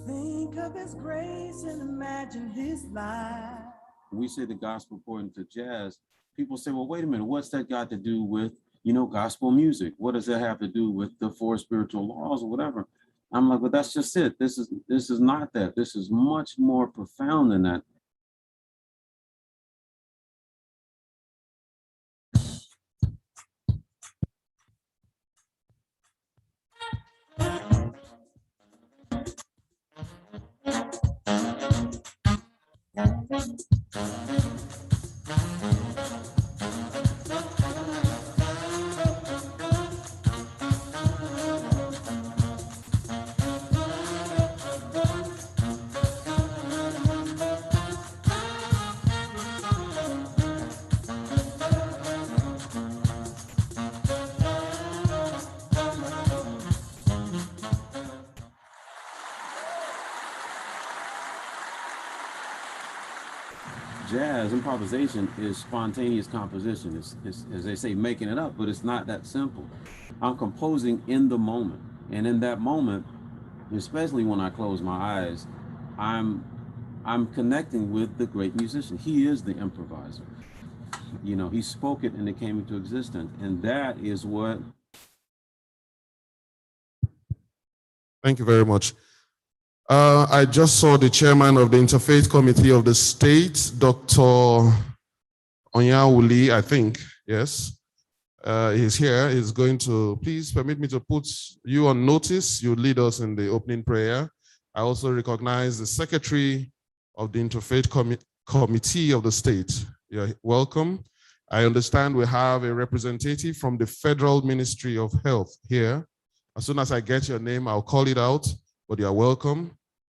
Think of his grace and imagine his life. We say the gospel according to jazz. People say, well, wait a minute, what's that got to do with, gospel music? What does that have to do with the four spiritual laws or whatever? I'm like, well, that's just it. This is not that. This is much more profound than that. Jazz improvisation is spontaneous composition. It's, as they say, making it up, but it's not that simple. I'm composing in the moment, and in that moment, especially when I close my eyes, I'm connecting with the great musician. He is the improviser. He spoke it and it came into existence, and that is what. Thank you very much. I just saw the chairman of the Interfaith Committee of the state, Dr. Onyawuli, I think, yes. He's here. He's going to, please permit me to put you on notice. You lead us in the opening prayer. I also recognize the secretary of the Interfaith Committee of the state. You're welcome. I understand we have a representative from the Federal Ministry of Health here. As soon as I get your name, I'll call it out, but you're welcome.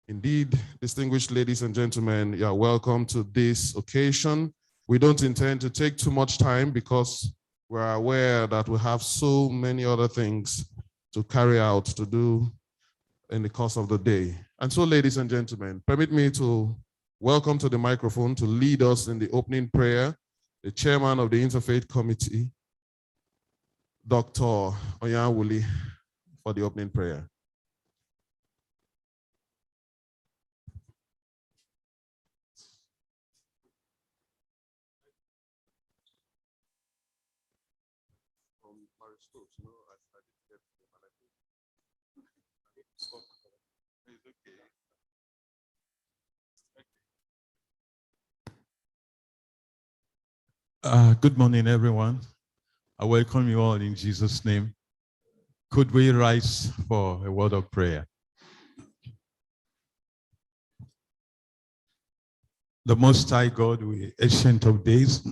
Indeed, distinguished ladies and gentlemen, you're welcome to this occasion. We don't intend to take too much time because we're aware that we have so many other things to carry out, to do in the course of the day. And so, ladies and gentlemen, permit me to welcome to the microphone to lead us in the opening prayer, the chairman of the Interfaith Committee, Dr. Onyawuli, for the opening prayer. Good morning, everyone. I welcome you all in Jesus' name. Could we rise for a word of prayer? The Most High God, we Ancient of Days,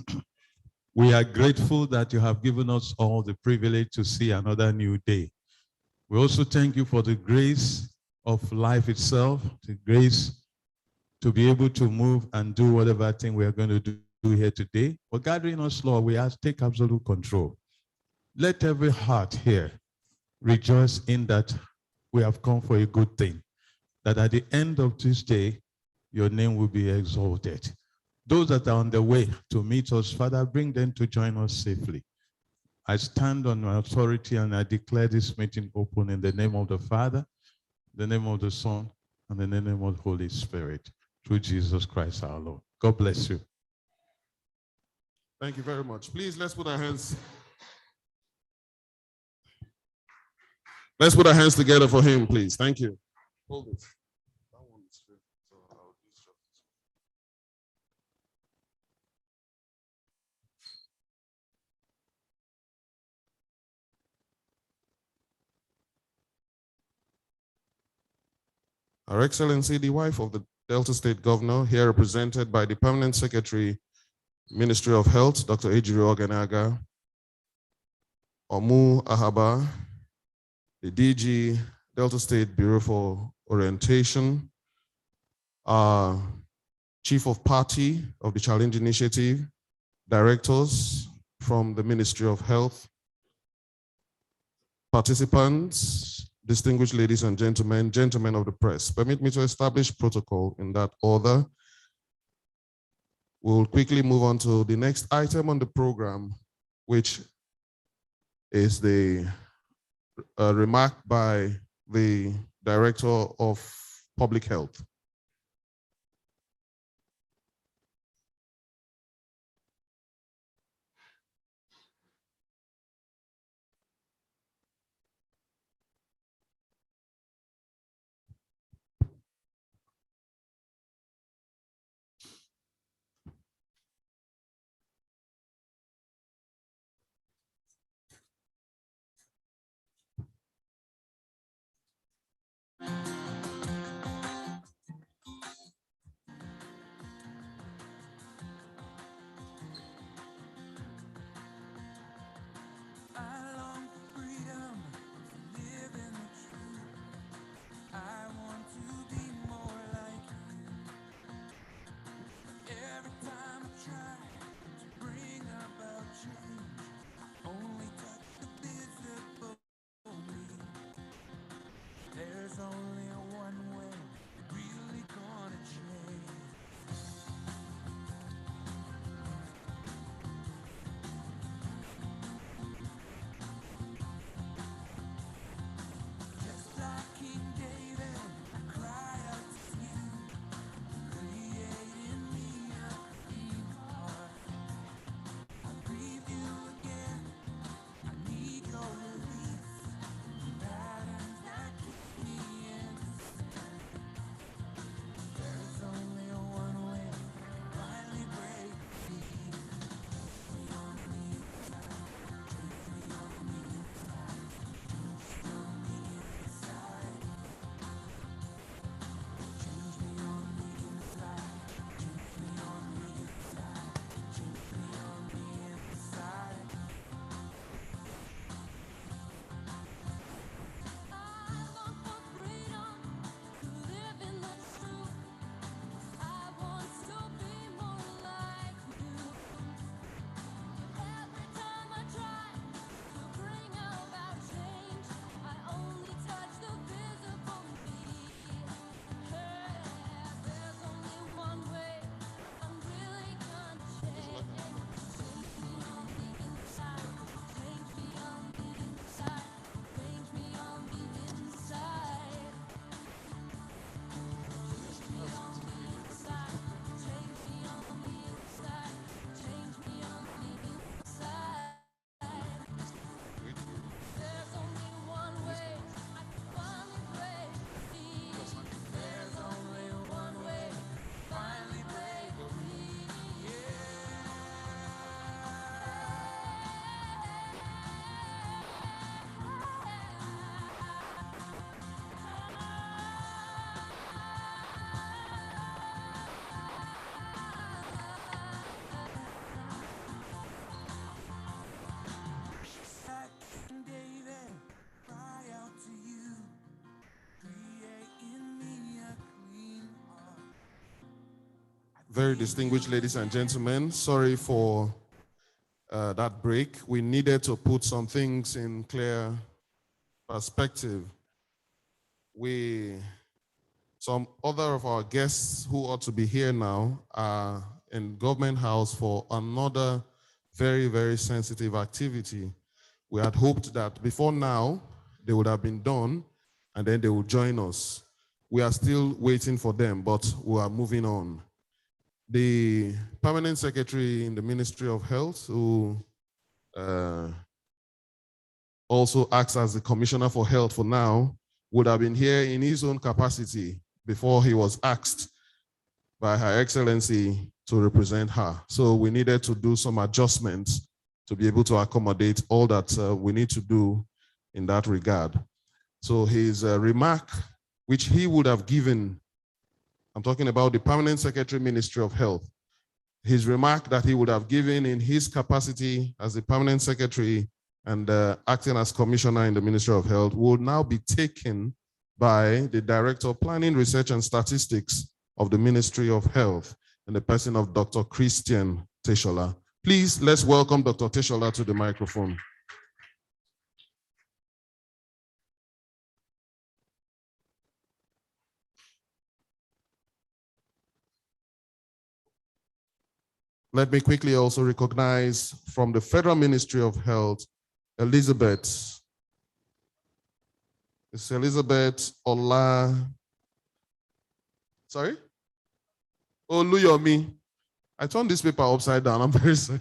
we are grateful that you have given us all the privilege to see another new day. We also thank you for the grace of life itself, the grace to be able to move and do whatever thing we are going to do here today. For gathering us, Lord, we ask, take absolute control. Let every heart here rejoice in that we have come for a good thing, that at the end of this day, your name will be exalted. Those that are on the way to meet us, Father, bring them to join us safely. I stand on my authority and I declare this meeting open in the name of the Father, the name of the Son, and in the name of the Holy Spirit, through Jesus Christ our Lord. God bless you. Thank you very much. Please, let's put our hands. Let's put our hands together for him, please. Thank you. Hold it. That one is straight, so I'll just drop this one. Our Excellency, the wife of the Delta State Governor, here represented by the Permanent Secretary, Ministry of Health, Dr. Ejiro Oganaga, Omu Ahaba, the DG, Delta State Bureau for Orientation, Chief of Party of the Challenge Initiative, directors from the Ministry of Health, participants, distinguished ladies and gentlemen, gentlemen of the press. Permit me to establish protocol in that order. We'll quickly move on to the next item on the program, which is the remark by the Director of public health. Very distinguished ladies and gentlemen, sorry for that break. We needed to put some things in clear perspective. Some other of our guests who ought to be here now are in Government House for another very, very sensitive activity. We had hoped that before now, they would have been done and then they would join us. We are still waiting for them, but we are moving on. The permanent secretary in the Ministry of Health, who also acts as the Commissioner for Health for now, would have been here in his own capacity before he was asked by Her Excellency to represent her. So we needed to do some adjustments to be able to accommodate all that we need to do in that regard. So his remark, which he would have given, I'm talking about the Permanent Secretary, Ministry of Health, his remark that he would have given in his capacity as the Permanent Secretary and acting as Commissioner in the Ministry of Health will now be taken by the Director of Planning, Research and Statistics of the Ministry of Health in the person of Dr. Christian Teshola. Please, let's welcome Dr. Teshola to the microphone. Let me quickly also recognize from the Federal Ministry of Health, Elizabeth. It's Elizabeth Ola Sorry? Oh, Luyomi. I turned this paper upside down. I'm very sorry.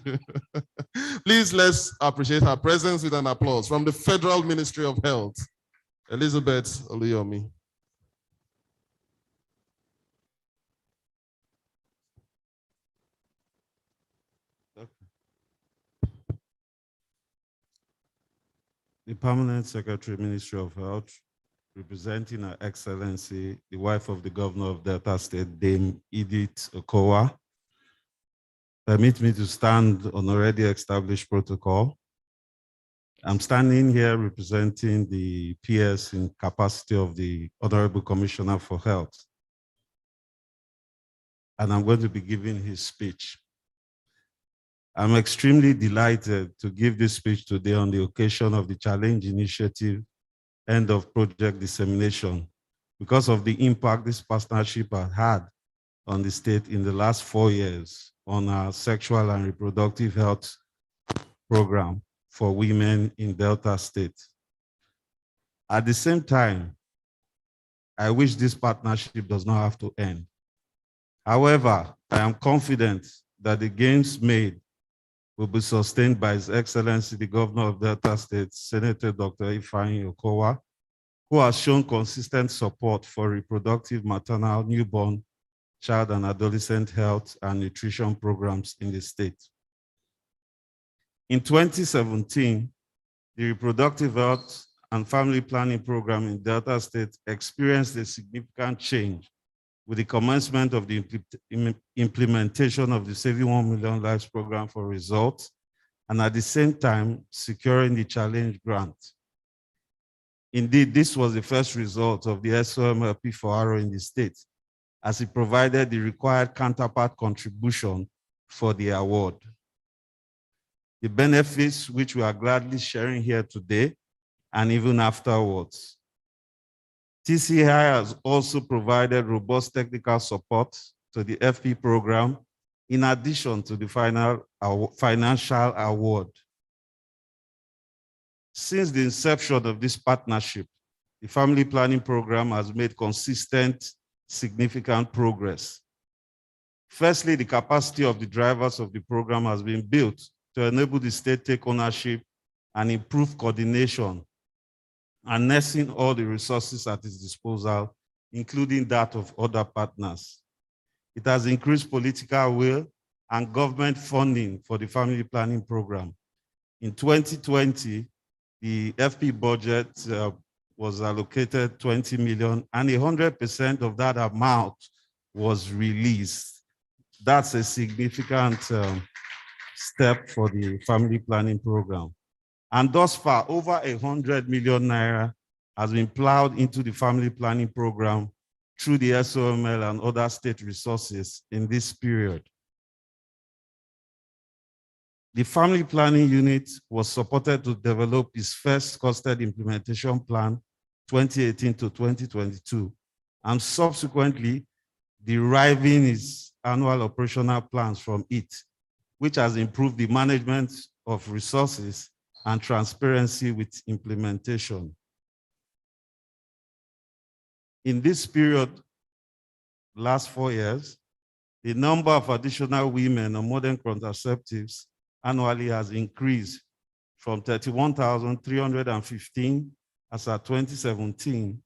Please let's appreciate her presence with an applause from the Federal Ministry of Health, Elizabeth Luyomi. The Permanent Secretary, Ministry of Health, representing Her Excellency, the wife of the Governor of Delta State, Dame Edith Okowa. Permit me to stand on already established protocol. I'm standing here representing the PS in capacity of the Honorable Commissioner for Health. And I'm going to be giving his speech. I'm extremely delighted to give this speech today on the occasion of the Challenge Initiative End of Project Dissemination because of the impact this partnership has had on the state in the last 4 years on our sexual and reproductive health program for women in Delta State. At the same time, I wish this partnership does not have to end. However, I am confident that the gains made will be sustained by His Excellency, the Governor of Delta State, Senator Dr. Ifeanyi Okowa, who has shown consistent support for reproductive, maternal, newborn, child and adolescent health and nutrition programs in the state. In 2017, the reproductive health and family planning program in Delta State experienced a significant change with the commencement of the implementation of the Saving 1 Million Lives program for results, and at the same time, securing the challenge grant. Indeed, this was the first result of the SOMLP for Arrow in the state, as it provided the required counterpart contribution for the award. The benefits which we are gladly sharing here today and even afterwards. TCI has also provided robust technical support to the FP program in addition to the financial award. Since the inception of this partnership, the family planning program has made consistent, significant progress. Firstly, the capacity of the drivers of the program has been built to enable the state take ownership and improve coordination, harnessing all the resources at its disposal, including that of other partners. It has increased political will and government funding for the family planning program. In 2020, the FP budget was allocated 20 million and 100% of that amount was released. That's a significant step for the family planning program. And thus far, over 100 million naira has been plowed into the family planning program through the SOML and other state resources in this period. The family planning unit was supported to develop its first costed implementation plan 2018 to 2022, and subsequently deriving its annual operational plans from it, which has improved the management of resources and transparency with implementation. In this period, last 4 years, the number of additional women on modern contraceptives annually has increased from 31,315 as at 2017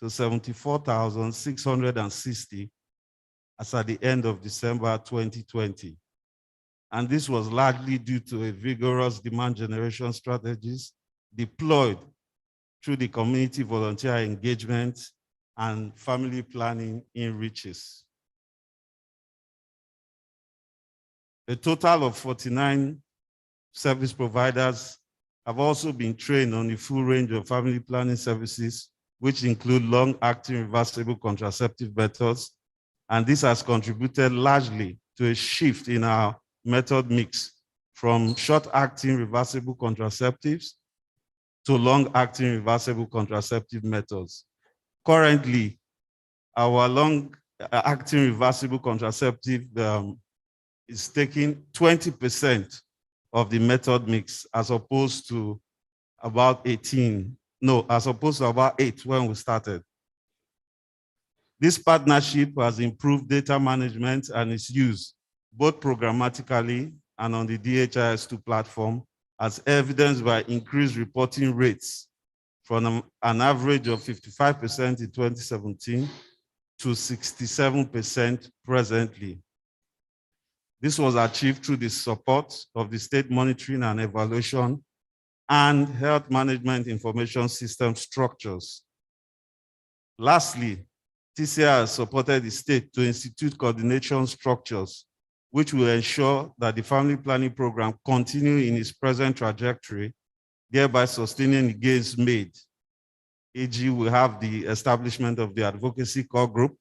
to 74,660 as at the end of December 2020. And this was largely due to a vigorous demand generation strategies deployed through the community volunteer engagement and family planning enriches. A total of 49 service providers have also been trained on the full range of family planning services, which include long-acting reversible contraceptive methods. And this has contributed largely to a shift in our method mix from short-acting reversible contraceptives to long-acting reversible contraceptive methods. Currently, our long-acting reversible contraceptive is taking 20% of the method mix as opposed to about 8 when we started. This partnership has improved data management and its use, both programmatically and on the DHIS2 platform, as evidenced by increased reporting rates from an average of 55% in 2017 to 67% presently. This was achieved through the support of the State Monitoring and Evaluation and Health Management Information System structures. Lastly, TCI has supported the state to institute coordination structures, which will ensure that the family planning program continues in its present trajectory, thereby sustaining the gains made. E.g., we have the establishment of the Advocacy Core Group,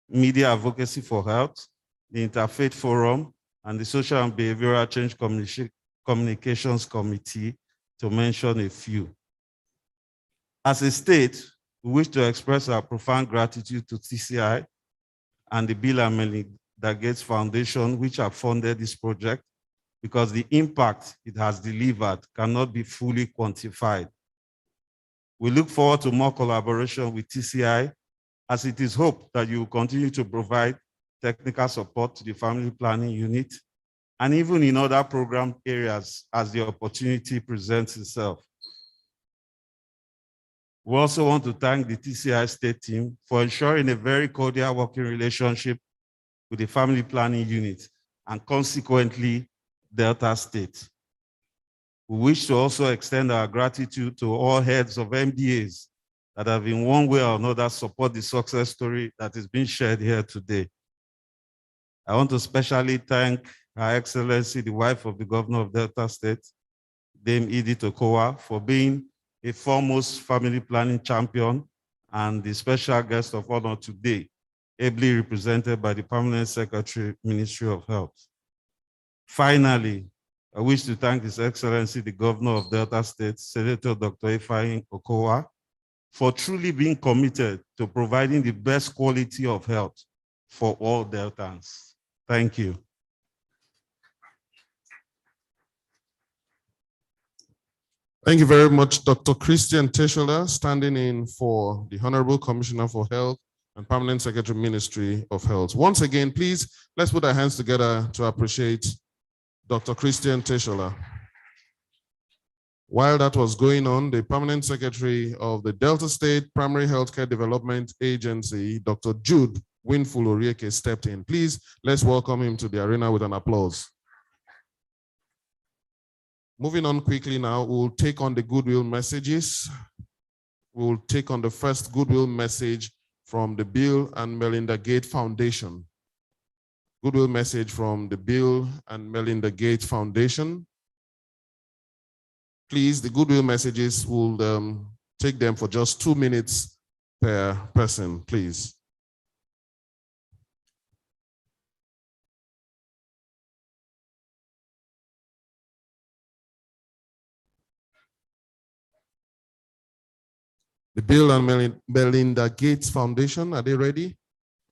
Media Advocacy for Health, the Interfaith Forum, and the Social and Behavioral Change Communications Committee, to mention a few. As a state, we wish to express our profound gratitude to TCI and the Bill and Melinda Gates Foundation, which have funded this project, because the impact it has delivered cannot be fully quantified. We look forward to more collaboration with TCI, as it is hoped that you will continue to provide technical support to the family planning unit and even in other program areas as the opportunity presents itself. We also want to thank the TCI state team for ensuring a very cordial working relationship with the family planning unit and consequently Delta State. We wish to also extend our gratitude to all heads of MDAs that have in one way or another support the success story that is being shared here today. I want to especially thank Her Excellency, the wife of the Governor of Delta State, Dame Edith Okowa, for being a foremost family planning champion and the special guest of honor today, ably represented by the Permanent Secretary, Ministry of Health. Finally, I wish to thank His Excellency, the Governor of Delta State, Senator Dr. Ifeanyi Okowa, for truly being committed to providing the best quality of health for all Deltans. Thank you. Thank you very much, Dr. Christian Teshola, standing in for the Honorable Commissioner for Health and Permanent Secretary, Ministry of Health. Once again, please, let's put our hands together to appreciate Dr. Christian Teshola. While that was going on, the Permanent Secretary of the Delta State Primary Healthcare Development Agency, Dr. Jude Winful Orieke, stepped in. Please, let's welcome him to the arena with an applause. Moving on quickly now, we'll take on the goodwill messages. We'll take on the first goodwill message from the Bill and Melinda Gates Foundation. Goodwill message from the Bill and Melinda Gates Foundation. Please, the goodwill messages, will take them for just 2 minutes per person, please. The Bill and Melinda Gates Foundation, are they ready?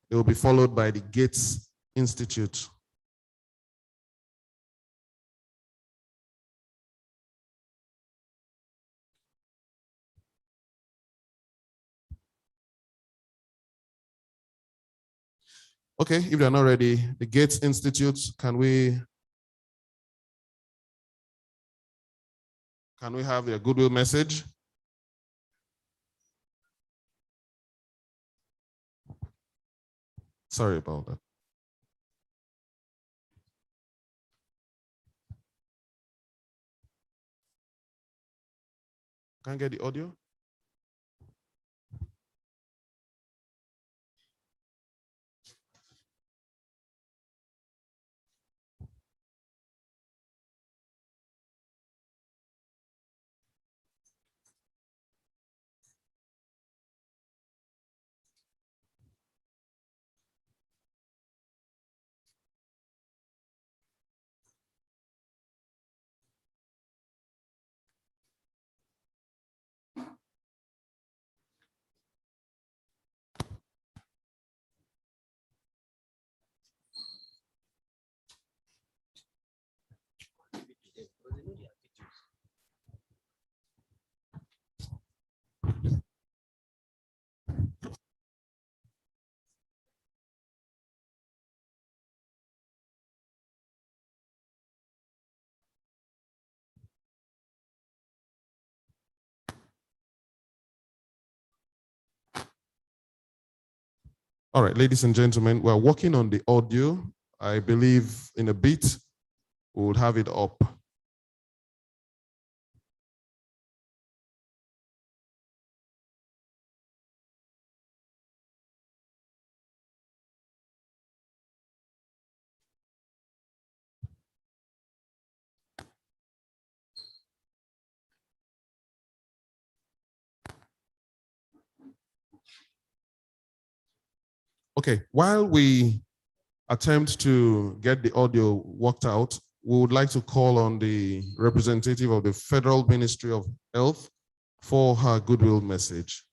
They will be followed by the Gates Institute. Okay, if they're not ready, the Gates Institute, can we have their goodwill message? Sorry about that. Can I get the audio? All right, ladies and gentlemen, we're working on the audio. I believe in a bit, we will have it up. Okay, while we attempt to get the audio worked out, we would like to call on the representative of the Federal Ministry of Health for her goodwill message.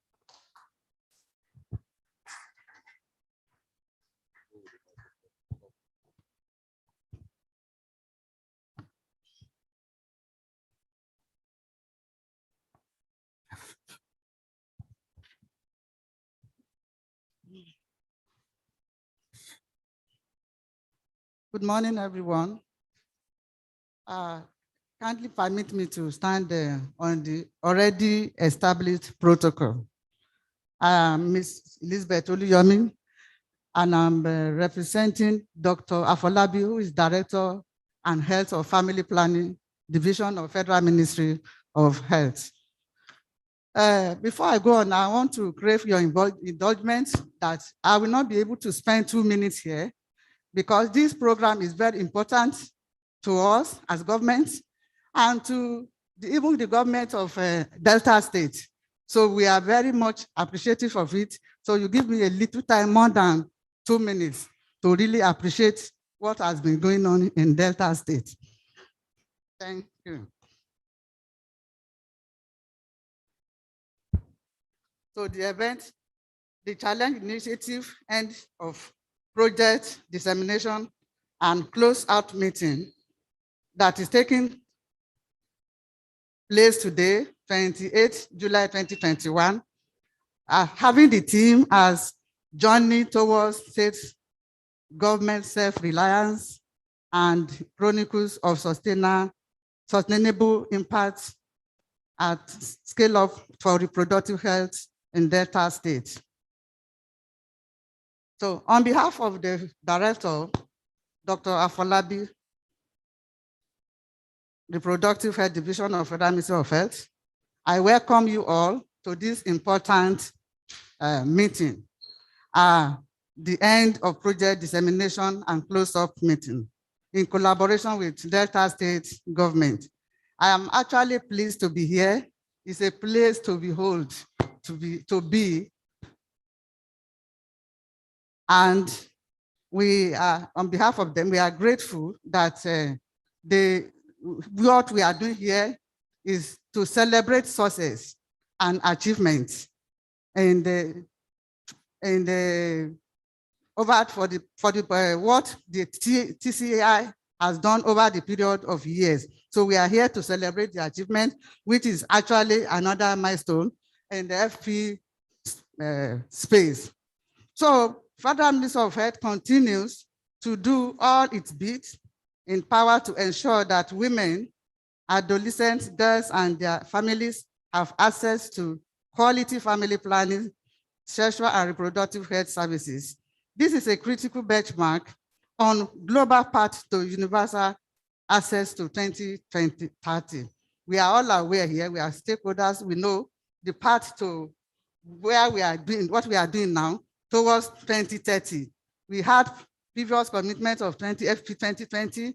Good morning, everyone. Kindly permit me to stand on the already established protocol. I am Ms. Elizabeth Oluyomi, and I'm representing Dr. Afolabi, who is Director and Health of Family Planning, Division of Federal Ministry of Health. Before I go on, I want to crave your indulgence that I will not be able to spend 2 minutes here, because this program is very important to us as government and to even the government of Delta State. So we are very much appreciative of it. So you give me a little time, more than 2 minutes, to really appreciate what has been going on in Delta State. Thank you. So the event, the challenge initiative end of project dissemination and close out meeting that is taking place today, 28 July 2021, having the theme as Journey Towards State Government Self-Reliance and Chronicles of Sustainable Impact at Scale Up for Reproductive Health in Delta State. So on behalf of the director, Dr. Afolabi, Reproductive Health Division of Federal Ministry of Health, I welcome you all to this important meeting, the end of project dissemination and close-up meeting in collaboration with Delta State government. I am actually pleased to be here. It's a place to behold, to be. And we are, on behalf of them, we are grateful that what we are doing here is to celebrate success and achievements in what the TCI has done over the period of years. So we are here to celebrate the achievement, which is actually another milestone in the FP space. So Federal Ministry of Health continues to do all its bit in power to ensure that women, adolescents, girls, and their families have access to quality family planning, sexual and reproductive health services. This is a critical benchmark on global path to universal access to 2030. We are all aware here, we are stakeholders, we know the path to where we are doing, what we are doing now towards 2030. We had previous commitment of FP 2020,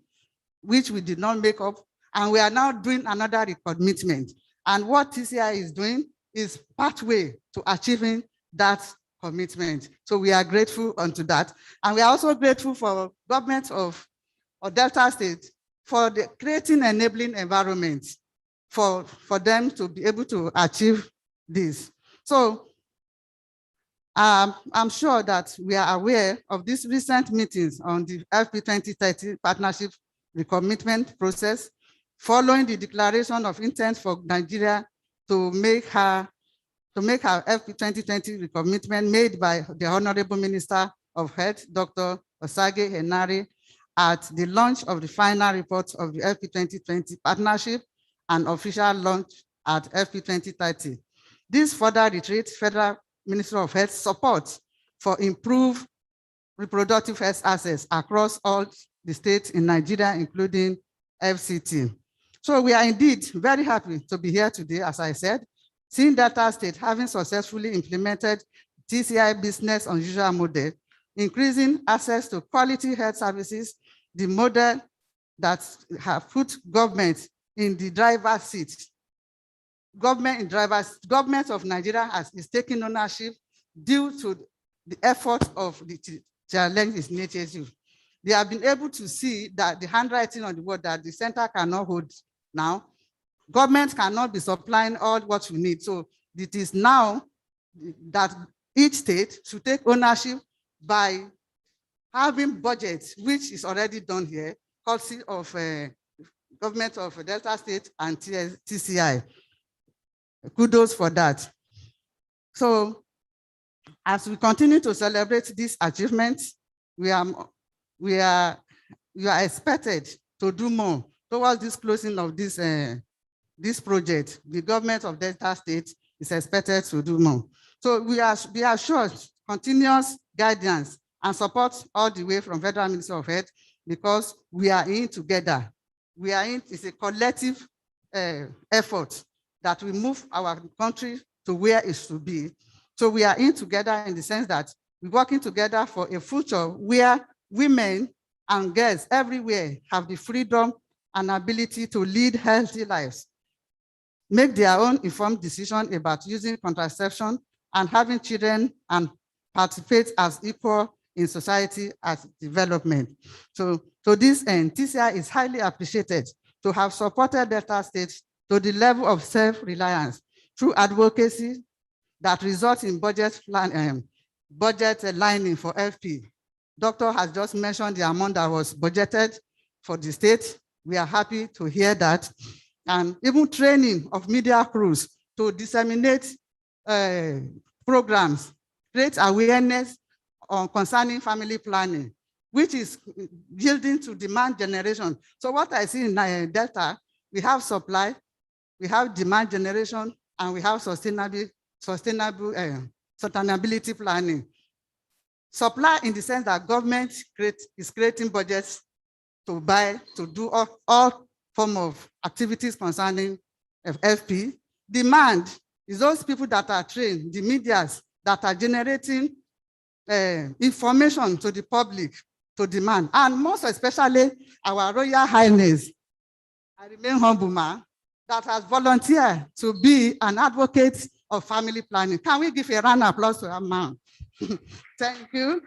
which we did not make up, and we are now doing another recommitment. And what TCI is doing is pathway to achieving that commitment. So we are grateful unto that. And we are also grateful for government of Delta State for the creating enabling environment for them to be able to achieve this. So I'm sure that we are aware of these recent meetings on the FP 2030 partnership recommitment process, following the declaration of intent for Nigeria to make her FP 2020 recommitment made by the Honorable Minister of Health, Dr. Osage Henare, at the launch of the final report of the FP 2020 partnership and official launch at FP 2030. This further reiterates Federal Ministry of Health support for improved reproductive health access across all the states in Nigeria, including FCT. So we are indeed very happy to be here today, as I said, seeing Delta State having successfully implemented TCI business unusual model, increasing access to quality health services, the model that have put government in the driver's seat. Government of Nigeria is taking ownership due to the effort of the challenge initiative. They have been able to see that the handwriting on the wall that the center cannot hold now. Government cannot be supplying all what we need. So it is now that each state should take ownership by having budgets, which is already done here, courtesy of government of Delta State and TCI. Kudos for that. So as we continue to celebrate these achievements, we are expected to do more towards this closing of this project. The government of Delta State is expected to do more. So we are sure continuous guidance and support all the way from Federal Ministry of Health, because we are in together. It's a collective effort that we move our country to where it should be. So we are in together in the sense that we're working together for a future where women and girls everywhere have the freedom and ability to lead healthy lives, make their own informed decision about using contraception and having children, and participate as equal in society as development. So to this end, TCI is highly appreciated to have supported Delta State to the level of self-reliance through advocacy that results in budget lining for FP. Doctor has just mentioned the amount that was budgeted for the state. We are happy to hear that. And even training of media crews to disseminate programs, create awareness on concerning family planning, which is yielding to demand generation. So what I see in Delta, we have supply, we have demand generation, and we have sustainability planning. Supply in the sense that government is creating budgets to buy, to do all form of activities concerning FP. Demand is those people that are trained, the medias that are generating information to the public to demand, and most especially our Royal Highness, I remain humble, ma, that has volunteered to be an advocate of family planning. Can we give a round of applause to that man? Thank you.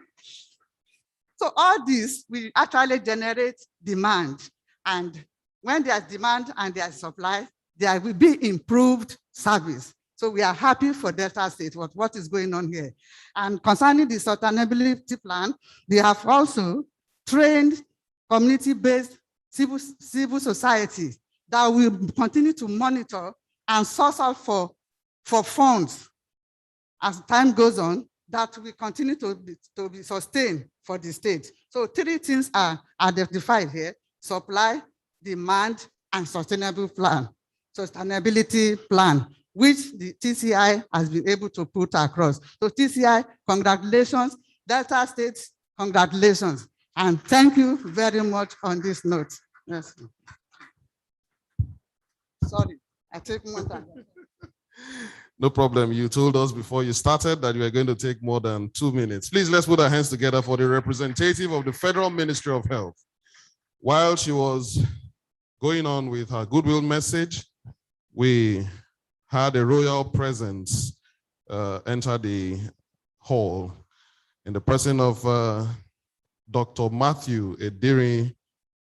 So all this will actually generate demand, and when there's demand and there's supply, there will be improved service. So we are happy for Delta State, what is going on here. And concerning the sustainability plan, we have also trained community-based civil society that will continue to monitor and source out for funds as time goes on, that will continue to be sustained for the state. So 3 things are identified here: supply, demand, and sustainability plan, which the TCI has been able to put across. So TCI, congratulations. Delta State, congratulations. And thank you very much on this note. Yes. Sorry, I take more time. No problem. You told us before you started that you were going to take more than 2 minutes. Please, let's put our hands together for the representative of the Federal Ministry of Health. While she was going on with her goodwill message, we had a royal presence enter the hall in the person of Dr. Matthew Ediri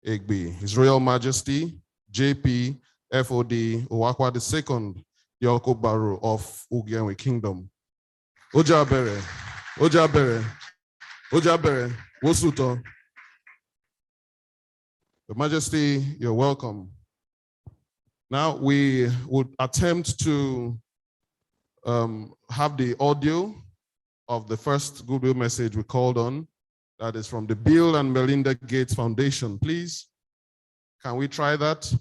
Egbe, His Royal Majesty, JP FOD Owakwa II, Yoko Baru of Ugenwe Kingdom. Ojabere, Ojabere, Ojabere, Wosuto. Your Majesty, you're welcome. Now we would attempt to have the audio of the first goodwill message we called on. That is from the Bill and Melinda Gates Foundation. Please, can we try that?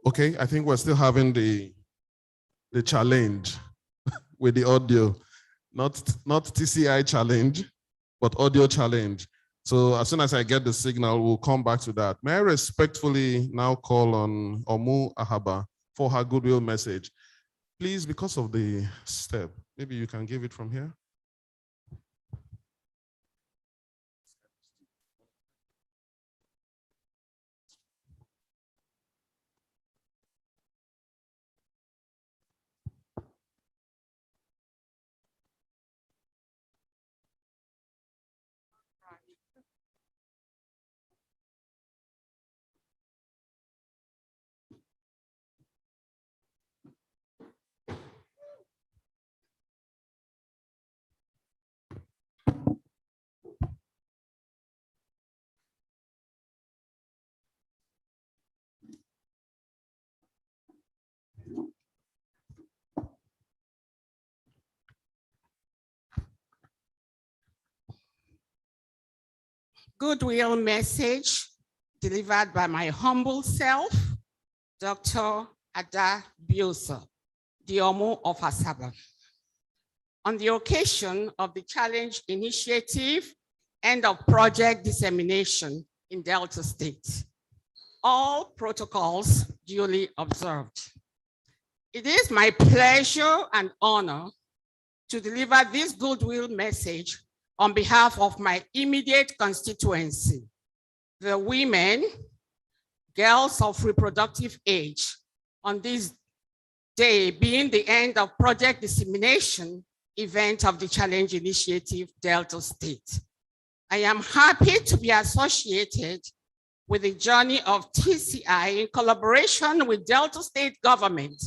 Okay, I think we're still having the challenge with the audio, not TCI challenge, but audio challenge. So as soon as I get the signal, we'll come back to that. May I respectfully now call on Omu Ahaba for her goodwill message. Please, because of the step, maybe you can give it from here. Goodwill message delivered by my humble self, Dr. Ada Biosa, the Omo of Asaba. On the occasion of the Challenge Initiative and of Project Dissemination in Delta State, all protocols duly observed. It is my pleasure and honor to deliver this goodwill message on behalf of my immediate constituency, the women, girls of reproductive age, on this day being the end of Project Dissemination event of the Challenge Initiative Delta State. I am happy to be associated with the journey of TCI in collaboration with Delta State government,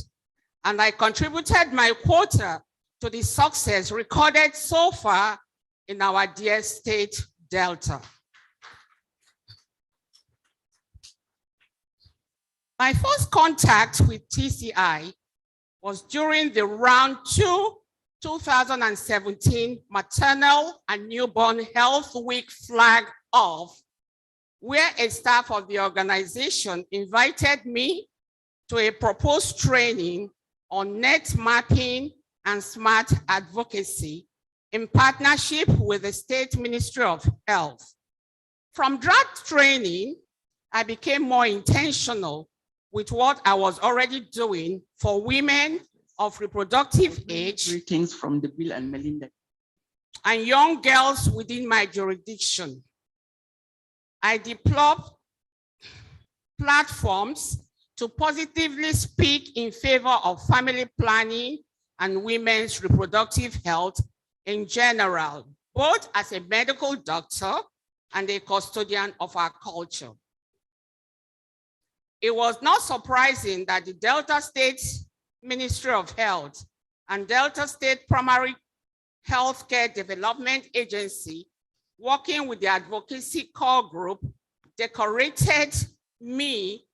and I contributed my quota to the success recorded so far in our dear state, Delta. My first contact with TCI was during the round 2017 Maternal and Newborn Health Week flag off, where a staff of the organization invited me to a proposed training on net mapping and smart advocacy in partnership with the State Ministry of Health. From that training, I became more intentional with what I was already doing for women of reproductive age. Greetings from the Bill and Melinda. And young girls within my jurisdiction. I developed platforms to positively speak in favor of family planning and women's reproductive health in general, both as a medical doctor and a custodian of our culture. It was not surprising that the Delta State Ministry of Health and Delta State Primary Healthcare Development Agency, working with the advocacy core group, decorated me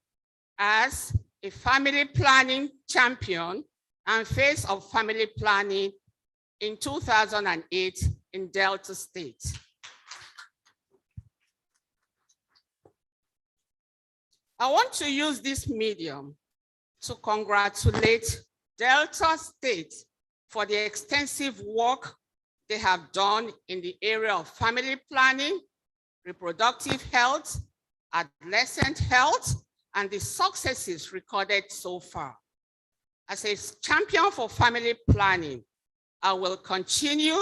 as a family planning champion and face of family planning in 2008 in Delta State. I want to use this medium to congratulate Delta State for the extensive work they have done in the area of family planning, reproductive health, adolescent health, and the successes recorded so far. As a champion for family planning, I will continue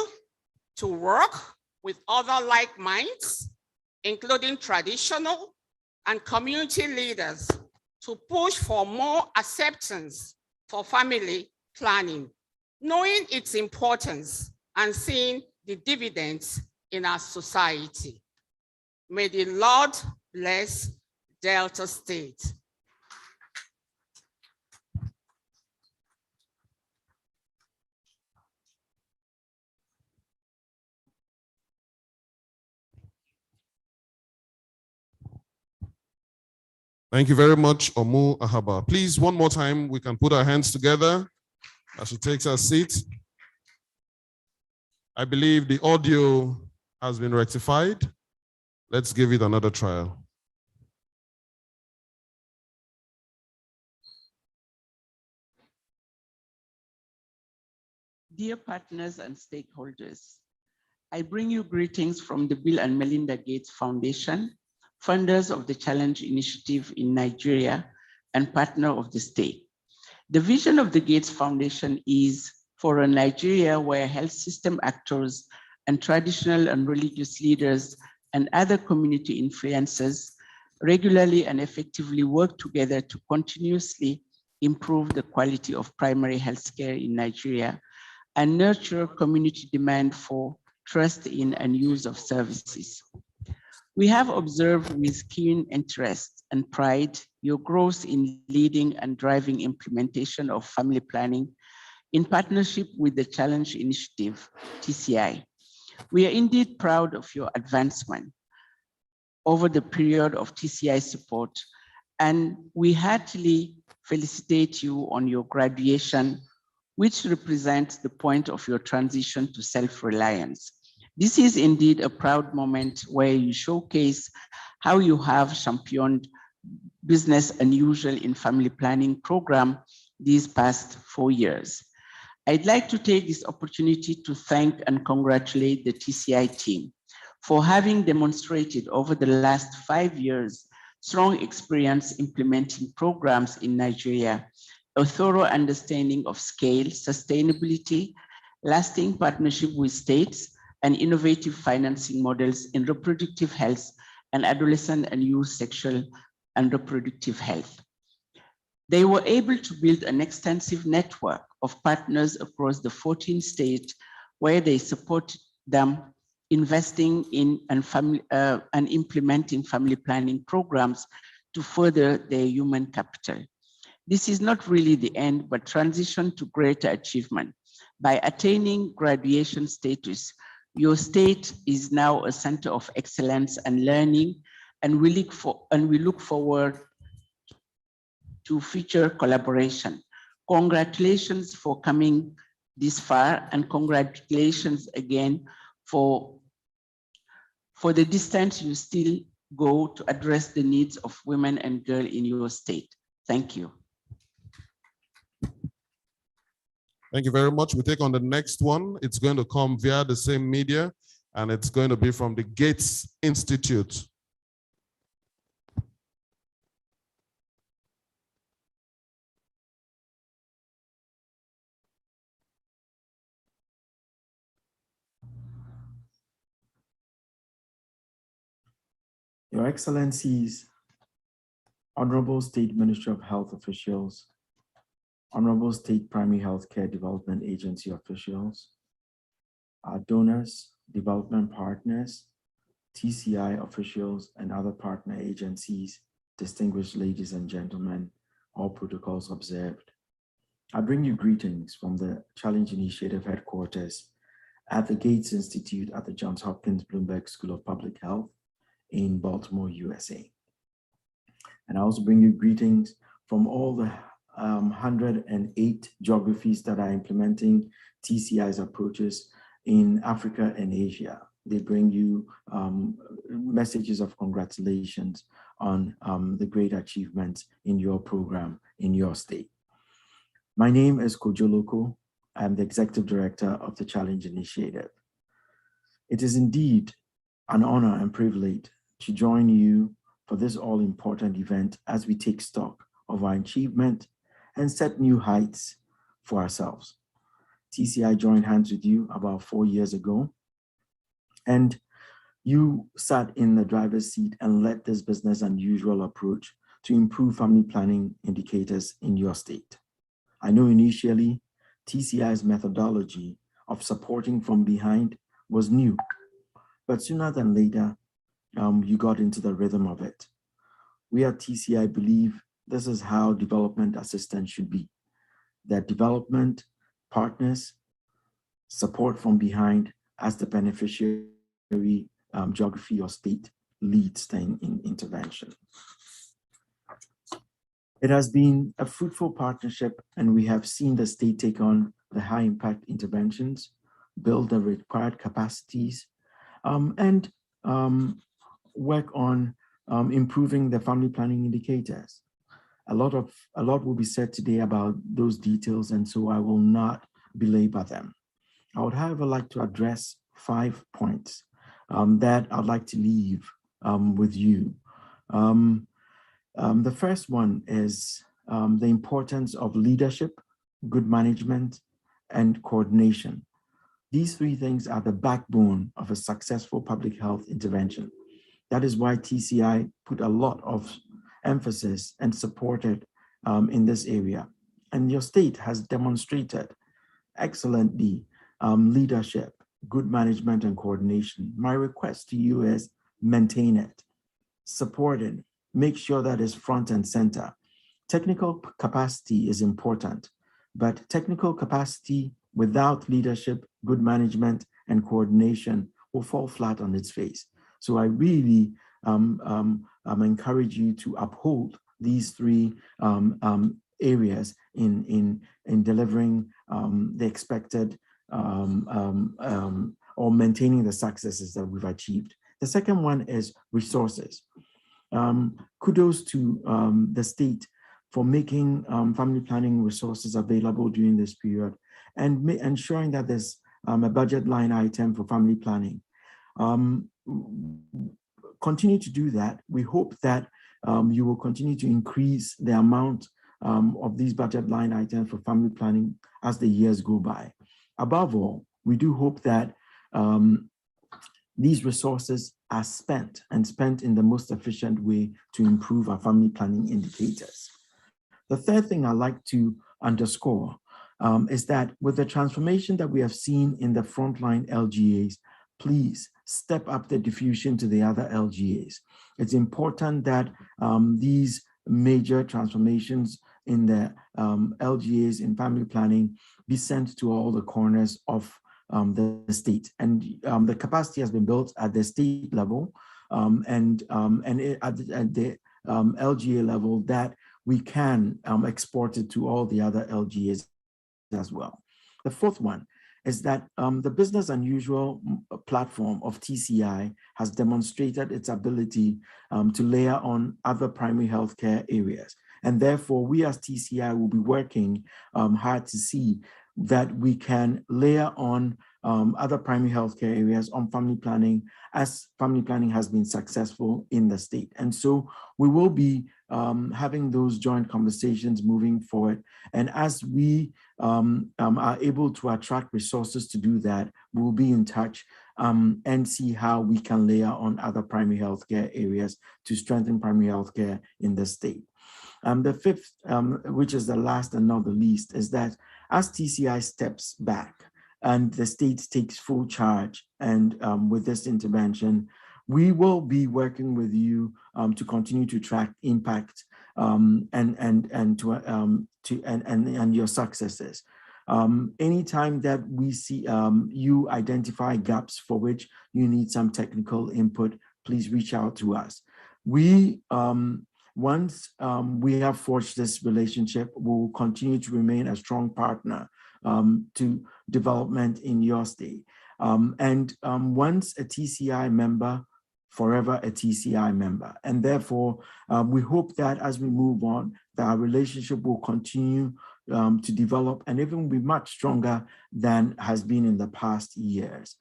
to work with other like minds, including traditional and community leaders, to push for more acceptance for family planning, knowing its importance and seeing the dividends in our society. May the Lord bless Delta State. Thank you very much, Omu Ahaba. Please, one more time, we can put our hands together as she takes her seat. I believe the audio has been rectified. Let's give it another trial. Dear partners and stakeholders, I bring you greetings from the Bill and Melinda Gates Foundation, funders of the Challenge Initiative in Nigeria and partner of the state. The vision of the Gates Foundation is for a Nigeria where health system actors and traditional and religious leaders and other community influencers regularly and effectively work together to continuously improve the quality of primary health care in Nigeria and nurture community demand for trust in and use of services. We have observed with keen interest and pride your growth in leading and driving implementation of family planning in partnership with the Challenge Initiative, TCI. We are indeed proud of your advancement over the period of TCI support, and we heartily felicitate you on your graduation, which represents the point of your transition to self-reliance. This is indeed a proud moment where you showcase how you have championed business unusual in family planning program these past 4 years. I'd like to take this opportunity to thank and congratulate the TCI team for having demonstrated over the last 5 years strong experience implementing programs in Nigeria, a thorough understanding of scale, sustainability, lasting partnership with states, and innovative financing models in reproductive health and adolescent and youth sexual and reproductive health. They were able to build an extensive network of partners across the 14 states where they support them investing in and implementing family planning programs to further their human capital. This is not really the end, but transition to greater achievement. By attaining graduation status, your state is now a center of excellence and learning, and we look forward to future collaboration. Congratulations for coming this far, and congratulations again for the distance you still go to address the needs of women and girls in your state. Thank you. Thank you very much. We take on the next one. It's going to come via the same media, and it's going to be from the Gates Institute. Your Excellencies, Honorable State Ministry of Health officials, Honorable State Primary Healthcare Development Agency officials, our donors, development partners, TCI officials, and other partner agencies, distinguished ladies and gentlemen, all protocols observed. I bring you greetings from the Challenge Initiative headquarters at the Gates Institute at the Johns Hopkins Bloomberg School of Public Health in Baltimore, USA. And I also bring you greetings from all the 108 geographies that are implementing TCI's approaches in Africa and Asia. They bring you messages of congratulations on the great achievements in your program in your state. My name is Kojo Loko. I'm the Executive Director of the Challenge Initiative. It is indeed an honor and privilege to join you for this all-important event as we take stock of our achievement and set new heights for ourselves. TCI joined hands with you about 4 years ago, and you sat in the driver's seat and led this business unusual approach to improve family planning indicators in your state. I know initially TCI's methodology of supporting from behind was new, but sooner than later, you got into the rhythm of it. We at TCI believe this is how development assistance should be, that development partners support from behind as the beneficiary geography or state leads the intervention. It has been a fruitful partnership, and we have seen the state take on the high impact interventions, build the required capacities, and work on improving the family planning indicators. A lot will be said today about those details, and so I will not belabor them. I would, however, like to address 5 points that I'd like to leave with you. The first one is the importance of leadership, good management, and coordination. These 3 things are the backbone of a successful public health intervention. That is why TCI put a lot of emphasis and supported in this area. And your state has demonstrated excellently leadership, good management, and coordination. My request to you is maintain it, support it, make sure that it's front and center. Technical capacity is important, but technical capacity without leadership, good management, and coordination will fall flat on its face. So I really encourage you to uphold these 3 areas in delivering the expected or maintaining the successes that we've achieved. The second one is resources. Kudos to the state for making family planning resources available during this period and ensuring that there's a budget line item for family planning. Continue to do that. We hope that you will continue to increase the amount of these budget line items for family planning as the years go by. Above all, we do hope that these resources are spent in the most efficient way to improve our family planning indicators. The third thing I'd like to underscore is that with the transformation that we have seen in the frontline LGAs, please step up the diffusion to the other LGAs. It's important that these major transformations in the LGAs in family planning be sent to all the corners of the state. And the capacity has been built at the state level and at the LGA level that we can export it to all the other LGAs as well. The fourth one is that the business unusual platform of TCI has demonstrated its ability to layer on other primary healthcare areas. And therefore, we as TCI will be working hard to see that we can layer on other primary healthcare areas on family planning as family planning has been successful in the state. And so we will be having those joint conversations moving forward. And as we are able to attract resources to do that, we'll be in touch and see how we can layer on other primary healthcare areas to strengthen primary healthcare in the state. The fifth, which is the last and not the least, is that as TCI steps back and the state takes full charge and with this intervention, we will be working with you to continue to track impact and your successes. Anytime that we see you identify gaps for which you need some technical input, please reach out to us. Once we have forged this relationship, we'll continue to remain a strong partner to development in your state. Once a TCI member, forever a TCI member. And therefore, we hope that as we move on, that our relationship will continue to develop and even be much stronger than has been in the past years.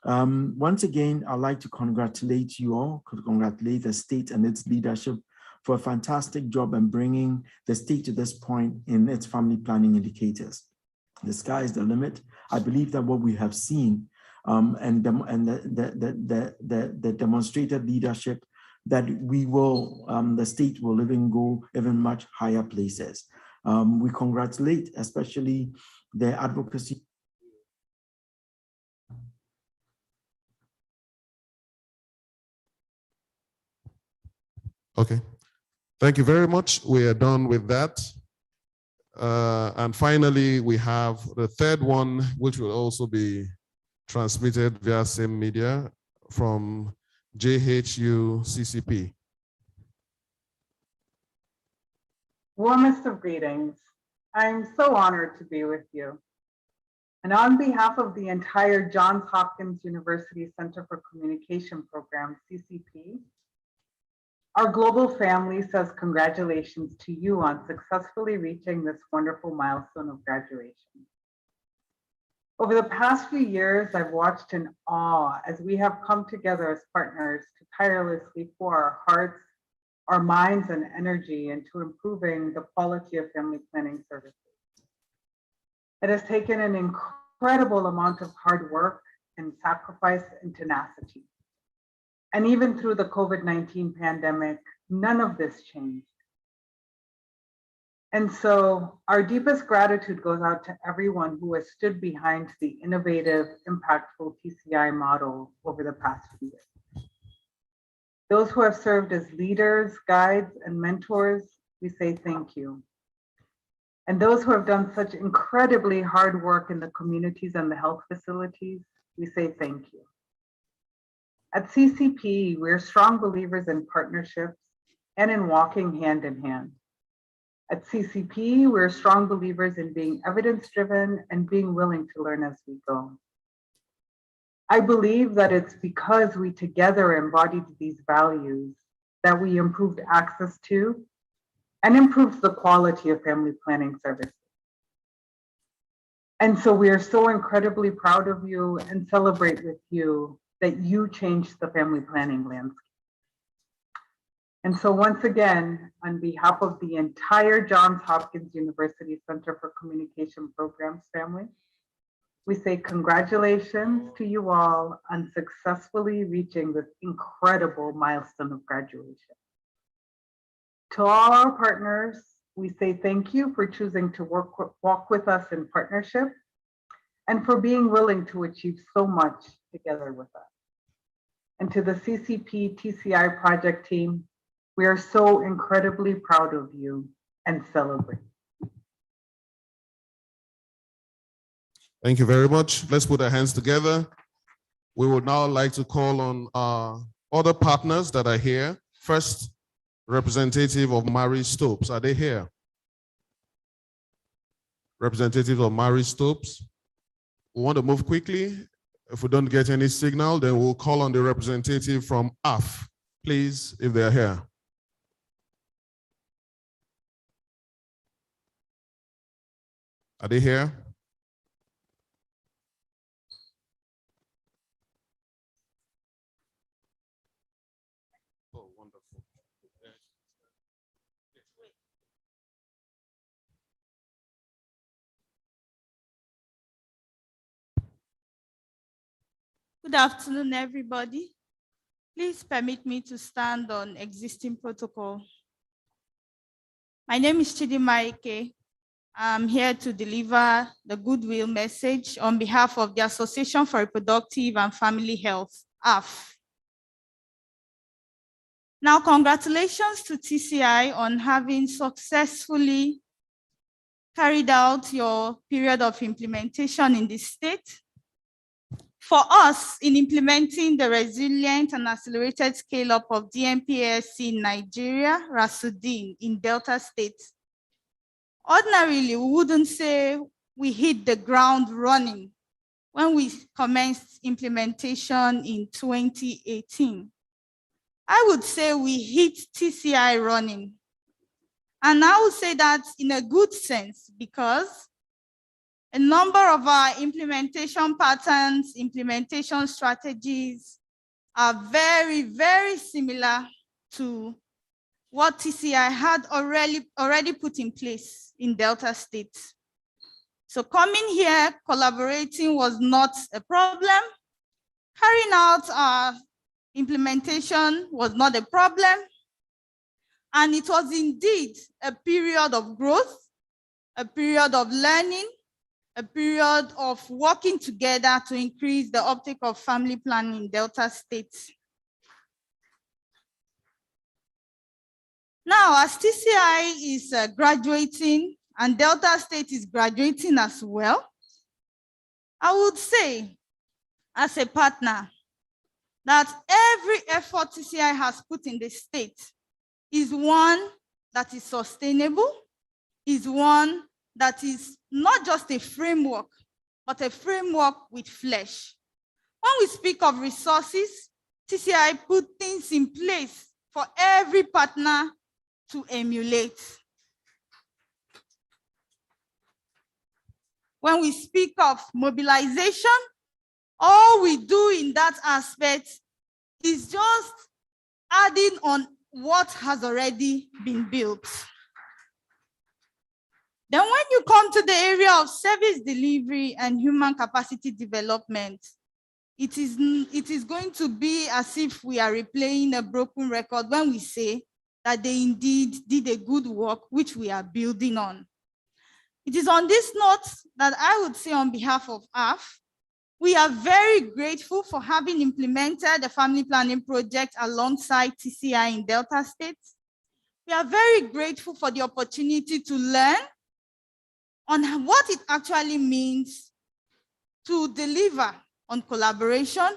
Once again, I'd like to congratulate you all, congratulate the state and its leadership for a fantastic job in bringing the state to this point in its family planning indicators. The sky is the limit. I believe that what we have seen and the demonstrated leadership that we will, the state will even go even much higher places. We congratulate especially the advocacy. Okay. Thank you very much. We are done with that. And finally, we have the third one, which will also be transmitted via same media from JHU CCP. Warmest of greetings. I'm so honored to be with you. And on behalf of the entire Johns Hopkins University Center for Communication Program, CCP, our global family says congratulations to you on successfully reaching this wonderful milestone of graduation. Over the past few years, I've watched in awe as we have come together as partners to tirelessly pour our hearts, our minds, and energy into improving the quality of family planning services. It has taken an incredible amount of hard work and sacrifice and tenacity. And even through the COVID-19 pandemic, none of this changed. And so our deepest gratitude goes out to everyone who has stood behind the innovative, impactful TCI model over the past few years. Those who have served as leaders, guides, and mentors, we say thank you. And those who have done such incredibly hard work in the communities and the health facilities, we say thank you. At CCP, we're strong believers in partnerships and in walking hand in hand. At CCP, we're strong believers in being evidence-driven and being willing to learn as we go. I believe that it's because we together embodied these values that we improved access to and improved the quality of family planning services. And so we are so incredibly proud of you and celebrate with you that you changed the family planning landscape. And so once again, on behalf of the entire Johns Hopkins University Center for Communication Programs family, we say congratulations to you all on successfully reaching this incredible milestone of graduation. To all our partners, we say thank you for choosing to walk with us in partnership and for being willing to achieve so much together with us. And to the CCP TCI project team, we are so incredibly proud of you and celebrate. Thank you very much. Let's put our hands together. We would now like to call on other partners that are here. First, representative of Mary Stopes. Are they here? Representative of Mary Stopes. We want to move quickly. If we don't get any signal, then we'll call on the representative from AF, please, if they're here. Are they here? Oh, wonderful. Good afternoon, everybody. Please permit me to stand on existing protocol. My name is Chidima Ike. I'm here to deliver the goodwill message on behalf of the Association for Reproductive and Family Health, AF. Now, congratulations to TCI on having successfully carried out your period of implementation in the state. For us, in implementing the resilient and accelerated scale-up of DMPASC in Nigeria, Rasudin in Delta State, ordinarily, we wouldn't say we hit the ground running when we commenced implementation in 2018. I would say we hit TCI running. And I would say that in a good sense, because a number of our implementation patterns, implementation strategies are very, very similar to what TCI had already put in place in Delta State. So coming here, collaborating was not a problem. Carrying out our implementation was not a problem. And it was indeed a period of growth, a period of learning, a period of working together to increase the uptake of family planning in Delta State. Now, as TCI is graduating and Delta State is graduating as well, I would say, as a partner, that every effort TCI has put in the state is one that is sustainable, is one that is not just a framework, but a framework with flesh. When we speak of resources, TCI put things in place for every partner to emulate. When we speak of mobilization, all we do in that aspect is just adding on what has already been built. Then when you come to the area of service delivery and human capacity development, it is going to be as if we are replaying a broken record when we say that they indeed did a good work, which we are building on. It is on this note that I would say on behalf of AF, we are very grateful for having implemented the family planning project alongside TCI in Delta State. We are very grateful for the opportunity to learn on what it actually means to deliver on collaboration,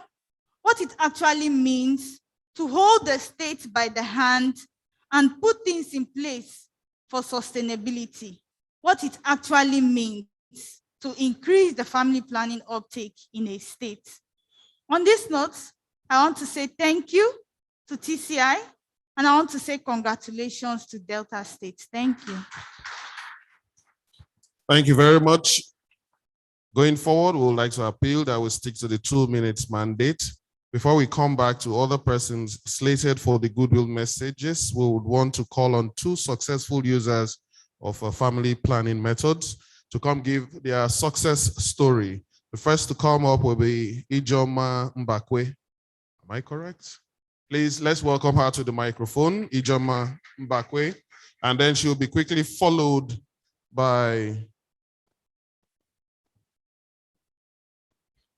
what it actually means to hold the state by the hand and put things in place for sustainability, what it actually means to increase the family planning uptake in a state. On this note, I want to say thank you to TCI, and I want to say congratulations to Delta State. Thank you. Thank you very much. Going forward, we would like to appeal that we stick to the 2 minutes mandate. Before we come back to other persons slated for the goodwill messages, we would want to call on 2 successful users of family planning methods to come give their success story. The first to come up will be Ijoma Mbakwe. Am I correct? Please, let's welcome her to the microphone, Ijoma Mbakwe, and then she'll be quickly followed by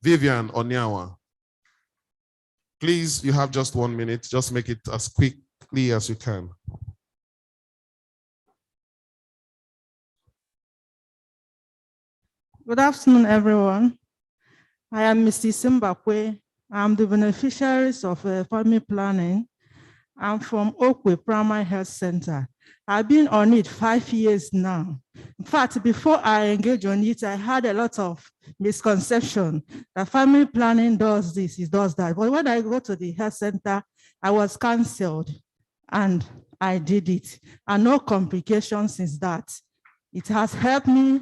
Vivian Onyawa. Please, you have just 1 minute. Just make it as quickly as you can. Good afternoon, everyone. I am Mrs. Mbakwe. I'm the beneficiaries of family planning. I'm from Okwe Primary Health Center. I've been on it 5 years now. In fact, before I engage on it, I had a lot of misconception that family planning does this, it does that. But when I go to the health center, I was canceled and I did it. And no complications since that. It has helped me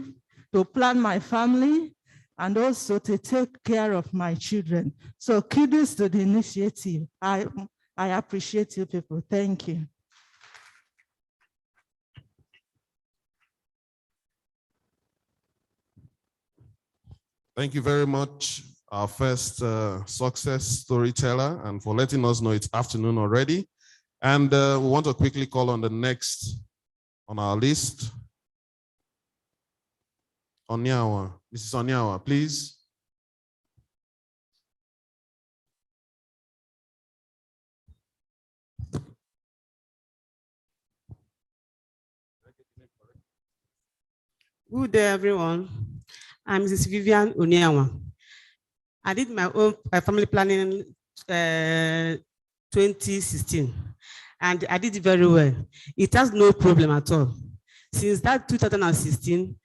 to plan my family and also to take care of my children. So kudos to the initiative. I appreciate you people. Thank you. Thank you very much, our first success storyteller, and for letting us know it's afternoon already. And we want to quickly call on the next on our list. Onyawa, Mrs. Onyawa, please. Good day, everyone. I'm Mrs. Vivian Onyawa. I did my own family planning 2016, and I did it very well. It has no problem at all. Since that 2016,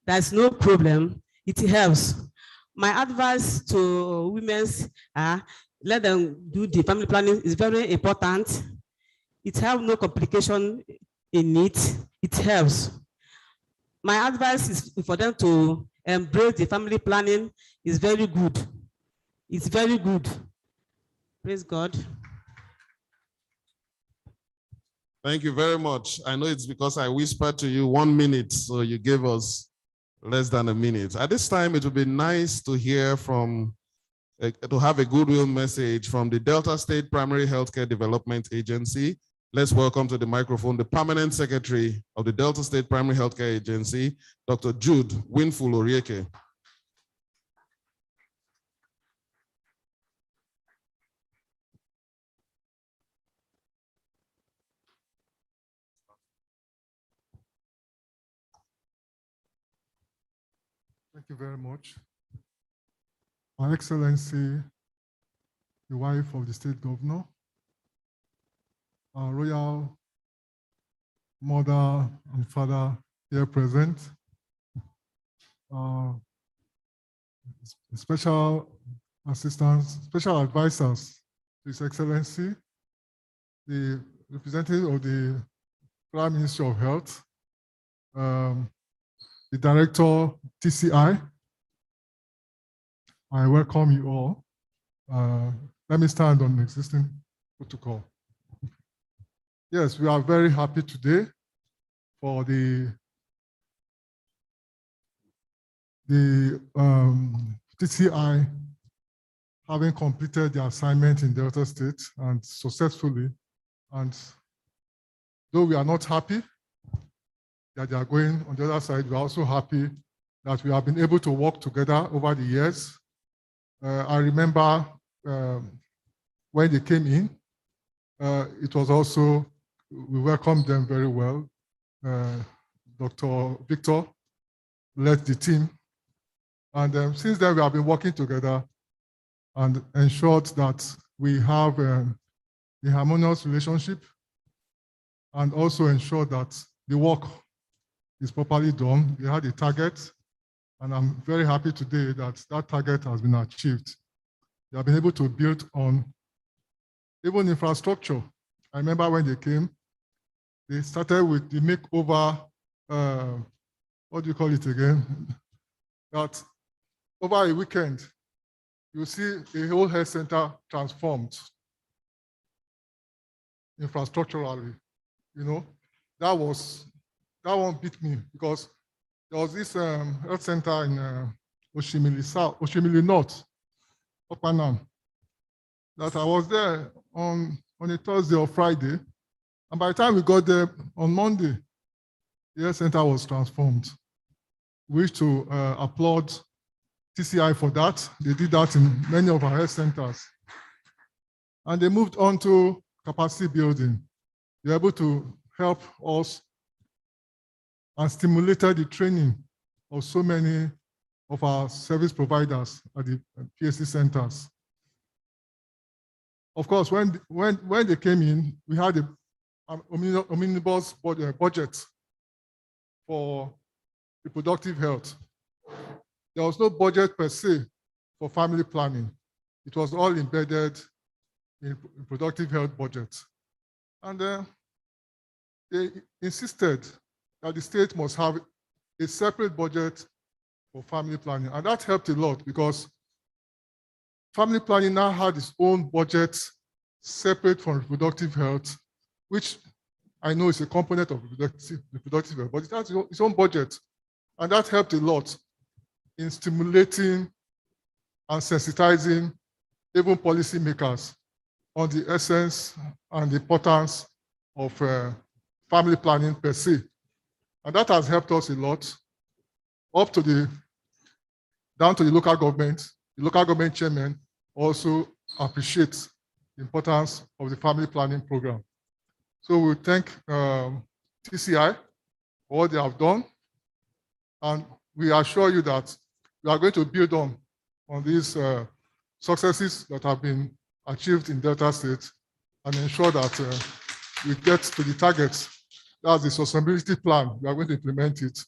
there's no problem. It helps. My advice to women, let them do the family planning is very important. It has no complication in it. It helps. My advice is for them to embrace the family planning. Is very good. It's very good. Praise God. Thank you very much. I know it's because I whispered to you 1 minute, so you gave us less than a minute. At this time, it would be nice to hear from, to have a goodwill message from the Delta State Primary Healthcare Development Agency. Let's welcome to the microphone the Permanent Secretary of the Delta State Primary Healthcare Agency, Dr. Jude Winful Orieke. Thank you very much. Your Excellency, the wife of the state governor, our royal mother and father here present, special assistants, special advisors to His Excellency, the representative of the Prime Minister of Health, the Director TCI. I welcome you all. Let me stand on existing protocol. Yes, we are very happy today for the TCI having completed the assignment in Delta State and successfully. And though we are not happy that they are going on the other side, we are also happy that we have been able to work together over the years. I remember when they came in, it was also, we welcomed them very well. Dr. Victor led the team. And since then, we have been working together and ensured that we have a harmonious relationship and also ensured that the work is properly done. We had a target, and I'm very happy today that that target has been achieved. We have been able to build on even infrastructure. I remember when they came, they started with the makeover, what do you call it again? That over a weekend, you see the whole health center transformed infrastructurally. You know, that one beat me because there was this health center in Oshimili South, Oshimili North, Opanam, that I was there on a Thursday or Friday. And by the time we got there on Monday, the health center was transformed. We wish to applaud TCI for that. They did that in many of our health centers. And they moved on to capacity building. They were able to help us and stimulated the training of so many of our service providers at the PSC centers. Of course, when they came in, we had an omnibus budget for reproductive health. There was no budget per se for family planning. It was all embedded in reproductive health budget. And they insisted that the state must have a separate budget for family planning. And that helped a lot because family planning now had its own budget separate from reproductive health, which I know is a component of reproductive health, but it has its own budget. And that helped a lot in stimulating and sensitizing even policymakers on the essence and the importance of family planning per se. And that has helped us a lot down to the local government. The local government chairman also appreciates the importance of the family planning program. So we thank TCI for what they have done. And we assure you that we are going to build on these successes that have been achieved in Delta State and ensure that we get to the targets. That's the sustainability plan. We are going to implement it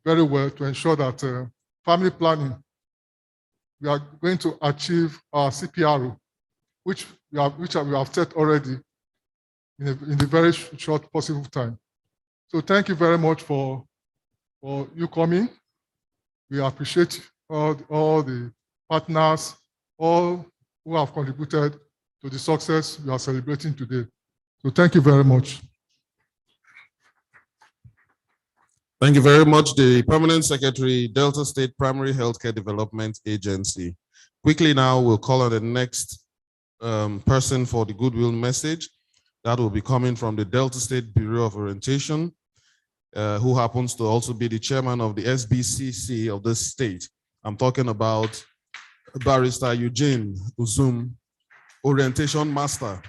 very well to ensure that family planning, we are going to achieve our CPRO, which we have set already in the very short possible time. So thank you very much for you coming. We appreciate all the partners, all who have contributed to the success we are celebrating today. So thank you very much. Thank you very much, the Permanent Secretary, Delta State Primary Healthcare Development Agency. Quickly now, we'll call on the next person for the goodwill message. That will be coming from the Delta State Bureau of Orientation, who happens to also be the chairman of the SBCC of this state. I'm talking about Barrister Eugene Uzum, Orientation Master.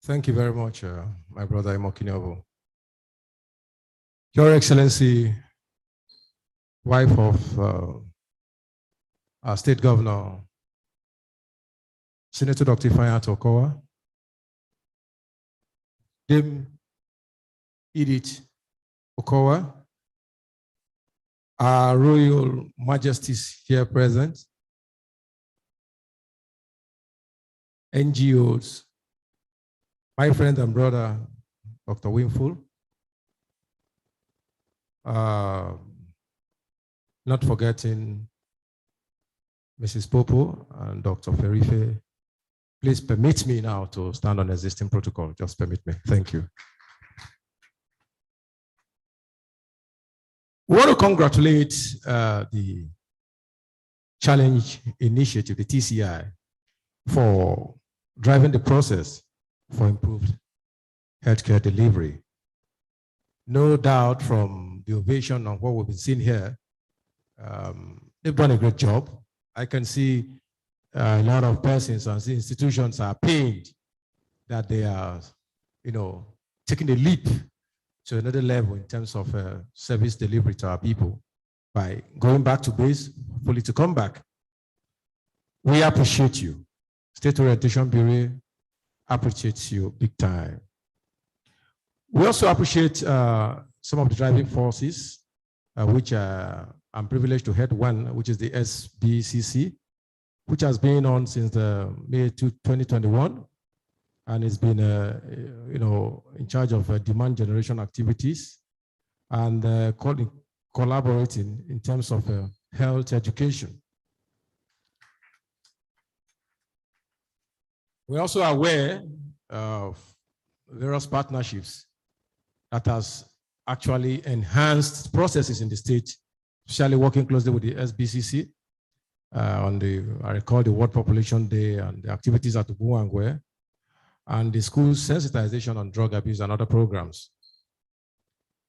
Thank you very much, my brother Imokinobu. Your Excellency, wife of our State Governor, Senator Dr. Ifeanyi Okowa, Dame Edith Okowa, our Royal Majesties here present, NGOs, my friend and brother, Dr. Winful, not forgetting Mrs. Popo and Dr. Ferife. Please permit me now to stand on existing protocol. Just permit me. Thank you. We want to congratulate the Challenge Initiative, the TCI, for driving the process for improved healthcare delivery. No doubt from the ovation of what we've been seeing here, they've done a great job. I can see a lot of persons and institutions are pained that they are, taking a leap to another level in terms of service delivery to our people by going back to base, fully to come back. We appreciate you. State Orientation Bureau appreciates you big time. We also appreciate some of the driving forces, which I'm privileged to head one, which is the SBCC, which has been on since May 2021, and it's been, in charge of demand generation activities and collaborating in terms of health education. We're also aware of various partnerships that has actually enhanced processes in the state, especially working closely with the SBCC on I recall the World Population Day and the activities at Ubuangwe, and the school sensitization on drug abuse and other programs.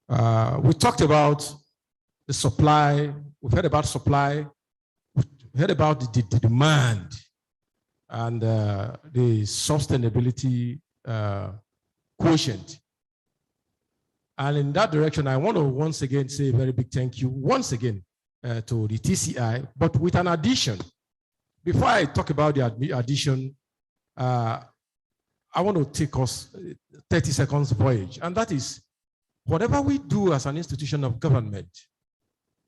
We talked about the supply, we've heard about supply, we've heard about the demand and the sustainability quotient. And in that direction, I want to once again say a very big thank you once again to the TCI, but with an addition. Before I talk about the addition, I want to take us 30 seconds voyage, and that is whatever we do as an institution of government,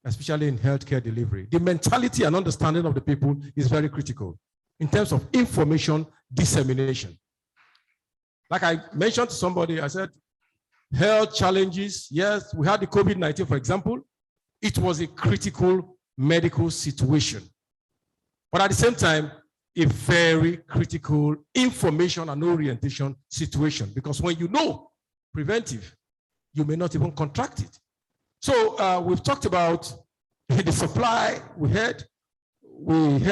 especially in healthcare delivery, the mentality and understanding of the people is very critical in terms of information dissemination. Like I mentioned to somebody, I said, health challenges, yes, we had the COVID-19, for example. It was a critical medical situation. But at the same time, a very critical information and orientation situation, because when you know preventive, you may not even contract it. So we've talked about the supply, we heard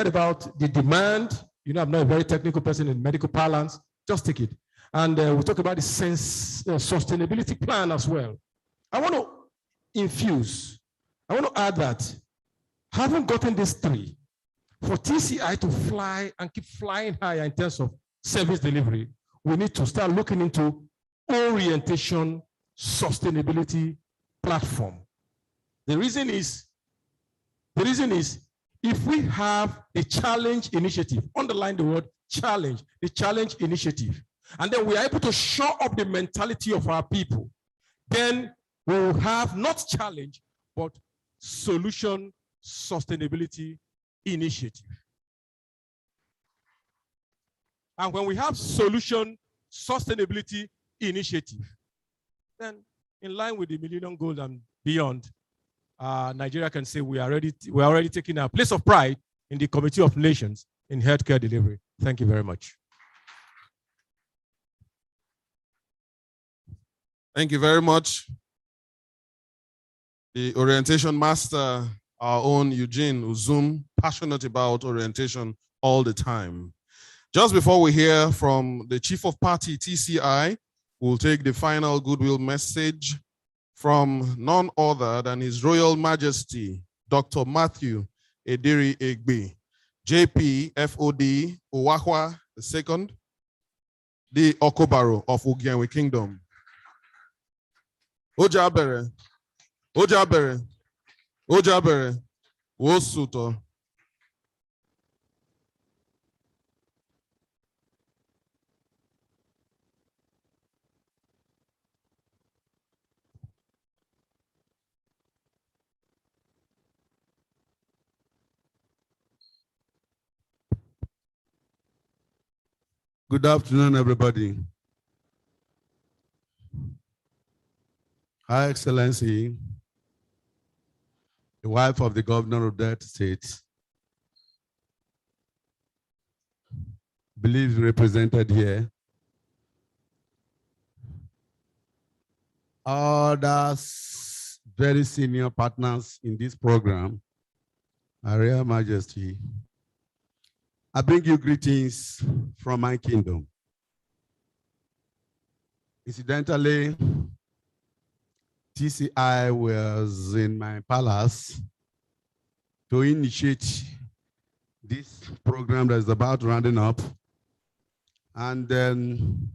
about the demand. I'm not a very technical person in medical parlance, just take it. And we talk about the sustainability plan as well. I want to add that having gotten these three, for TCI to fly and keep flying higher in terms of service delivery, we need to start looking into orientation sustainability platform. The reason is if we have a challenge initiative, underline the word challenge, the challenge initiative, and then we are able to show up the mentality of our people, then we will have not challenge, but solution sustainability initiative. And when we have solution sustainability initiative, then in line with the Millennium Goals and beyond, Nigeria can say we are already taking a place of pride in the Committee of Nations in healthcare delivery. Thank you very much. Thank you very much. The orientation master, our own Eugene Uzum, passionate about orientation all the time. Just before we hear from the Chief of Party, TCI, we'll take the final goodwill message from none other than His Royal Majesty, Dr. Matthew Ediri Egbe, JP FOD Owahwa II, the Okobaro of Ugianwe Kingdom. Ojabere, Ojabere, Ojabere, Wosuto. Good afternoon, everybody. Her Excellency, the wife of the governor of that state, believes represented here. Others very senior partners in this program, Her Royal Majesty, I bring you greetings from my kingdom. Incidentally, TCI was in my palace to initiate this program that is about rounding up. And then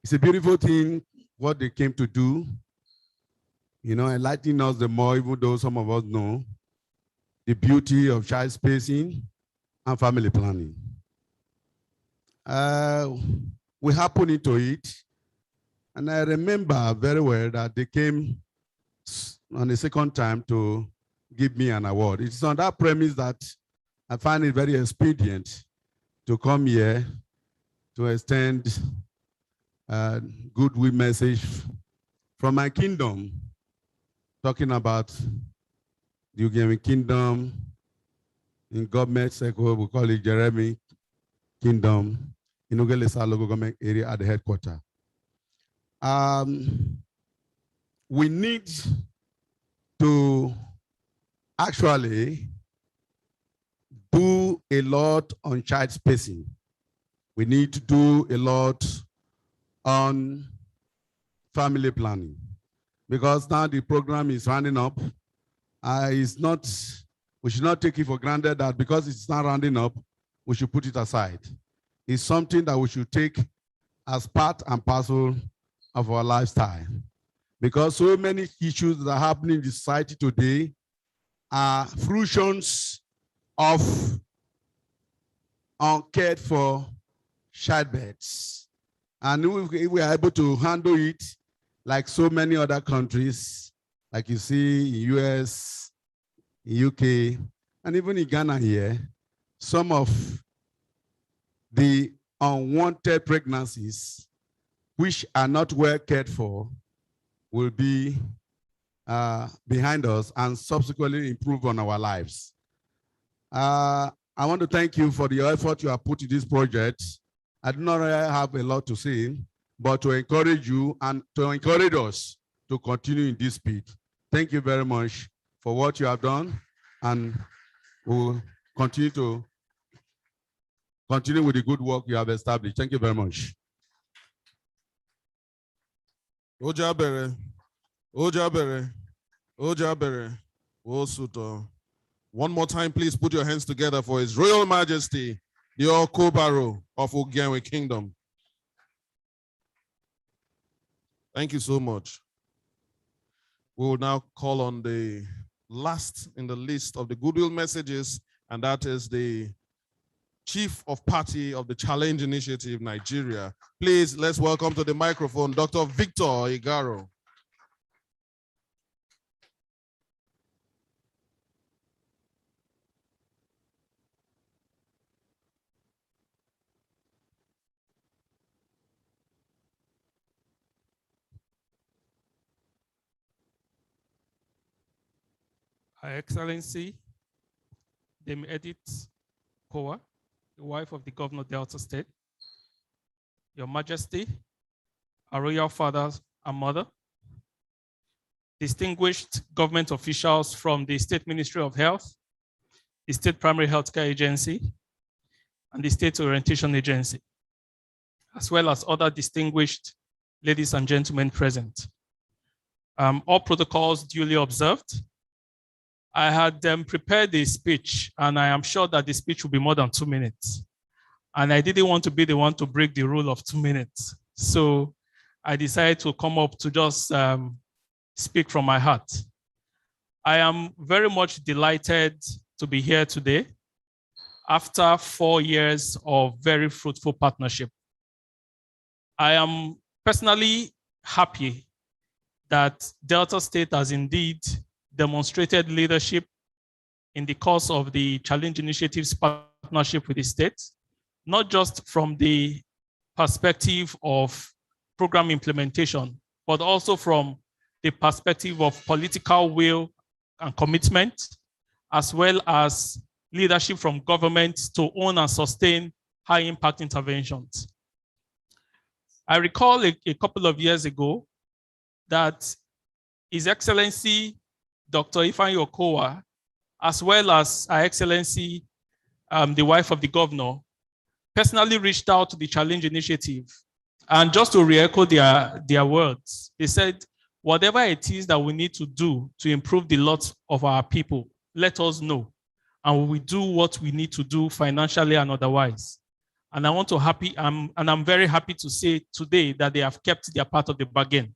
it's a beautiful thing what they came to do, you know, enlightening us the more, even though some of us know the beauty of child spacing and family planning. We happened into it, and I remember very well that they came on the second time to give me an award. It's on that premise that I find it very expedient to come here to extend a goodwill message from my kingdom, talking about the Ugandan kingdom. In government circle, we call it Jeremy Kingdom, in Ugelesa local government area at the headquarters. We need to actually do a lot on child spacing. We need to do a lot on family planning, because now the program is running up. We should not take it for granted that because it's not rounding up, we should put it aside. It's something that we should take as part and parcel of our lifestyle. Because so many issues that are happening in the society today are fruitions of uncared for childbirths. And if we are able to handle it like so many other countries, like you see in US, in UK, and even in Ghana here, some of the unwanted pregnancies, which are not well cared for, will be behind us and subsequently improve on our lives. I want to thank you for the effort you have put in this project. I do not really have a lot to say, but to encourage you and to encourage us to continue in this speed. Thank you very much for what you have done, and we'll continue with the good work you have established. Thank you very much. Ojabere, Ojabere, Ojabere, Osuto. One more time, please put your hands together for His Royal Majesty, the Okobaro of Ugandan Kingdom. Thank you so much. We will now call on the last in the list of the goodwill messages, and that is the Chief of Party of the Challenge Initiative Nigeria. Please, let's welcome to the microphone Dr. Victor Igaro. Her Excellency, Dame Edith Kowa, the wife of the Governor of Delta State, Your Majesty, our royal father and mother, distinguished government officials from the State Ministry of Health, the State Primary Healthcare Agency, and the State Orientation Agency, as well as other distinguished ladies and gentlemen present. All protocols duly observed. I had prepared a speech, and I am sure that the speech will be more than 2 minutes. And I didn't want to be the one to break the rule of 2 minutes. So I decided to come up to just speak from my heart. I am very much delighted to be here today after 4 years of very fruitful partnership. I am personally happy that Delta State has indeed demonstrated leadership in the course of the Challenge Initiative's partnership with the state, not just from the perspective of program implementation, but also from the perspective of political will and commitment, as well as leadership from government to own and sustain high impact interventions. I recall a couple of years ago that His Excellency Dr. Ifeanyi Okowa, as well as Her Excellency, the wife of the governor, personally reached out to the Challenge Initiative. And just to re-echo their words, they said, whatever it is that we need to do to improve the lot of our people, let us know. And we will do what we need to do financially and otherwise. And I'm very happy to say today that they have kept their part of the bargain.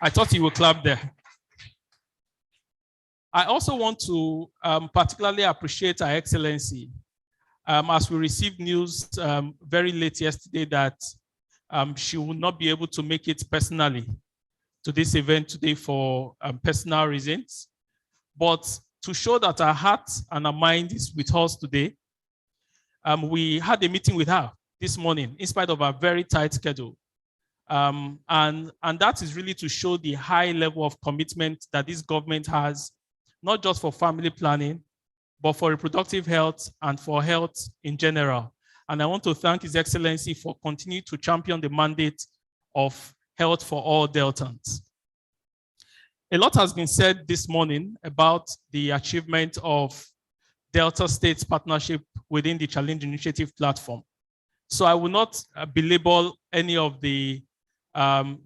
I thought you would clap there. I also want to particularly appreciate Her Excellency as we received news very late yesterday that she will not be able to make it personally to this event today for personal reasons. But to show that her heart and her mind is with us today, we had a meeting with her this morning in spite of our very tight schedule. And that is really to show the high level of commitment that this government has, not just for family planning, but for reproductive health and for health in general. And I want to thank His Excellency for continuing to champion the mandate of health for all Deltans. A lot has been said this morning about the achievement of Delta State's partnership within the Challenge Initiative platform. So I will not belabor any of the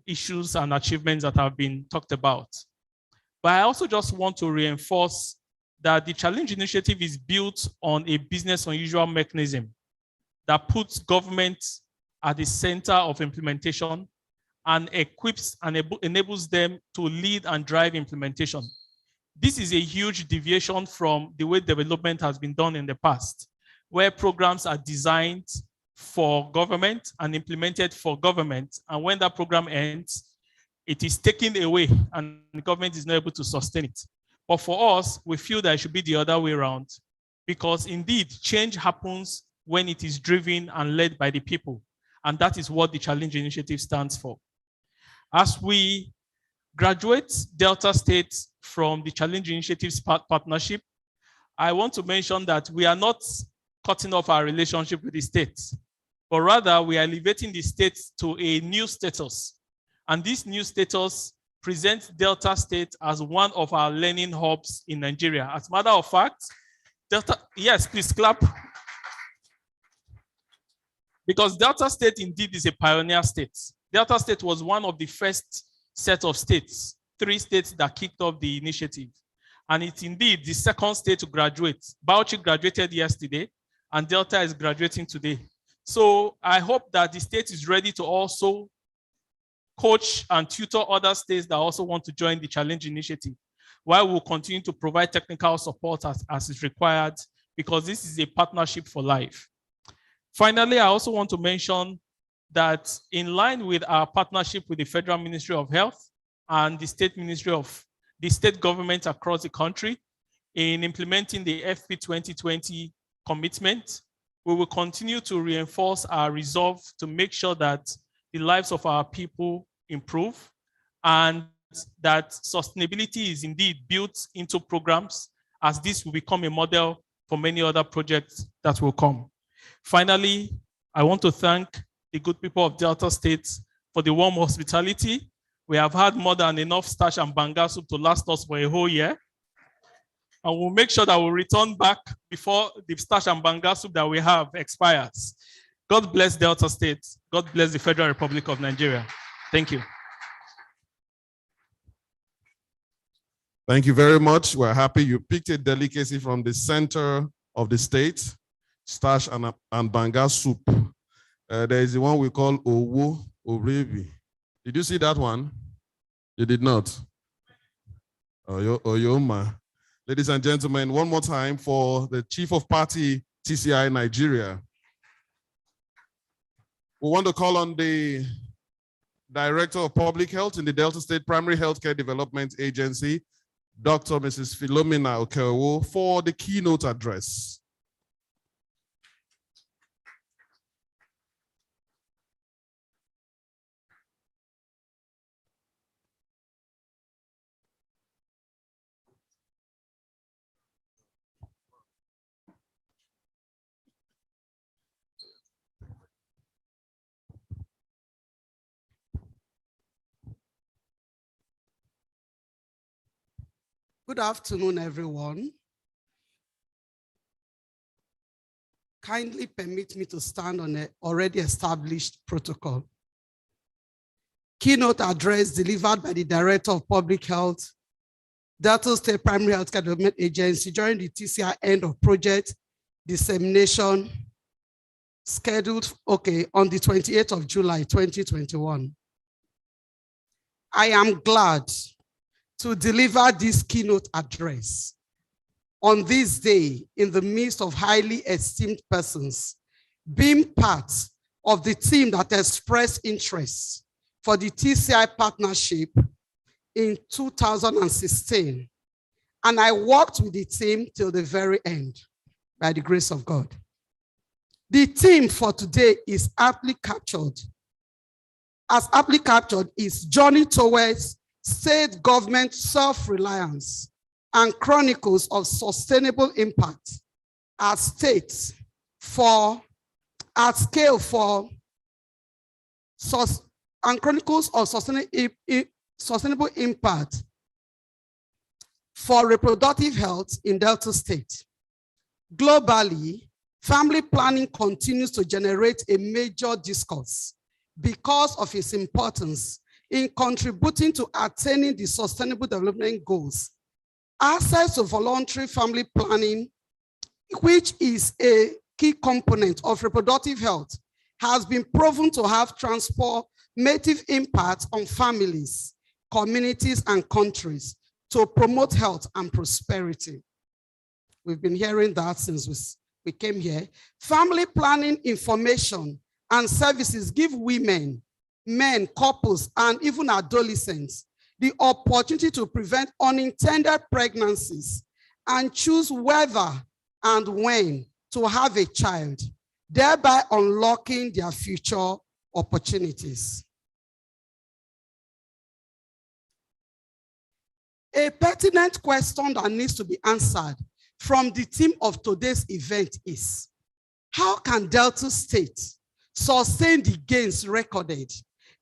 issues and achievements that have been talked about. But I also just want to reinforce that the Challenge Initiative is built on a business unusual mechanism that puts government at the center of implementation and equips and enables them to lead and drive implementation. This is a huge deviation from the way development has been done in the past, where programs are designed for government and implemented for government. And when that program ends, it is taken away and the government is not able to sustain it. But for us, we feel that it should be the other way around, because indeed change happens when it is driven and led by the people. And that is what the Challenge Initiative stands for. As we graduate Delta State from the Challenge Initiative's partnership, I want to mention that we are not cutting off our relationship with the states, but rather we are elevating the states to a new status. And this new status presents Delta State as one of our learning hubs in Nigeria. As a matter of fact, yes, please clap. Because Delta State indeed is a pioneer state. Delta State was one of the first set of states, 3 states that kicked off the initiative. And it's indeed the second state to graduate. Bauchi graduated yesterday, and Delta is graduating today. So I hope that the state is ready to also coach and tutor other states that also want to join the Challenge Initiative, while we'll continue to provide technical support as is required, because this is a partnership for life. Finally, I also want to mention that in line with our partnership with the Federal Ministry of Health and the state government across the country in implementing the FP 2020 commitment, we will continue to reinforce our resolve to make sure that the lives of our people improve and that sustainability is indeed built into programs, as this will become a model for many other projects that will come. Finally, I want to thank the good people of Delta State for the warm hospitality. We have had more than enough starch and banga soup to last us for a whole year. And we'll make sure that we'll return back before the starch and banga soup that we have expires. God bless Delta State. God bless the Federal Republic of Nigeria. Thank you. Thank you very much. We're happy you picked a delicacy from the center of the state, starch and banga soup. There is the one we call Owo Orebi. Did you see that one? You did not. Oyoma. Ladies and gentlemen, one more time for the Chief of Party, TCI Nigeria. We want to call on the Director of Public Health in the Delta State Primary Healthcare Development Agency, Dr. Mrs. Philomena Okeowo, for the keynote address. Good afternoon, everyone. Kindly permit me to stand on an already established protocol. Keynote address delivered by the Director of Public Health, Delta State Primary Healthcare Development Agency during the TCI end of project dissemination scheduled, on the 28th of July, 2021. I am glad to deliver this keynote address on this day in the midst of highly esteemed persons, being part of the team that expressed interest for the TCI partnership in 2016. And I worked with the team till the very end, by the grace of God. The theme for today is aptly captured. As aptly captured is Journey Towards State Government Self-Reliance and Chronicles of Sustainable Impact at scale for and Chronicles of Sustainable Impact for Reproductive Health in Delta State. Globally, family planning continues to generate a major discourse because of its importance in contributing to attaining the Sustainable Development Goals. Access to voluntary family planning, which is a key component of reproductive health, has been proven to have transformative impact on families, communities, and countries to promote health and prosperity. We've been hearing that since we came here. Family planning information and services give women, men, couples, and even adolescents the opportunity to prevent unintended pregnancies and choose whether and when to have a child, thereby unlocking their future opportunities. A pertinent question that needs to be answered from the theme of today's event is, how can Delta State sustain the gains recorded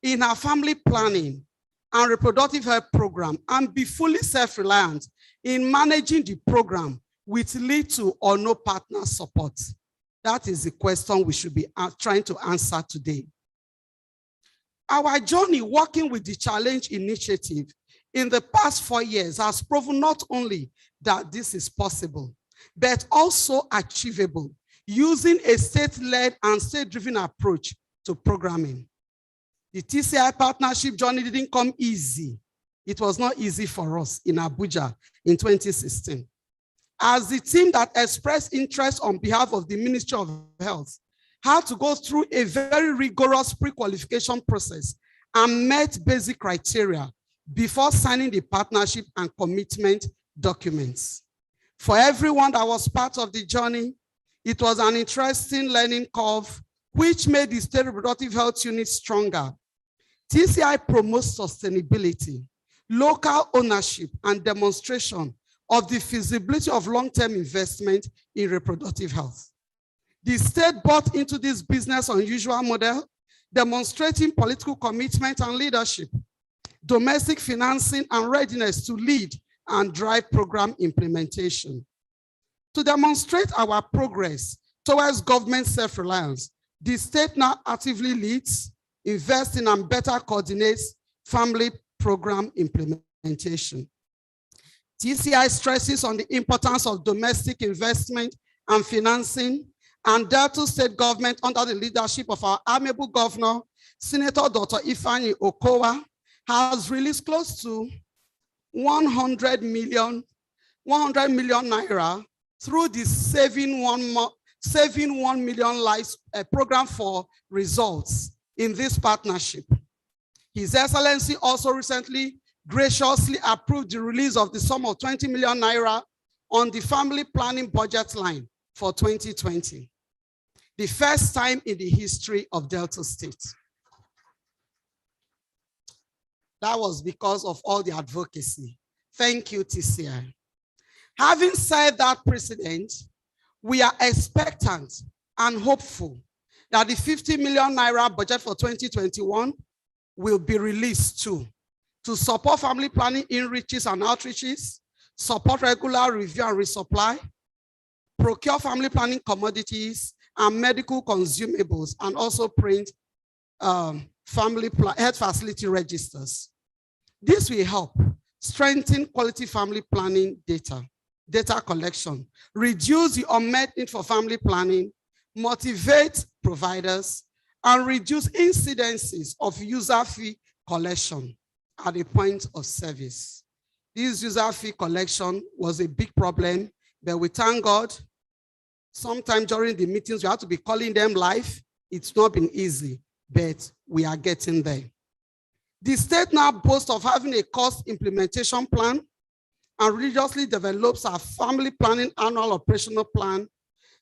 in our family planning and reproductive health program and be fully self-reliant in managing the program with little or no partner support? That is the question we should be trying to answer today. Our journey working with the Challenge Initiative in the past 4 years has proven not only that this is possible, but also achievable using a state-led and state-driven approach to programming. The TCI partnership journey didn't come easy. It was not easy for us in Abuja in 2016. As the team that expressed interest on behalf of the Ministry of Health had to go through a very rigorous pre-qualification process and met basic criteria before signing the partnership and commitment documents. For everyone that was part of the journey, it was an interesting learning curve which made the state reproductive health unit stronger. TCI promotes sustainability, local ownership, and demonstration of the feasibility of long-term investment in reproductive health. The state bought into this business unusual model, demonstrating political commitment and leadership, domestic financing, and readiness to lead and drive program implementation. To demonstrate our progress towards government self-reliance, the state now actively leads, invests in, and better coordinates family program implementation. TCI stresses on the importance of domestic investment and financing, and Delta State government, under the leadership of our amiable governor, Senator Dr. Ifeanyi Okowa, has released close to 100 million naira through the Saving 1 Million Lives program for results in this partnership. His Excellency also recently graciously approved the release of the sum of 20 million naira on the family planning budget line for 2020. The first time in the history of Delta State. That was because of all the advocacy. Thank you, TCI. Having set that precedent, we are expectant and hopeful that the 50 million naira budget for 2021 will be released too, to support family planning inreaches and outreaches, support regular review and resupply, procure family planning commodities and medical consumables, and also print health facility registers. This will help strengthen quality family planning data collection, reduce the unmet need for family planning, motivate providers, and reduce incidences of user fee collection at the point of service. This user fee collection was a big problem, but we thank God, sometime during the meetings, we have to be calling them live. It's not been easy, but we are getting there. The state now boasts of having a cost implementation plan and religiously develops a family planning annual operational plan.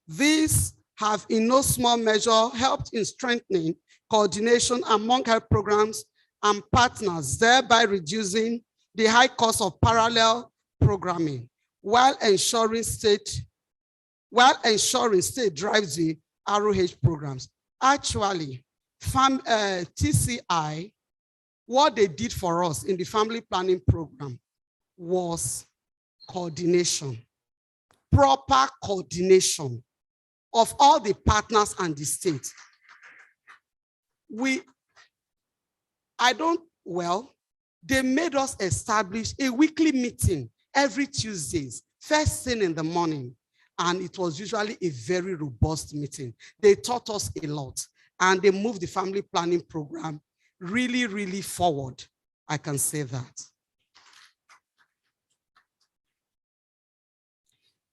These have in no small measure helped in strengthening coordination among health programs and partners, thereby reducing the high cost of parallel programming while ensuring state drives the ROH programs. Actually, TCI, what they did for us in the family planning program was coordination, proper coordination of all the partners and the state. They made us establish a weekly meeting every Tuesdays, first thing in the morning. And it was usually a very robust meeting. They taught us a lot and they moved the family planning program really, really forward. I can say that.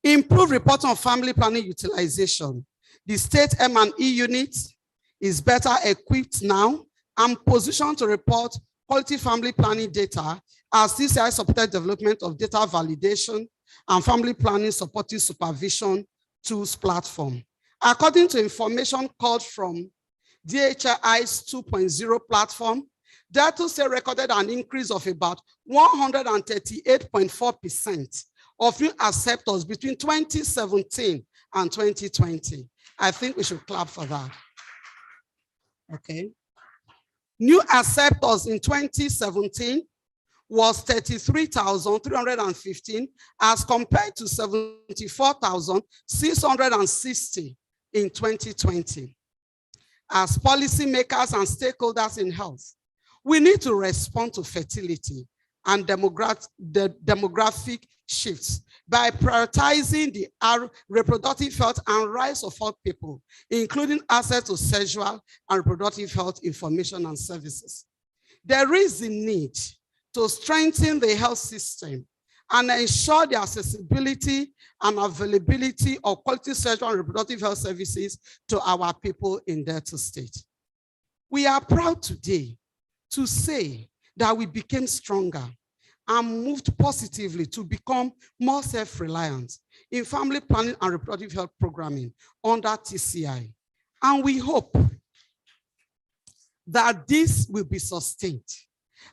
Improved reporting of family planning utilization. The state M&E unit is better equipped now and positioned to report quality family planning data as TCI supported development of data validation and family planning supporting supervision tools platform. According to information called from DHI's 2.0 platform, Delta State recorded an increase of about 138.4% of new acceptors between 2017 and 2020. I think we should clap for that. Okay. New acceptors in 2017 was 33,315 as compared to 74,660 in 2020. As policymakers and stakeholders in health, we need to respond to fertility and demographic shifts by prioritizing the reproductive health and rights of all people, including access to sexual and reproductive health information and services. There is a need to strengthen the health system and ensure the accessibility and availability of quality sexual and reproductive health services to our people in Delta State. We are proud today to say that we became stronger and moved positively to become more self-reliant in family planning and reproductive health programming under TCI. And we hope that this will be sustained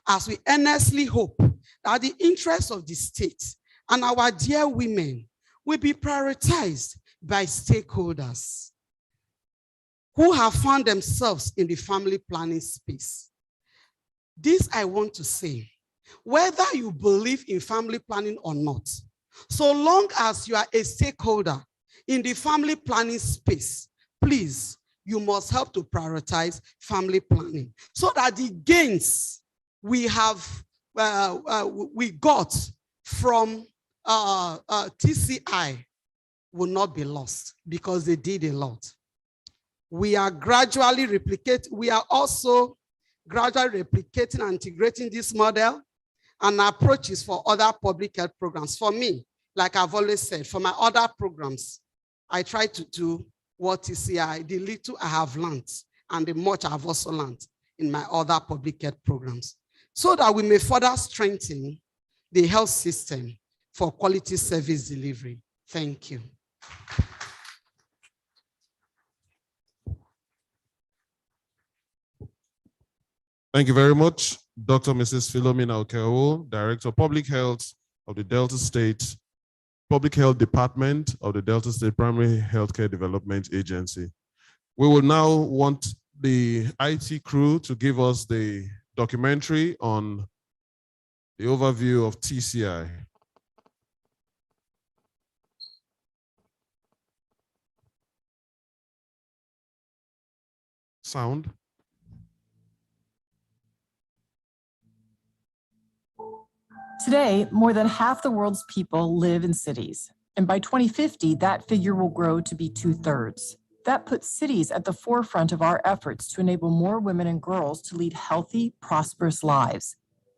as we earnestly hope that the interests of the state and our dear women will be prioritized by stakeholders who have found themselves in the family planning space. This I want to say, whether you believe in family planning or not, so long as you are a stakeholder in the family planning space, please, you must help to prioritize family planning so that the gains we have, we got from TCI will not be lost because they did a lot. We are gradually also gradually replicating and integrating this model and approaches for other public health programs. For me, like I've always said, for my other programs, I try to do what TCI, the little I have learned and the much I've also learned in my other public health programs, so that we may further strengthen the health system for quality service delivery. Thank you. Thank you very much, Dr. Mrs. Philomena Okeowo, Director of Public Health of the Delta State Public Health Department of the Delta State Primary Healthcare Development Agency. We will now want the IT crew to give us the documentary on the overview of TCI. Sound. Today, more than half the world's people live in cities, and by 2050, that figure will grow to be 2/3. That puts cities at the forefront of our efforts to enable more women and girls to lead healthy, prosperous lives,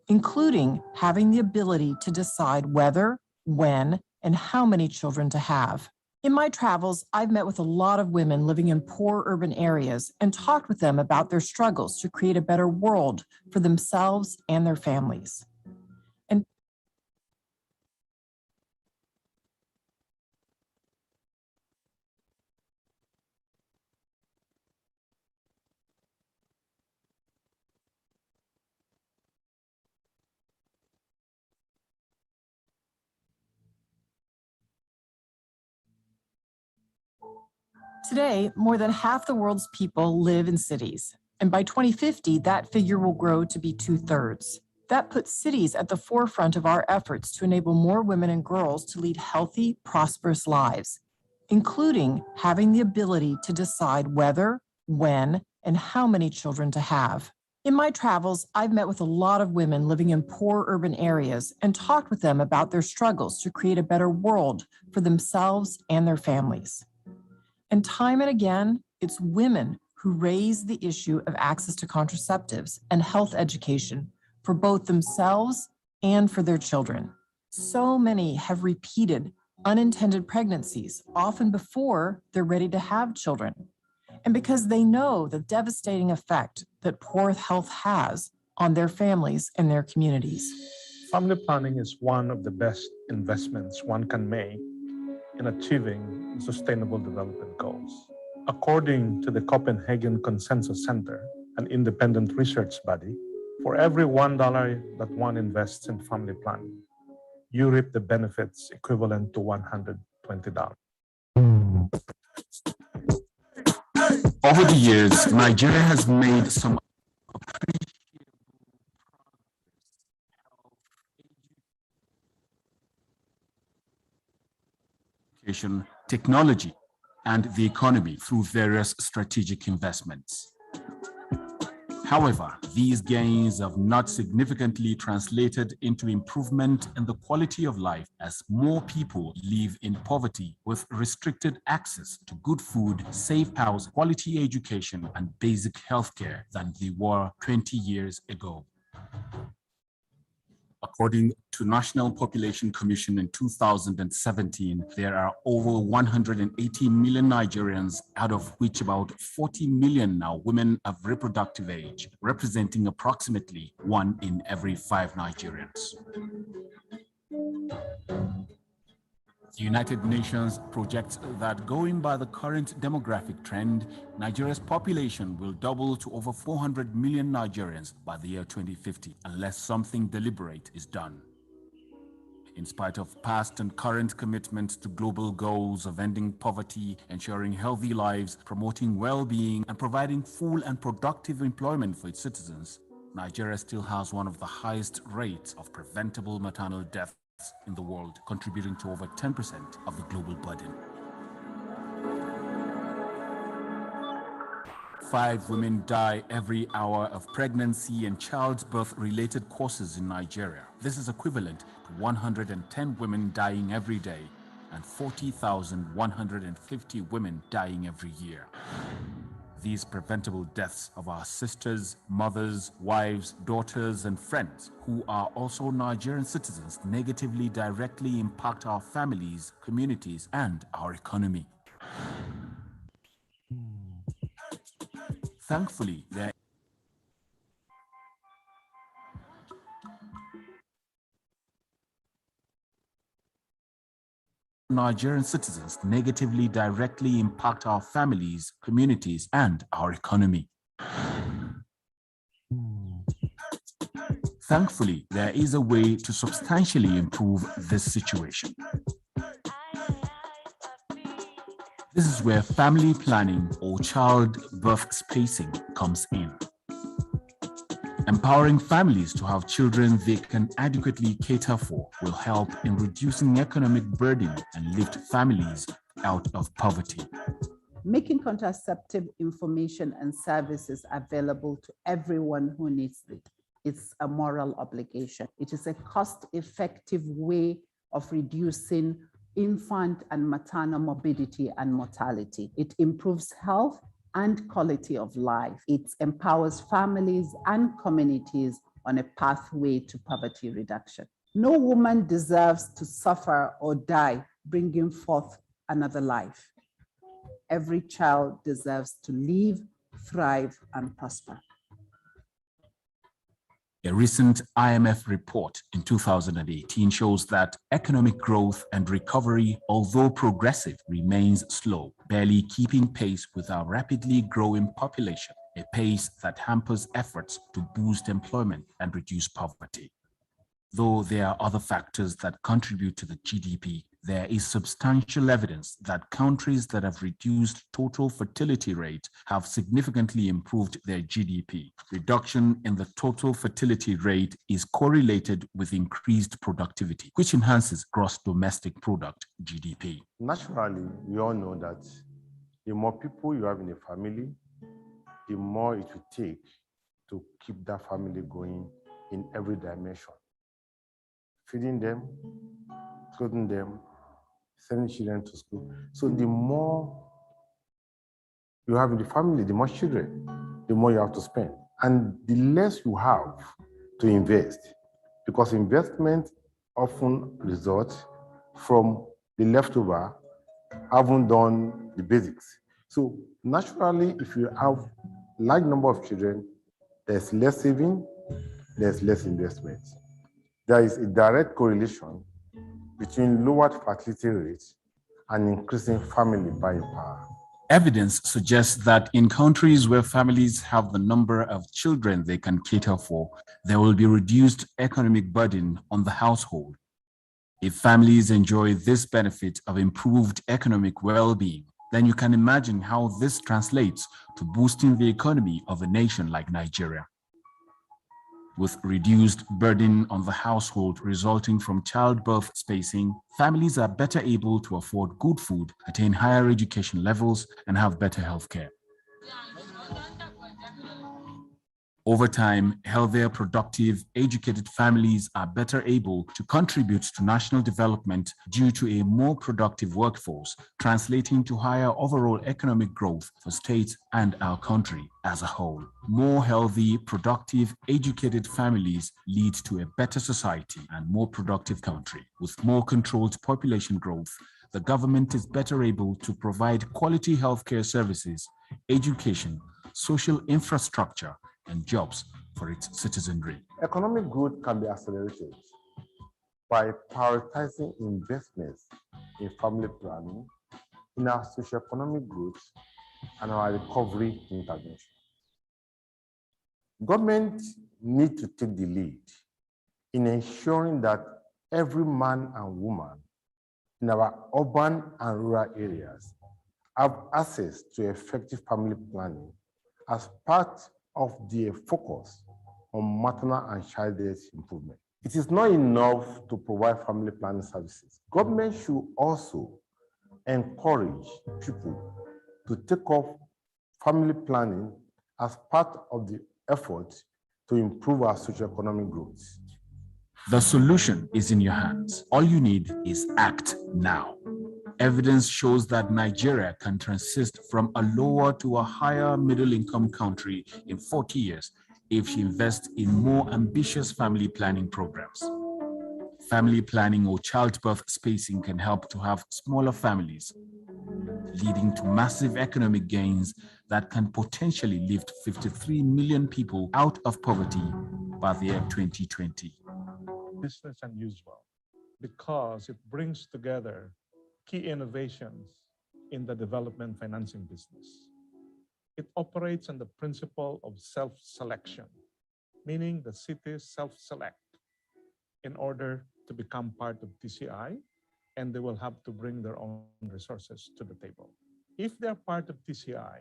including having the ability to decide whether, when, and how many children to have. In my travels, I've met with a lot of women living in poor urban areas and talked with them about their struggles to create a better world for themselves and their families. Today, more than half the world's people live in cities, and by 2050, that figure will grow to be 2/3. That puts cities at the forefront of our efforts to enable more women and girls to lead healthy, prosperous lives, including having the ability to decide whether, when, and how many children to have. In my travels, I've met with a lot of women living in poor urban areas and talked with them about their struggles to create a better world for themselves and their families. And time and again, it's women who raise the issue of access to contraceptives and health education for both themselves and for their children. So many have repeated unintended pregnancies, often before they're ready to have children. And because they know the devastating effect that poor health has on their families and their communities. Family planning is one of the best investments one can make in achieving sustainable development goals. According to the Copenhagen Consensus Center, an independent research body, for every $1 that one invests in family planning, you reap the benefits equivalent to $120. Over the years, Nigeria has made some appreciable technology, and the economy through various strategic investments. However, these gains have not significantly translated into improvement in the quality of life as more people live in poverty with restricted access to good food, safe house, quality education, and basic healthcare than they were 20 years ago. According to National Population Commission in 2017, there are over 180 million Nigerians, out of which about 40 million now women of reproductive age, representing approximately 1 in every 5 Nigerians. The United Nations projects that going by the current demographic trend, Nigeria's population will double to over 400 million Nigerians by the year 2050, unless something deliberate is done. In spite of past and current commitments to global goals of ending poverty, ensuring healthy lives, promoting well-being, and providing full and productive employment for its citizens, Nigeria still has one of the highest rates of preventable maternal death in the world, contributing to over 10% of the global burden. 5 women die every hour of pregnancy and childbirth-related causes in Nigeria. This is equivalent to 110 women dying every day and 40,150 women dying every year. These preventable deaths of our sisters, mothers, wives, daughters, and friends who are also Nigerian citizens negatively directly impact our families, communities, and our economy. Thankfully, Nigerian citizens negatively directly impact our families, communities, and our economy. Thankfully, there is a way to substantially improve this situation. This is where family planning or childbirth spacing comes in. Empowering families to have children they can adequately cater for will help in reducing economic burden and lift families out of poverty. making contraceptive information and services available to everyone who needs it. It's a moral obligation. It is a cost-effective way of reducing infant and maternal morbidity and mortality. It improves health and quality of life. It empowers families and communities on a pathway to poverty reduction. No woman deserves to suffer or die bringing forth another life. Every child deserves to live, thrive, and prosper. A recent IMF report in 2018 shows that economic growth and recovery, although progressive, remains slow, barely keeping pace with our rapidly growing population, a pace that hampers efforts to boost employment and reduce poverty. Though there are other factors that contribute to the GDP, there is substantial evidence that countries that have reduced total fertility rate have significantly improved their GDP. Reduction in the total fertility rate is correlated with increased productivity, which enhances gross domestic product, GDP. Naturally, we all know that the more people you have in a family, the more it will take to keep that family going in every dimension. Feeding them, clothing them, sending children to school. So the more you have in the family, the more children, the more you have to spend. And the less you have to invest, because investment often results from the leftover, haven't done the basics. So naturally, if you have a large number of children, there's less saving, there's less investment. There is a direct correlation between lowered fertility rates and increasing family buying power. Evidence suggests that in countries where families have the number of children they can cater for, there will be reduced economic burden on the household. If families enjoy this benefit of improved economic well-being, then you can imagine how this translates to boosting the economy of a nation like Nigeria. With reduced burden on the household resulting from childbirth spacing, families are better able to afford good food, attain higher education levels, and have better health care. Over time, healthier, productive, educated families are better able to contribute to national development due to a more productive workforce, translating to higher overall economic growth for states and our country as a whole. More healthy, productive, educated families lead to a better society and more productive country. With more controlled population growth, the government is better able to provide quality healthcare services, education, social infrastructure, and jobs for its citizenry. Economic growth can be accelerated by prioritizing investments in family planning, in our socioeconomic growth, and our recovery intervention. Government need to take the lead in ensuring that every man and woman in our urban and rural areas have access to effective family planning as part of their focus on maternal and child health improvement. It is not enough to provide family planning services. Government should also encourage people to take up family planning as part of the effort to improve our socioeconomic growth. The solution is in your hands. All you need is act now. Evidence shows that Nigeria can transit from a lower to a higher middle-income country in 40 years if she invests in more ambitious family planning programs. Family planning or childbirth spacing can help to have smaller families, leading to massive economic gains that can potentially lift 53 million people out of poverty by the year 2020. Business unusual because it brings together key innovations in the development financing business. It operates on the principle of self-selection, meaning the cities self-select in order to become part of TCI, and they will have to bring their own resources to the table. If they're part of TCI,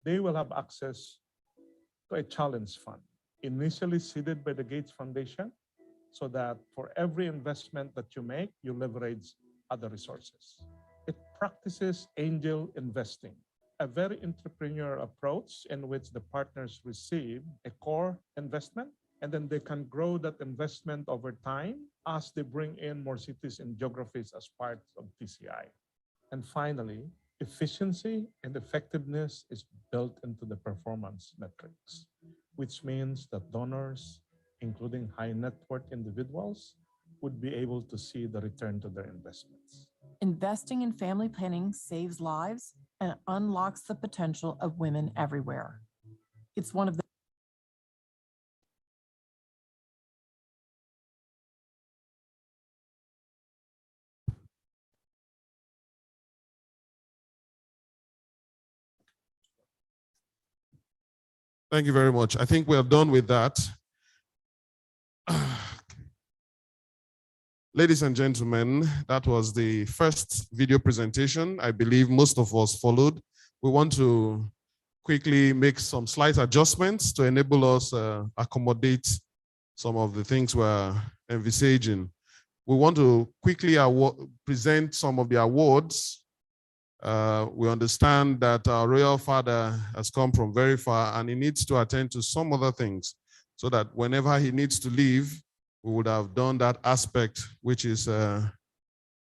they will have access to a challenge fund, initially seeded by the Gates Foundation, so that for every investment that you make, you leverage other resources. It practices angel investing, a very entrepreneurial approach in which the partners receive a core investment and then they can grow that investment over time as they bring in more cities and geographies as part of TCI. And finally, efficiency and effectiveness is built into the performance metrics, which means that donors, including high net worth individuals, would be able to see the return to their investments. Investing in family planning saves lives and unlocks the potential of women everywhere. It's one of the Thank you very much. I think we are done with that. Ladies and gentlemen, that was the first video presentation. I believe most of us followed. We want to quickly make some slight adjustments to enable us accommodate some of the things we're envisaging. We want to quickly present some of the awards. We understand that our royal father has come from very far and he needs to attend to some other things so that whenever he needs to leave, we would have done that aspect, which is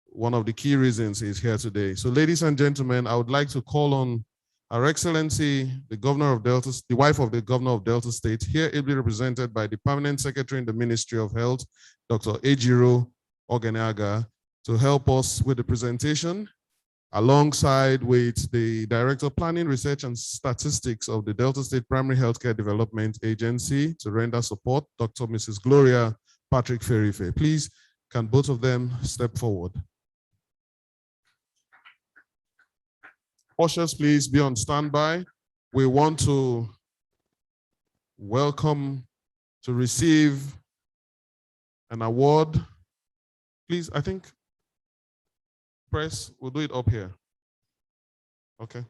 one of the key reasons he's here today. So ladies and gentlemen, I would like to call on Her Excellency, the Governor of Delta, the wife of the Governor of Delta State, here ably represented by the Permanent Secretary in the Ministry of Health, Dr. Ejiro Ogenaga, to help us with the presentation, alongside with the Director of Planning, Research and Statistics of the Delta State Primary Healthcare Development Agency to render support, Dr. Mrs. Gloria Patrick Ferife. Please, can both of them step forward? Ushers, please be on standby. We want to welcome to receive an award. Please, I think press, we'll do it up here. Okay.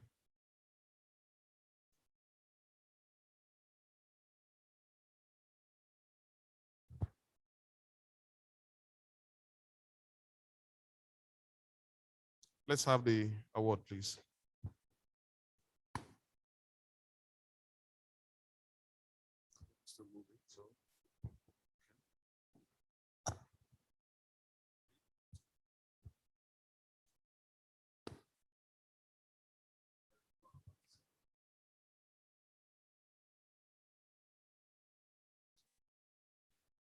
Let's have the award, please.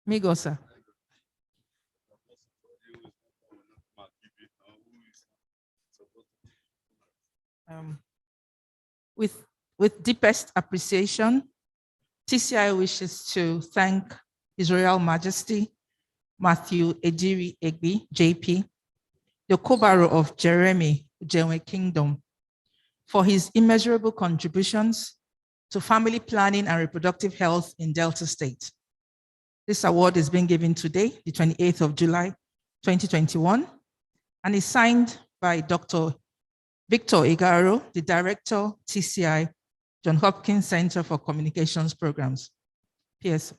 Migosa. With deepest appreciation, TCI wishes to thank His Royal Majesty Matthew Ejiri Egbi, JP, the Kobaro of Jeremy Ujenwe Kingdom, for his immeasurable contributions to family planning and reproductive health in Delta State. This award is being given today, the 28th of July, 2021, and is signed by Dr. Victor Igaro, the Director, TCI, John Hopkins Center for Communications Programs. P.S.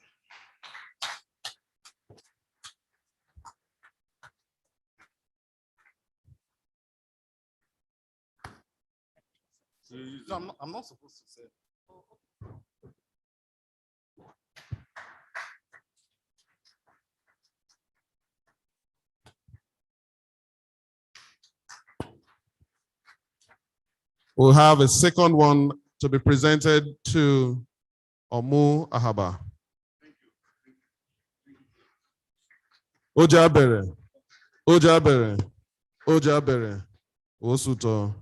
I'm not supposed to say. We'll have a second one to be presented to Omu Ahaba. Ojabere, Ojabere, Ojabere, Osuto,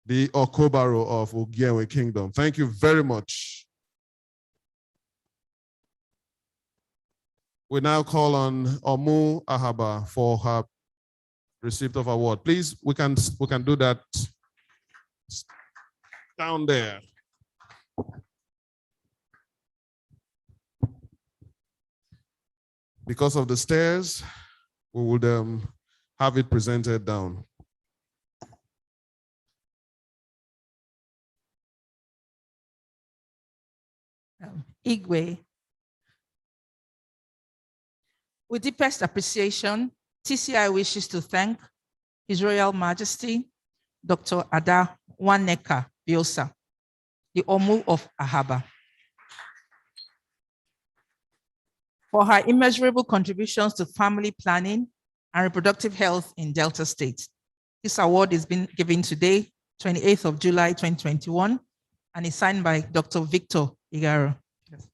the Okobaro of Ugenwe Kingdom. Thank you very much. We now call on Omu Ahaba for her receipt of award. Please, we can do that down there. Because of the stairs, we would have it presented down. Igwe. With deepest appreciation, TCI wishes to thank His Royal Majesty, Dr. Ada Waneka Biosa, the Omu of Ahaba, for her immeasurable contributions to family planning and reproductive health in Delta State. This award is being given today, 28th of July, 2021, and is signed by Dr. Victor Igaro. Yes.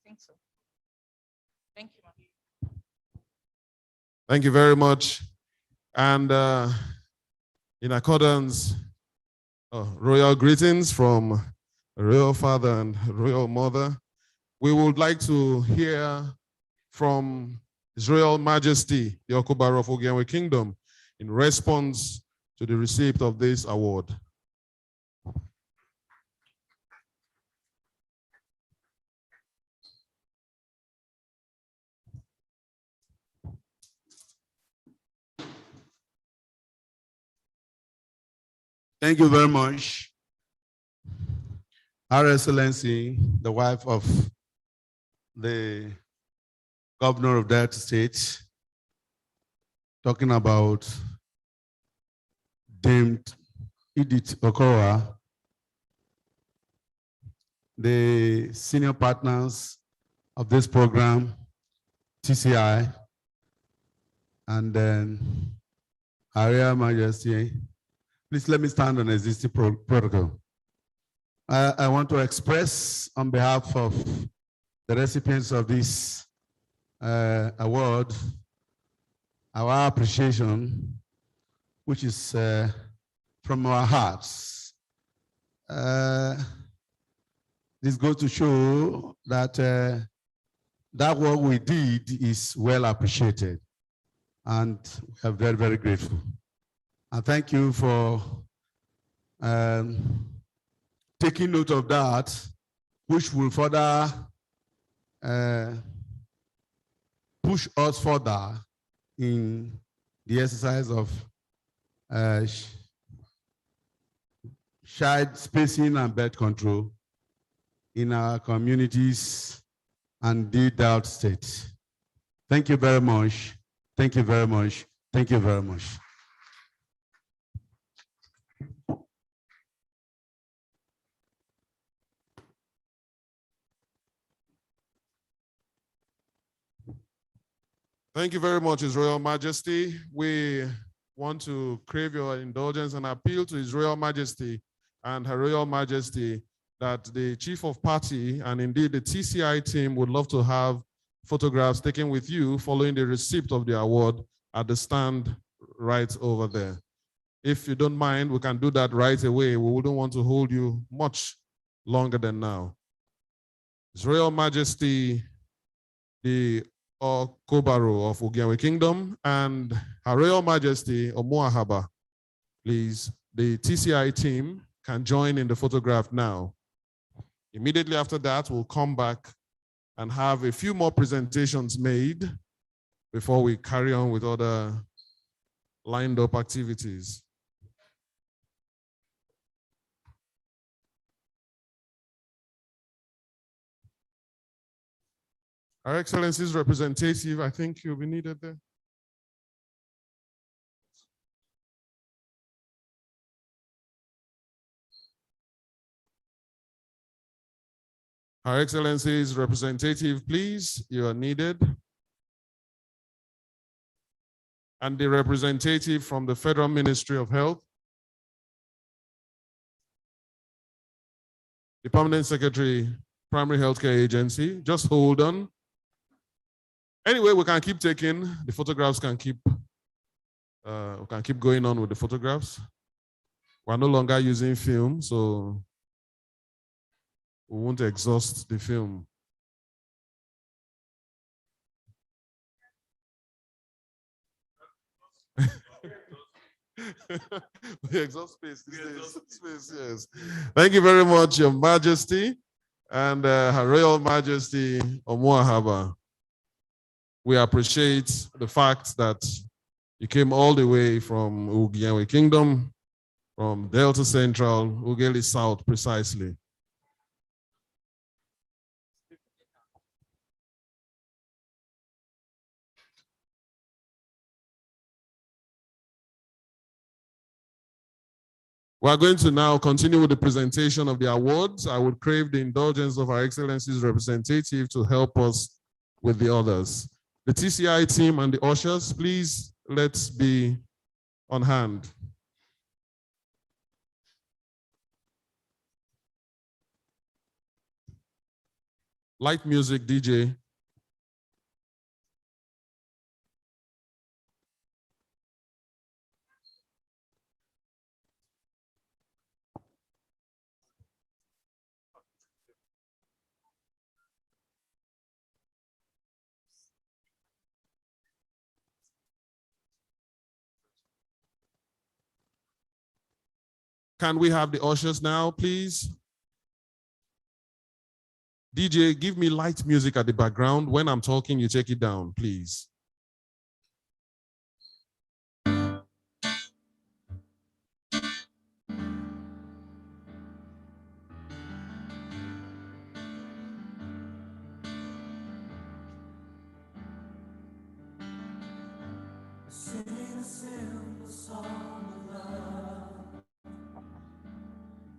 I think so. Thank you, ma'am. Thank you very much. And in accordance, royal greetings from royal father and royal mother. We would like to hear from His Royal Majesty, the Okobaro of Ogiawe Kingdom, in response to the receipt of this award. Thank you very much. Her Excellency, the wife of the Governor of Delta State, talking about Dame Edith Okoroa, the senior partners of this program, TCI, and then Her Royal Majesty. Please let me stand on existing protocol. I want to express on behalf of the recipients of this award our appreciation, which is from our hearts. This goes to show that that work we did is well appreciated, and we are very, very grateful. And thank you for taking note of that, which will further push us further in the exercise of child spacing and birth control in our communities and the Delta State. Thank you very much. Thank you very much. Thank you very much. Thank you very much, His Royal Majesty. We want to crave your indulgence and appeal to His Royal Majesty and Her Royal Majesty that the Chief of Party and indeed the TCI team would love to have photographs taken with you following the receipt of the award at the stand right over there. If you don't mind, we can do that right away. We wouldn't want to hold you much longer than now. His Royal Majesty, the Okobaro of Ogiawe Kingdom, and Her Royal Majesty Omuahaba. Please, the TCI team can join in the photograph now. Immediately after that, we'll come back and have a few more presentations made before we carry on with other lined up activities. Her Excellency's representative, I think you'll be needed there. Her Excellency's representative, please, you are needed. And the representative from the Federal Ministry of Health. The Permanent Secretary, Primary Healthcare Agency, just hold on. Anyway, we can keep taking, the photographs can keep, we can keep going on with the photographs. We're no longer using film, so we won't exhaust the film. We exhaust space these days. Space, yes. Thank you very much, Your Majesty and Her Royal Majesty Omuahaba. We appreciate the fact that you came all the way from Ugiawe Kingdom, from Delta Central, Ughelli South precisely. We are going to now continue with the presentation of the awards. I would crave the indulgence of Our Excellency's representative to help us with the others. The TCI team and the ushers, please let's be on hand. Light music, DJ. Can we have the ushers now, please? DJ, give me light music at the background. When I'm talking, you take it down, please.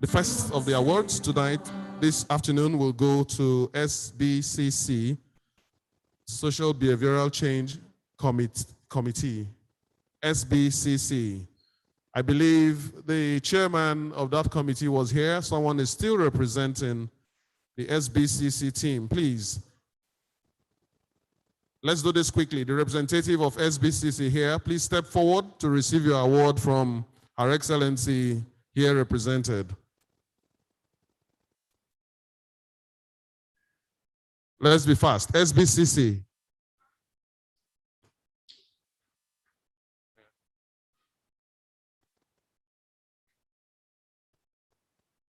The first of the awards tonight, this afternoon, will go to SBCC, Social Behavioral Change Committee, SBCC. I believe the chairman of that committee was here. Someone is still representing the SBCC team, please. Let's do this quickly. The representative of SBCC here, please step forward to receive your award from Her Excellency here represented. Let's be fast. SBCC.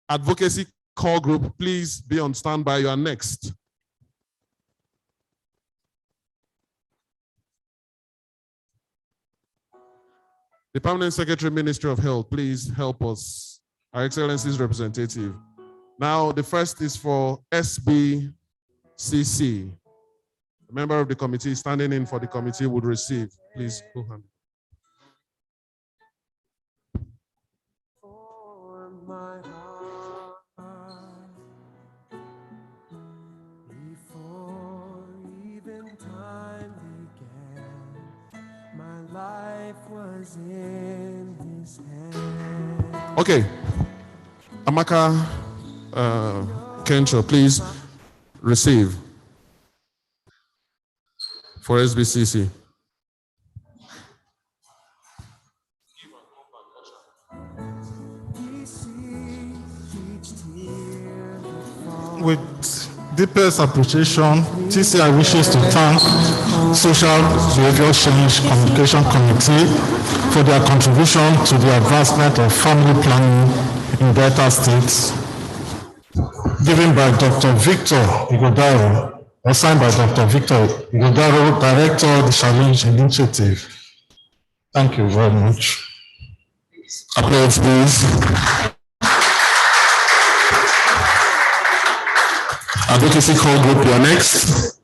Advocacy Core Group, please be on standby. You are next. The Permanent Secretary, Ministry of Health, please help us. Our Excellency's representative. Now, the first is for SBCC. A member of the committee standing in for the committee would receive. Please go ahead. Before even time began, my life was in his hand. Okay. Amaka Kensho, please receive for SBCC. With deepest appreciation, TCI wishes to thank Social Behavioral Change Communication Committee for their contribution to the advancement of family planning in Delta States, given by Dr. Victor Igodaro, or signed by Dr. Victor Igodaro, Director of the Challenge Initiative. Thank you very much. Applause, please. Advocacy Core Group, you are next.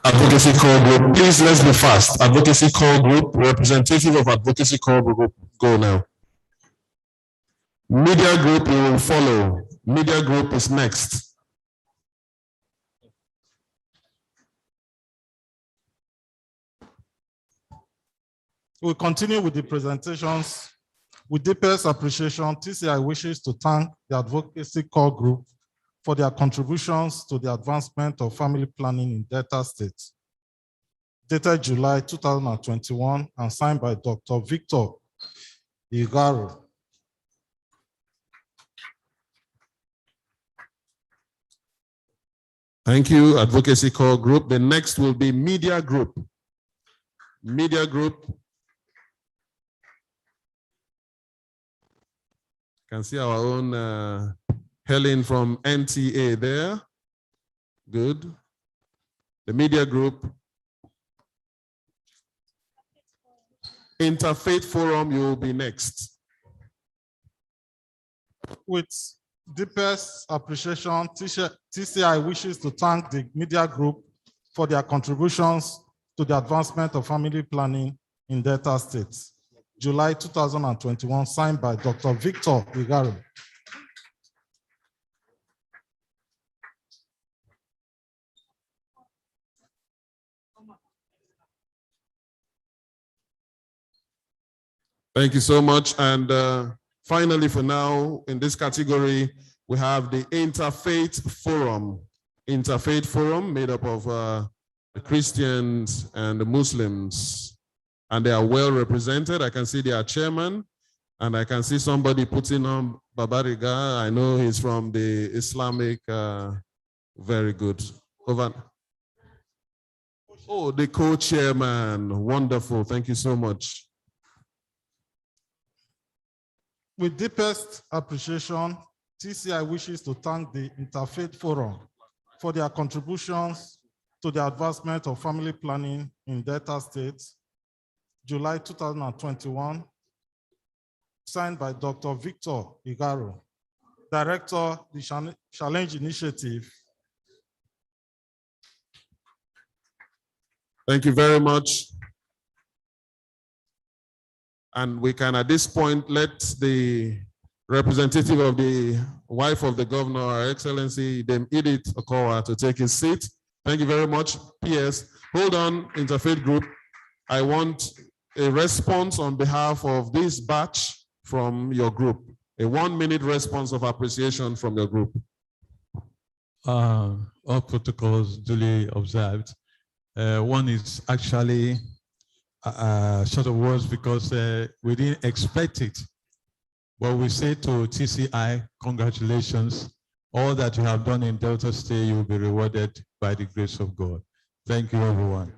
Advocacy Core Group, please let's be fast. Advocacy Core Group, representative of Advocacy Core Group, go now. Media Group, you will follow. Media Group is next. We'll continue with the presentations. With deepest appreciation, TCI wishes to thank the Advocacy Core Group for their contributions to the advancement of family planning in Delta State. Dated July 2021 and signed by Dr. Victor Igaro. Thank you, Advocacy Core Group. The next will be Media Group. Media Group. Can see our own Helen from NTA there. Good. The Media Group. Interfaith Forum, you will be next. With deepest appreciation, TCI wishes to thank the media group for their contributions to the advancement of family planning in Delta State. July 2021, signed by Dr. Victor Igaro. Thank you so much. And finally, for now, in this category, we have the Interfaith Forum. Interfaith Forum, made up of the Christians and the Muslims. And they are well represented. I can see their chairman, and I can see somebody putting on Babariga. I know he's from the Islamic, very good. Over. Oh, the co-chairman, wonderful, thank you so much. With deepest appreciation, TCI wishes to thank the Interfaith Forum for their contributions to the advancement of family planning in Delta State, July 2021, signed by Dr. Victor Igaro, Director, the Challenge Initiative. Thank you very much. And we can, at this point, let the representative of the wife of the governor, Her Excellency, Dame Edith Okowa, to take his seat. Thank you very much. P.S. Hold on, Interfaith Group. I want a response on behalf of this batch from your group. A 1-minute response of appreciation from your group. All protocols duly observed. One is actually short of words because we didn't expect it. But we say to TCI, congratulations. All that you have done in Delta State, you will be rewarded by the grace of God. Thank you, everyone.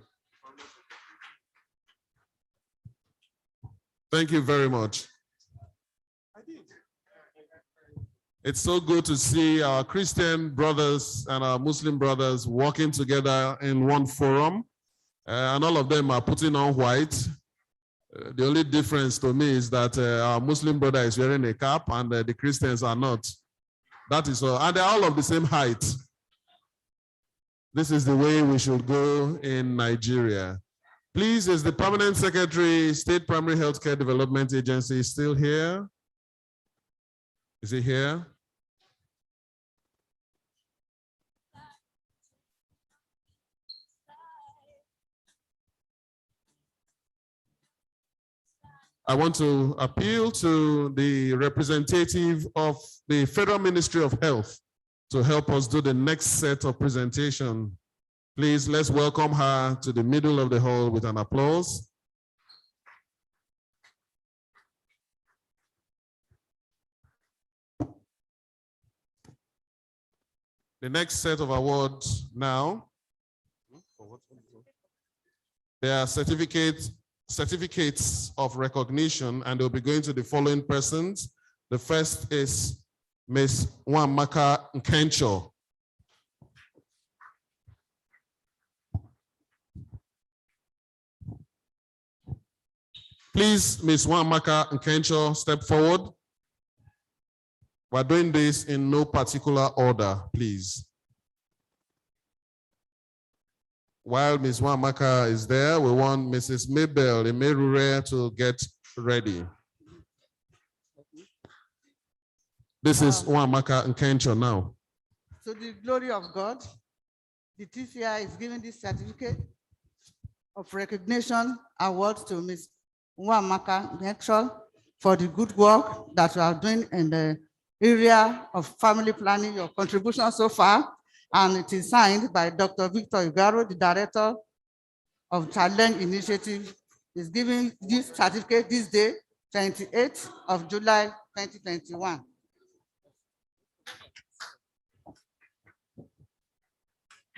Thank you very much. It's so good to see our Christian brothers and our Muslim brothers working together in one forum. And all of them are putting on white. The only difference to me is that our Muslim brother is wearing a cap and the Christians are not. That is all. And they're all of the same height. This is the way we should go in Nigeria. Please, is the Permanent Secretary, State Primary Healthcare Development Agency still here? Is he here? I want to appeal to the representative of the Federal Ministry of Health to help us do the next set of presentation. Please, let's welcome her to the middle of the hall with an applause. The next set of awards now, they are certificates of recognition, and they'll be going to the following persons. The first is Ms. Nwamaka Nkencho. Please, Ms. Nwamaka Nkencho, step forward. We're doing this in no particular order, please. While Ms. Nwamaka is there, we want Mrs. Mabel Emerure to get ready. This is Nwamaka Nkencho now. To the glory of God, the TCI is giving this certificate of recognition award to Ms. Nwamaka Nkencho for the good work that you are doing in the area of family planning, your contribution so far. And it is signed by Dr. Victor Igaro, the Director of Challenge Initiative, is giving this certificate this day, 28th of July, 2021.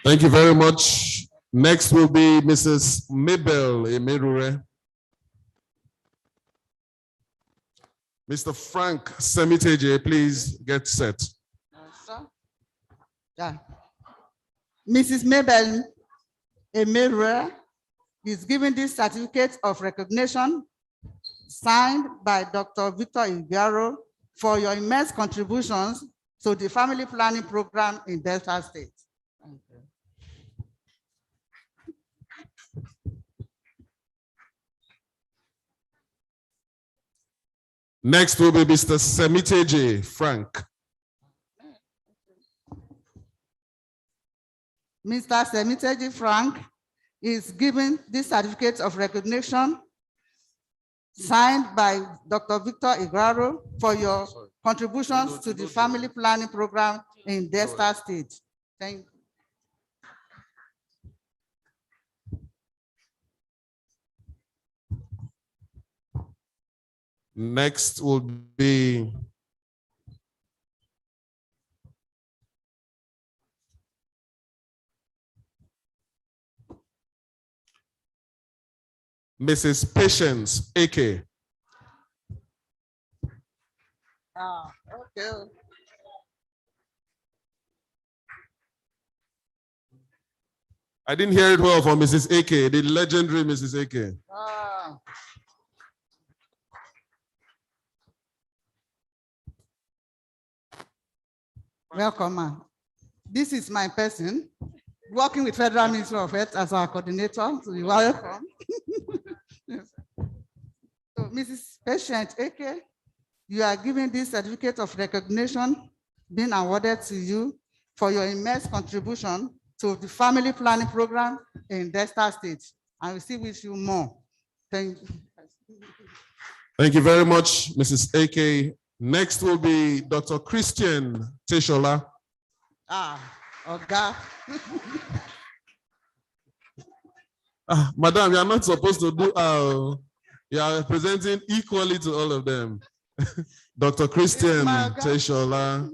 Thank you very much. Next will be Mrs. Mabel Emerure. Mr. Frank Semiteje, please get set. Yeah. Mrs. Mabel Emerure is given this certificate of recognition signed by Dr. Victor Igaro for your immense contributions to the family planning program in Delta State. Thank you. Next will be Mr. Semiteji Frank. Mr. Semiteji Frank is given this certificate of recognition signed by Dr. Victor Igaro for your contributions to the family planning program in Delta State. Thank you. Next will be Mrs. Patience Ake. Okay. I didn't hear it well from Mrs. Ake, the legendary Mrs. Ake. Welcome, ma'am. This is my person, working with Federal Ministry of Health as our coordinator. So you're welcome. Yes. So, Mrs. Patient Ake, you are given this certificate of recognition being awarded to you for your immense contribution to the family planning program in Delta State. I will still wish you more. Thank you. Thank you very much, Mrs. Ake. Next will be Dr. Christian Teshola. Okay. Madam, you are not supposed to do, you are presenting equally to all of them. Dr. Christian Teshola.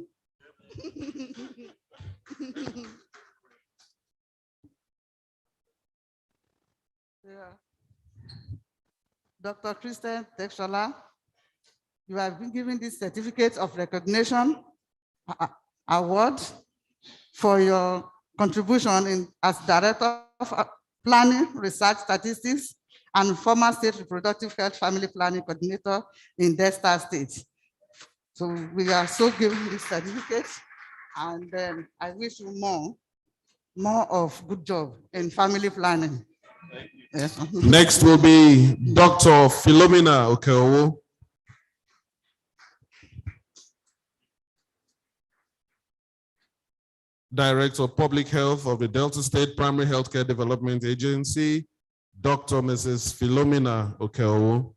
Dr. Christian Teshola, you have been given this certificate of recognition award for your contribution as Director of Planning, Research, Statistics, and former State Reproductive Health Family Planning Coordinator in Delta State. So we are so giving this certificate, and then I wish you more of good job in family planning. Yes. Next will be Dr. Philomena Okeowo. Director of Public Health of the Delta State Primary Healthcare Development Agency, Dr. Mrs. Philomena Okeowo.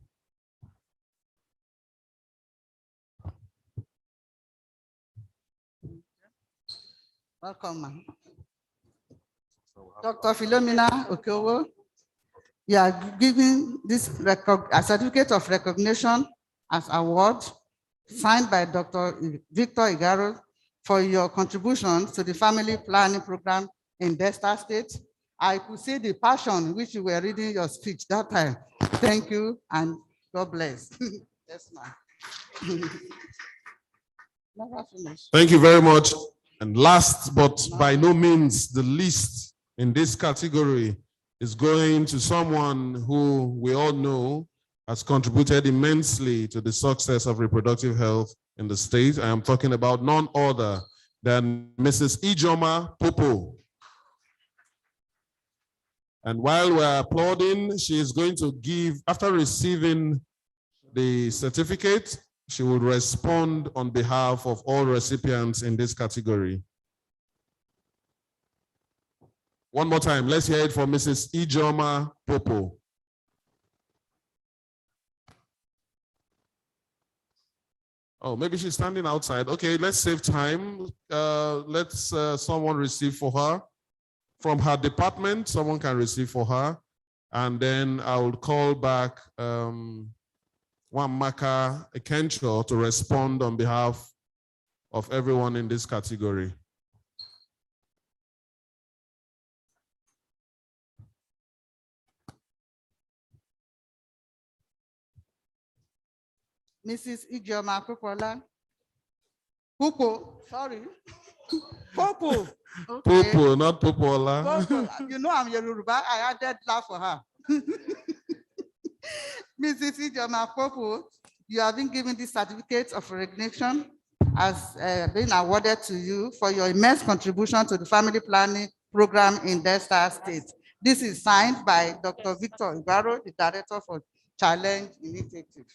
Welcome, ma'am. Dr. Philomena Okeowo, you are giving this certificate of recognition as award signed by Dr. Victor Igaro for your contributions to the family planning program in Delta State. I could see the passion which you were reading your speech that time. Thank you and God bless. Yes, ma'am. Never finished. Thank you very much. And last but by no means the least in this category is going to someone who we all know has contributed immensely to the success of reproductive health in the state. I am talking about none other than Mrs. Ijoma Popo. And while we're applauding, she is going to give, after receiving the certificate, she will respond on behalf of all recipients in this category. One more time, let's hear it from Mrs. Ijoma Popo. Oh, maybe she's standing outside. Okay, let's save time. Let's someone receive for her. From her department, someone can receive for her. And then I will call back Wamaka Ekencho to respond on behalf of everyone in this category. Mrs. Ijoma Popola. Popo, sorry. Popo. Okay. Popo, not Popola. Popo. You know I'm Yoruba. I added love for her. Mrs. Ijoma Popo, you have been given this certificate of recognition as being awarded to you for your immense contribution to the family planning program in Delta State. This is signed by Dr. Victor Ibarro, the Director for Challenge Initiative.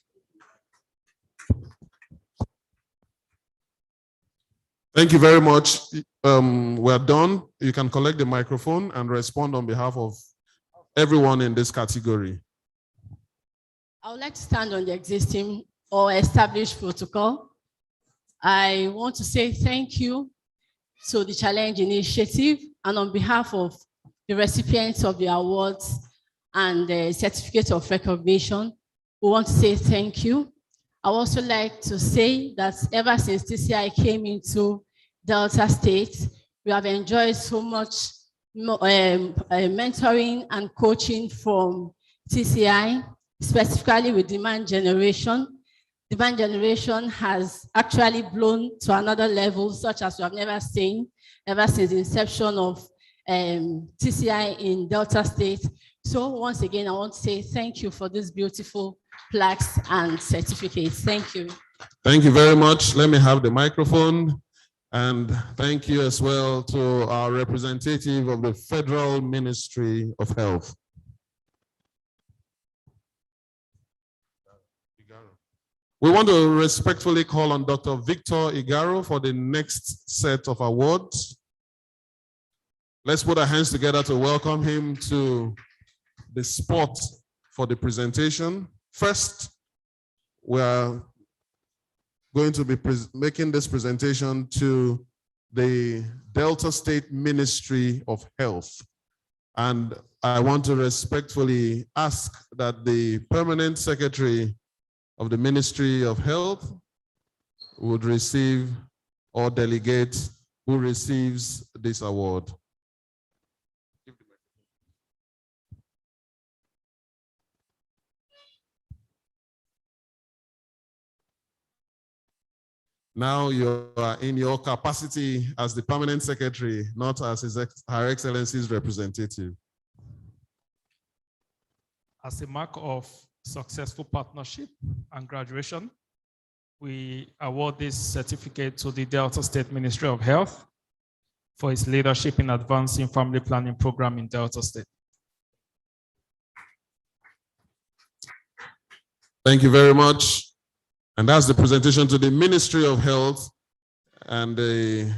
Thank you very much. We're done. You can collect the microphone and respond on behalf of everyone in this category. I would like to stand on the existing or established protocol. I want to say thank you to the Challenge Initiative, and on behalf of the recipients of the awards and the certificate of recognition, we want to say thank you. I would also like to say that ever since TCI came into Delta State, we have enjoyed so much mentoring and coaching from TCI, specifically with demand generation. Demand generation has actually blown to another level, such as we have never seen ever since the inception of TCI in Delta State. So once again, I want to say thank you for these beautiful plaques and certificates. Thank you. Thank you very much. Let me have the microphone. And thank you as well to our representative of the Federal Ministry of Health. We want to respectfully call on Dr. Victor Igaro for the next set of awards. Let's put our hands together to welcome him to the spot for the presentation. First, we are going to be making this presentation to the Delta State Ministry of Health. And I want to respectfully ask that the Permanent Secretary of the Ministry of Health would receive or delegate who receives this award. Now you are in your capacity as the Permanent Secretary, not as Her Excellency's representative. As a mark of successful partnership and graduation, we award this certificate to the Delta State Ministry of Health for its leadership in advancing family planning program in Delta State. Thank you very much. And that's the presentation to the Ministry of Health and the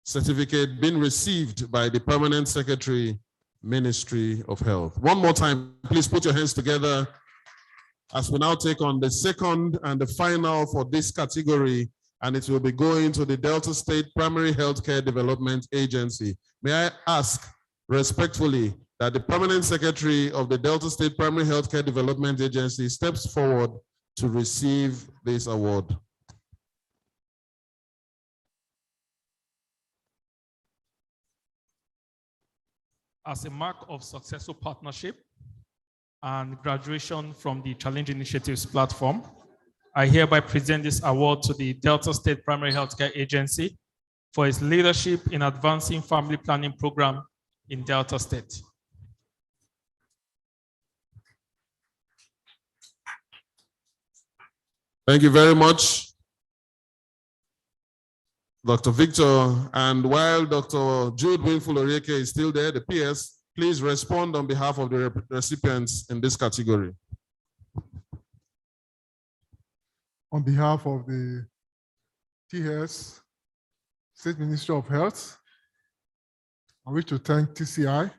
certificate being received by the Permanent Secretary, Ministry of Health. One more time, please put your hands together as we now take on the second and the final for this category, and it will be going to the Delta State Primary Healthcare Development Agency. May I ask respectfully that the Permanent Secretary of the Delta State Primary Healthcare Development Agency steps forward to receive this award. As a mark of successful partnership and graduation from the Challenge Initiatives platform, I hereby present this award to the Delta State Primary Healthcare Agency for its leadership in advancing family planning program in Delta State. Thank you very much, Dr. Victor. And while Dr. Jude Winful-Orieke is still there, the PS, please respond on behalf of the recipients in this category. On behalf of the TS, State Ministry of Health, I wish to thank TCI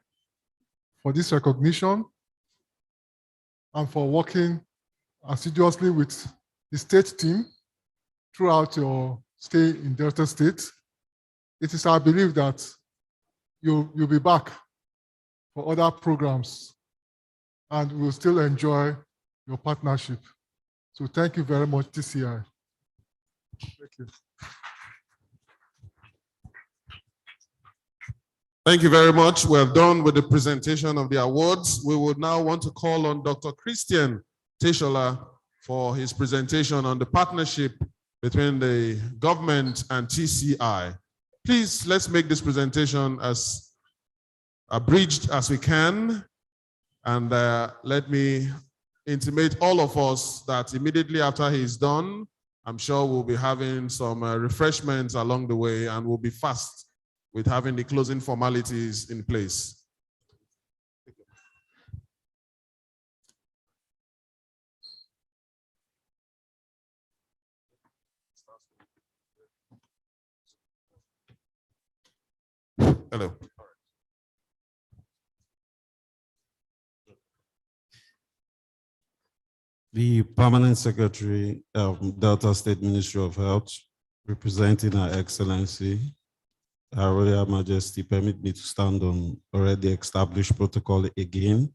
for this recognition and for working assiduously with the state team throughout your stay in Delta State. It is our belief that you'll be back for other programs and we'll still enjoy your partnership. So thank you very much, TCI. Thank you. Thank you very much. We're done with the presentation of the awards. We would now want to call on Dr. Christian Teshola for his presentation on the partnership between the government and TCI. Please, let's make this presentation as abridged as we can. And let me intimate all of us that immediately after he's done, I'm sure we'll be having some refreshments along the way, and we'll be fast with having the closing formalities in place. Hello. The Permanent Secretary of Delta State Ministry of Health, representing Her Excellency, Her Royal Majesty, permit me to stand on already established protocol again.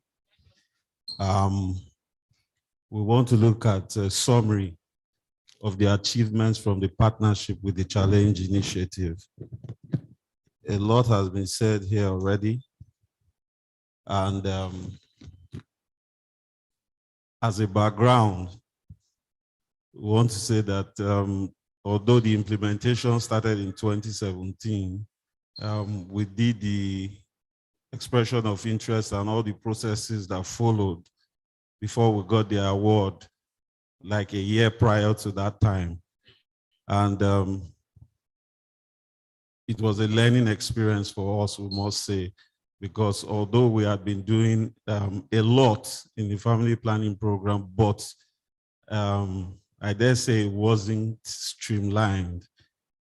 We want to look at a summary of the achievements from the partnership with the Challenge Initiative. A lot has been said here already, and as a background, we want to say that although the implementation started in 2017, we did the expression of interest and all the processes that followed before we got the award, like a year prior to that time. And it was a learning experience for us, we must say, because although we had been doing a lot in the family planning program, but I dare say it wasn't streamlined.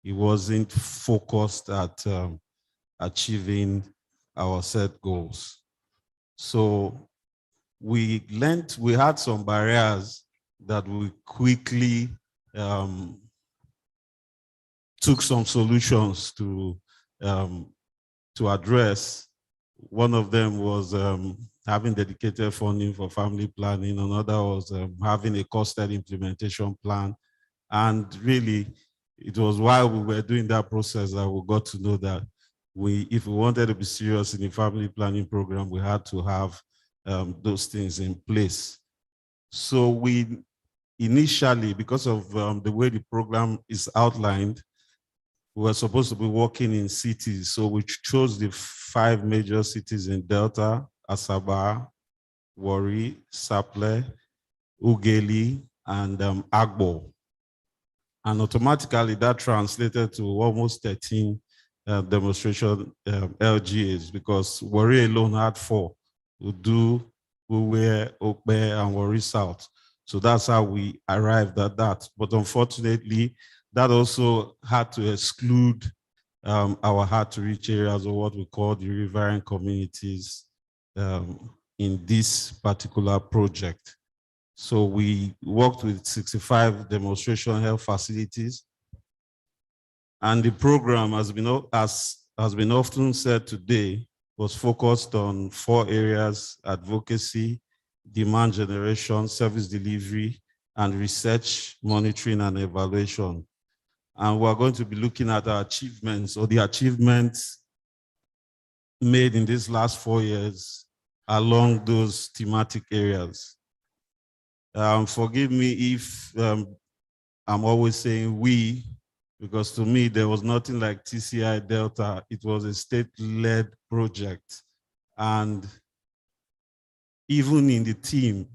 It wasn't focused at achieving our set goals. So we had some barriers that we quickly took some solutions to address. One of them was having dedicated funding for family planning. Another was having a costed implementation plan. And really, it was while we were doing that process that we got to know that if we wanted to be serious in the family planning program, we had to have those things in place. So we initially, because of the way the program is outlined, we were supposed to be working in cities. So we chose the 5 major cities in Delta: Asaba, Warri, Saple, Ughelli, and Agbo. And automatically that translated to almost 13 demonstration LGAs, because Warri alone had 4: Udu, Uwe, Okpe, and Warri South. So that's how we arrived at that. But unfortunately, that also had to exclude our hard-to-reach areas, or what we call the riverine communities, in this particular project. So we worked with 65 demonstration health facilities, and the program has been often said today, was focused on 4 areas: advocacy, demand generation, service delivery, and research, monitoring, and evaluation. And we're going to be looking at our achievements, or the achievements made in these last 4 years along those thematic areas. Forgive me if I'm always saying we, because to me, there was nothing like TCI Delta. It was a state-led project. And even in the team,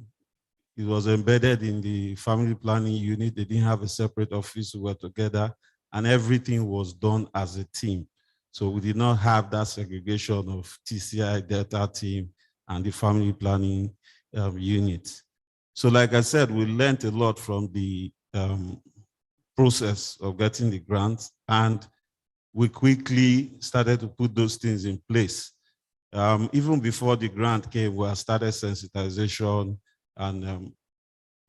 it was embedded in the family planning unit. They didn't have a separate office. We were together, and everything was done as a team. So we did not have that segregation of TCI Delta team and the family planning unit. So like I said, we learned a lot from the process of getting the grant, and we quickly started to put those things in place. Even before the grant came, we started sensitization and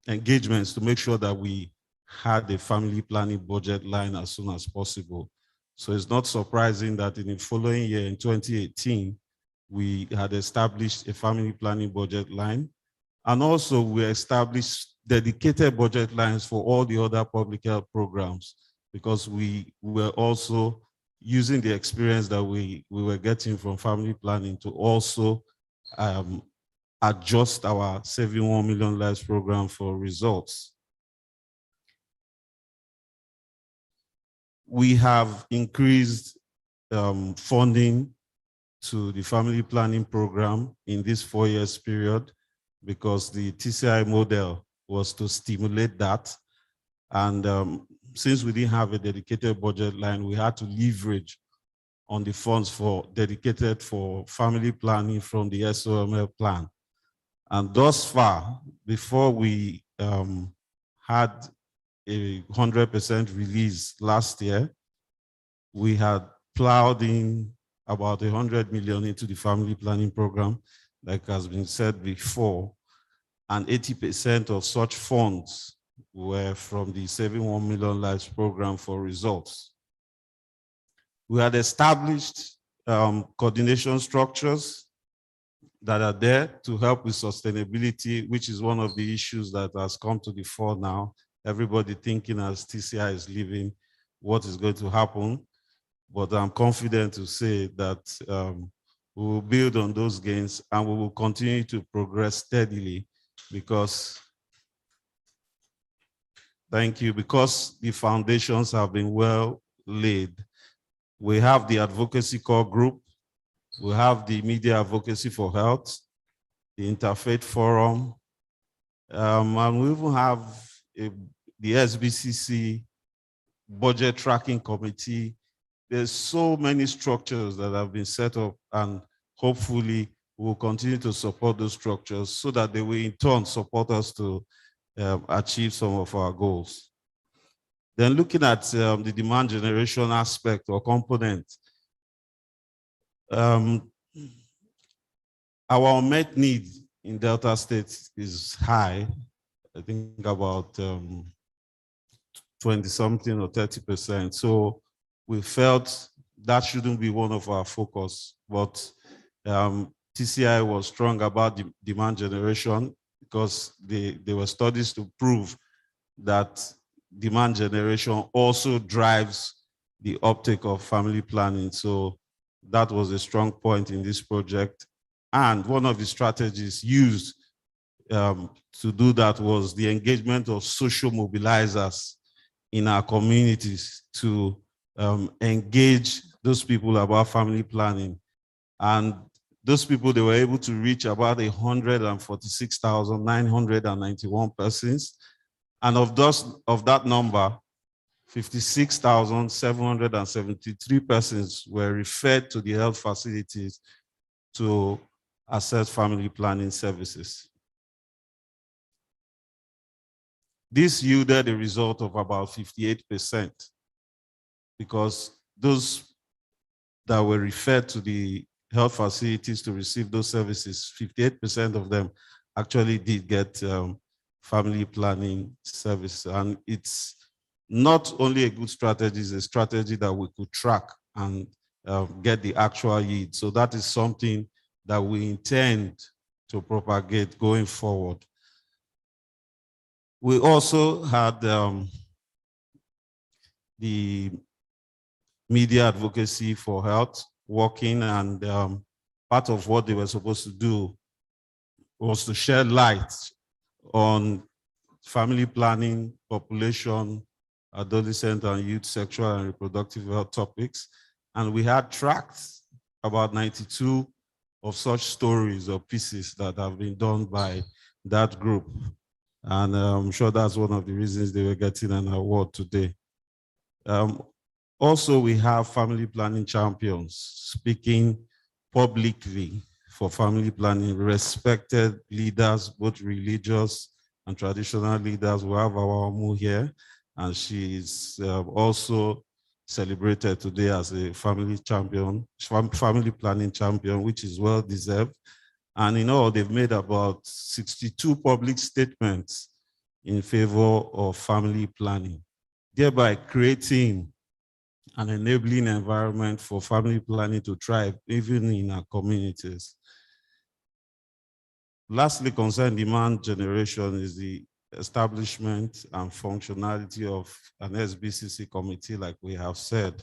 engagements to make sure that we had a family planning budget line as soon as possible. So it's not surprising that in the following year, in 2018, we had established a family planning budget line. And also we established dedicated budget lines for all the other public health programs, because we were also using the experience that we were getting from family planning to also adjust our Saving 1 Million Lives program for results. We have increased funding to the family planning program in this 4 years period. because the TCI model was to stimulate that. And since we didn't have a dedicated budget line, we had to leverage on the funds dedicated for family planning from the SOML plan. And thus far, before we had a 100% release last year, we had plowed in about 100 million into the family planning program, like has been said before, and 80% of such funds were from the Saving 1 Million Lives program for results. We had established coordination structures that are there to help with sustainability, which is one of the issues that has come to the fore now. Everybody thinking as TCI is leaving, what is going to happen? But I'm confident to say that we will build on those gains and we will continue to progress steadily because, thank you, because the foundations have been well laid. We have the advocacy core group, we have the media advocacy for health, the interfaith forum, and we even have the SBCC budget tracking committee. There's so many structures that have been set up, and hopefully we'll continue to support those structures so that they will in turn support us to achieve some of our goals. Then looking at the demand generation aspect or component, our unmet need in Delta State is high. I think about 20-something or 30%. So we felt that shouldn't be one of our focus, but TCI was strong about the demand generation because there were studies to prove that demand generation also drives the uptake of family planning. So that was a strong point in this project. And one of the strategies used to do that was the engagement of social mobilizers in our communities to engage those people about family planning. And those people, they were able to reach about 146,991 persons. And of that number, 56,773 persons were referred to the health facilities to access family planning services. This yielded a result of about 58% because those that were referred to the health facilities to receive those services, 58% of them actually did get family planning service. And it's not only a good strategy, it's a strategy that we could track and get the actual yield. So that is something that we intend to propagate going forward. We also had the media advocacy for health working, and part of what they were supposed to do was to shed light on family planning, population, adolescent and youth sexual and reproductive health topics. And we had tracked about 92 of such stories or pieces that have been done by that group. And I'm sure that's one of the reasons they were getting an award today. Also, we have family planning champions speaking publicly for family planning, respected leaders, both religious and traditional leaders. We have our Omu here, and she is also celebrated today as a family champion, family planning champion, which is well deserved. And in all, they've made about 62 public statements in favor of family planning, thereby creating an enabling environment for family planning to thrive, even in our communities. Lastly, concerning demand generation is the establishment and functionality of an SBCC committee, like we have said.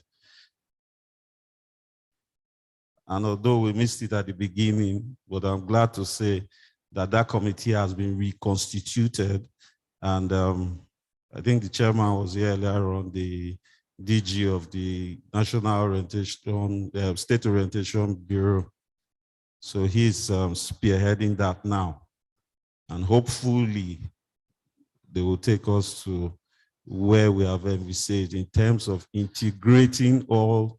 And although we missed it at the beginning, but I'm glad to say that that committee has been reconstituted. And I think the chairman was here earlier on, the DG of the National Orientation, State Orientation Bureau. So he's spearheading that now. And hopefully, they will take us to where we have envisaged in terms of integrating all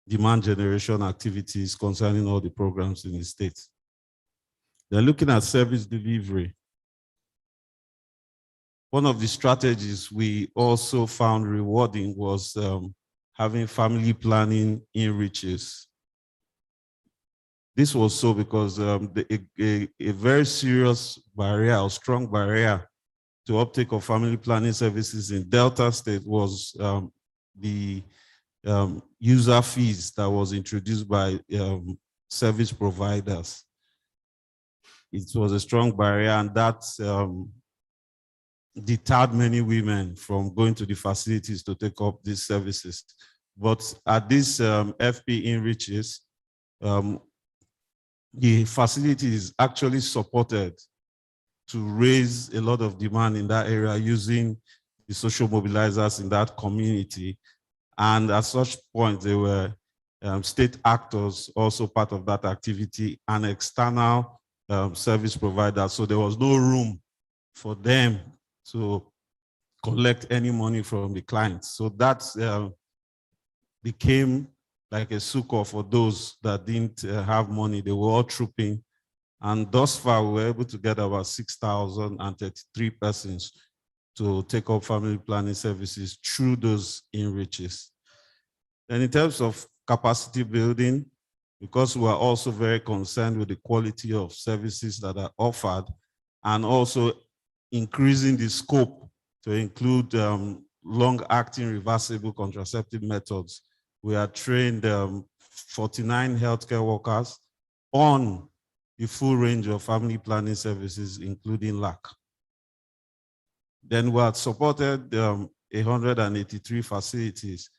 demand generation activities concerning all the programs in the state. They're looking at service delivery. One of the strategies we also found rewarding was having family planning enriches. This was so because a very serious barrier or strong barrier to uptake of family planning services in Delta State was the user fees that was introduced by service providers. It was a strong barrier, and that deterred many women from going to the facilities to take up these services. But at this FP enriches, the facility is actually supported to raise a lot of demand in that area using the social mobilizers in that community. And at such point, they were state actors also part of that activity and external service providers. So there was no room for them to collect any money from the clients. So that became like a succor for those that didn't have money. They were all trooping. And thus far, we were able to get about 6,033 persons to take up family planning services through those enriches. And in terms of capacity building, because we are also very concerned with the quality of services that are offered and also increasing the scope to include long-acting reversible contraceptive methods, we are trained 49 healthcare workers on the full range of family planning services, including LAC. Then we had supported 183 facilities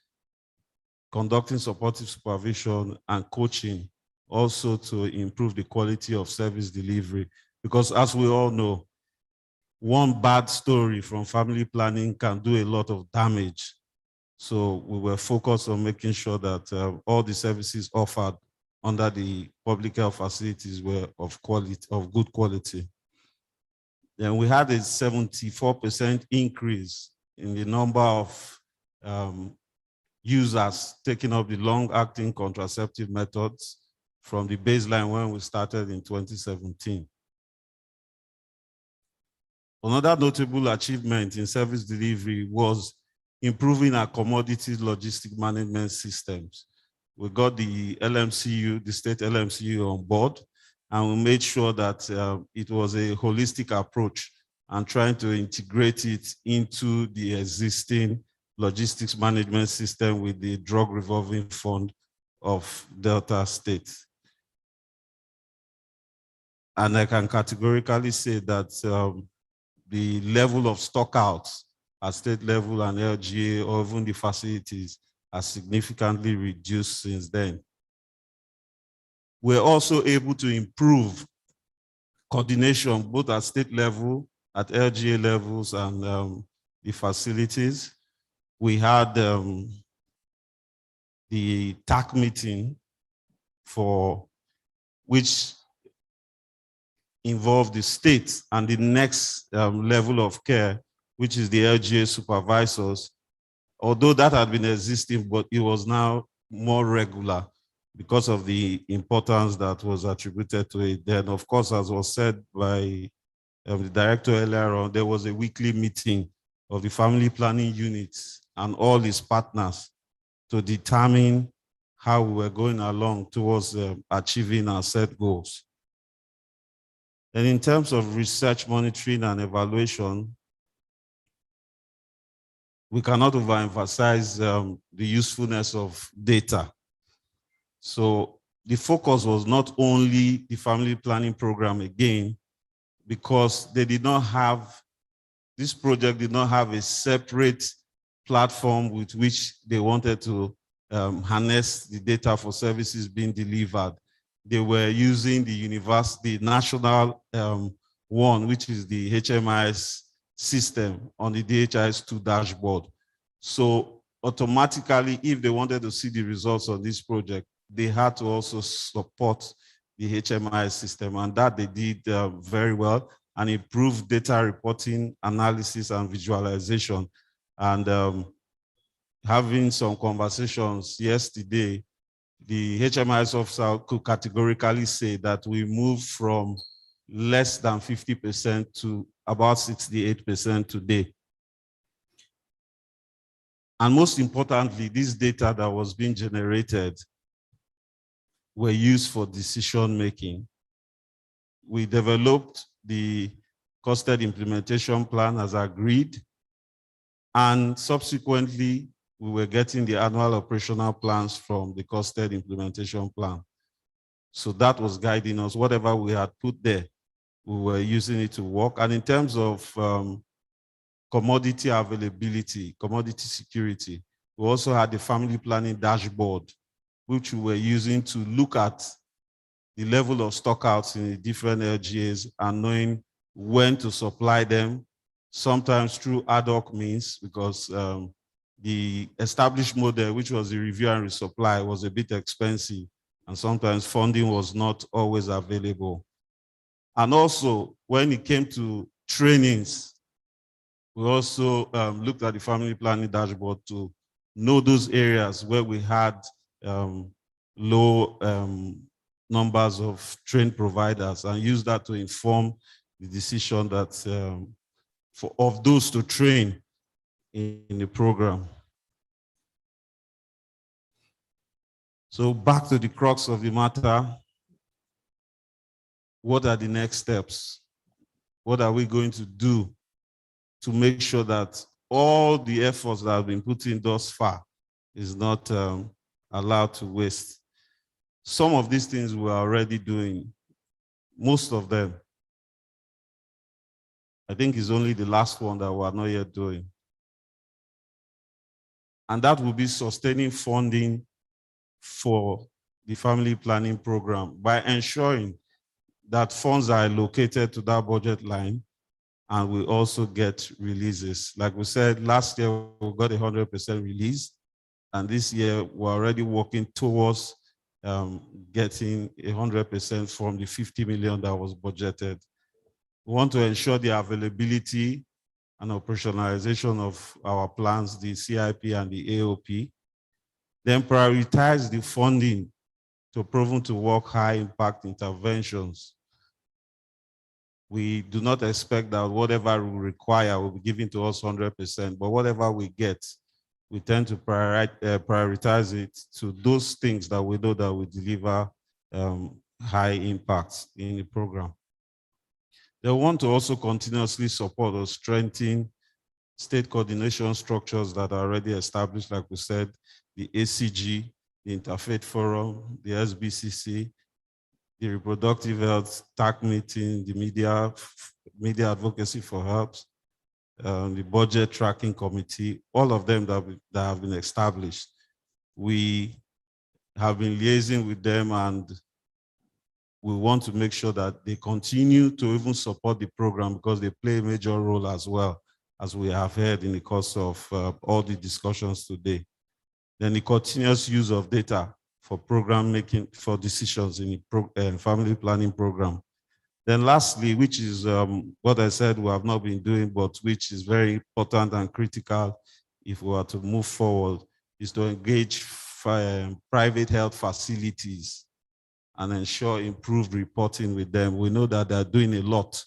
conducting supportive supervision and coaching, also to improve the quality of service delivery. Because as we all know, one bad story from family planning can do a lot of damage. So we were focused on making sure that all the services offered under the public health facilities were of quality, of good quality. Then we had a 74% increase in the number of users taking up the long-acting contraceptive methods from the baseline when we started in 2017. Another notable achievement in service delivery was improving our commodity logistic management systems. We got the LMCU, the state LMCU on board, and we made sure that it was a holistic approach and trying to integrate it into the existing logistics management system with the drug revolving fund of Delta State. And I can categorically say that the level of stockouts at state level and LGA or even the facilities has significantly reduced since then. We're also able to improve coordination both at state level, at LGA levels, and the facilities. We had the TAC meeting for which involved the state and the next level of care, which is the LGA supervisors. Although that had been existing, but it was now more regular because of the importance that was attributed to it. Then, of course, as was said by the director earlier on, there was a weekly meeting of the family planning units and all its partners to determine how we were going along towards achieving our set goals. And in terms of research, monitoring, and evaluation, we cannot overemphasize the usefulness of data. So the focus was not only the family planning program again, because they did not have, this project did not have a separate platform with which they wanted to harness the data for services being delivered. They were using the national one, which is the HMIS system on the DHIS2 dashboard. So automatically, if they wanted to see the results of this project, they had to also support the HMI system, and that they did very well and improved data reporting, analysis, and visualization. And having some conversations yesterday, the HMIS officer could categorically say that we moved from less than 50% to about 68% today. And most importantly, this data that was being generated were used for decision making. We developed the costed implementation plan as agreed, and subsequently, we were getting the annual operational plans from the costed implementation plan. So that was guiding us. Whatever we had put there, we were using it to work. And in terms of commodity availability, commodity security, we also had the family planning dashboard, which we were using to look at the level of stockouts in the different LGAs and knowing when to supply them, sometimes through ad hoc means, because the established model, which was the review and resupply, was a bit expensive, and sometimes funding was not always available. And also, when it came to trainings, we also looked at the family planning dashboard to know those areas where we had low numbers of trained providers, and use that to inform the decision that of those to train in the program. So back to the crux of the matter. What are the next steps? What are we going to do to make sure that all the efforts that have been put in thus far is not allowed to waste? Some of these things we're already doing, most of them. I think it's only the last one that we're not yet doing. And that will be sustaining funding for the family planning program by ensuring that funds are allocated to that budget line, and we also get releases. Like we said, last year we got 100% release, and this year we're already working towards getting 100% from the 50 million that was budgeted. We want to ensure the availability and operationalization of our plans, the CIP and the AOP, then prioritize the funding to proven to work high impact interventions. We do not expect that whatever we require will be given to us 100%, but whatever we get, we tend to prioritize it to those things that we know that will deliver high impacts in the program. They want to also continuously support or strengthen state coordination structures that are already established, like we said, the ACG, the Interfaith Forum, the SBCC, the Reproductive Health TAC meeting, the Media Advocacy for Helps, the Budget Tracking Committee, all of them that have been established. We have been liaising with them, and we want to make sure that they continue to even support the program, because they play a major role as well, as we have heard in the course of all the discussions today. Then the continuous use of data for program making, for decisions in the family planning program. Then lastly, which is what I said we have not been doing, but which is very important and critical if we are to move forward, is to engage private health facilities and ensure improved reporting with them. We know that they're doing a lot,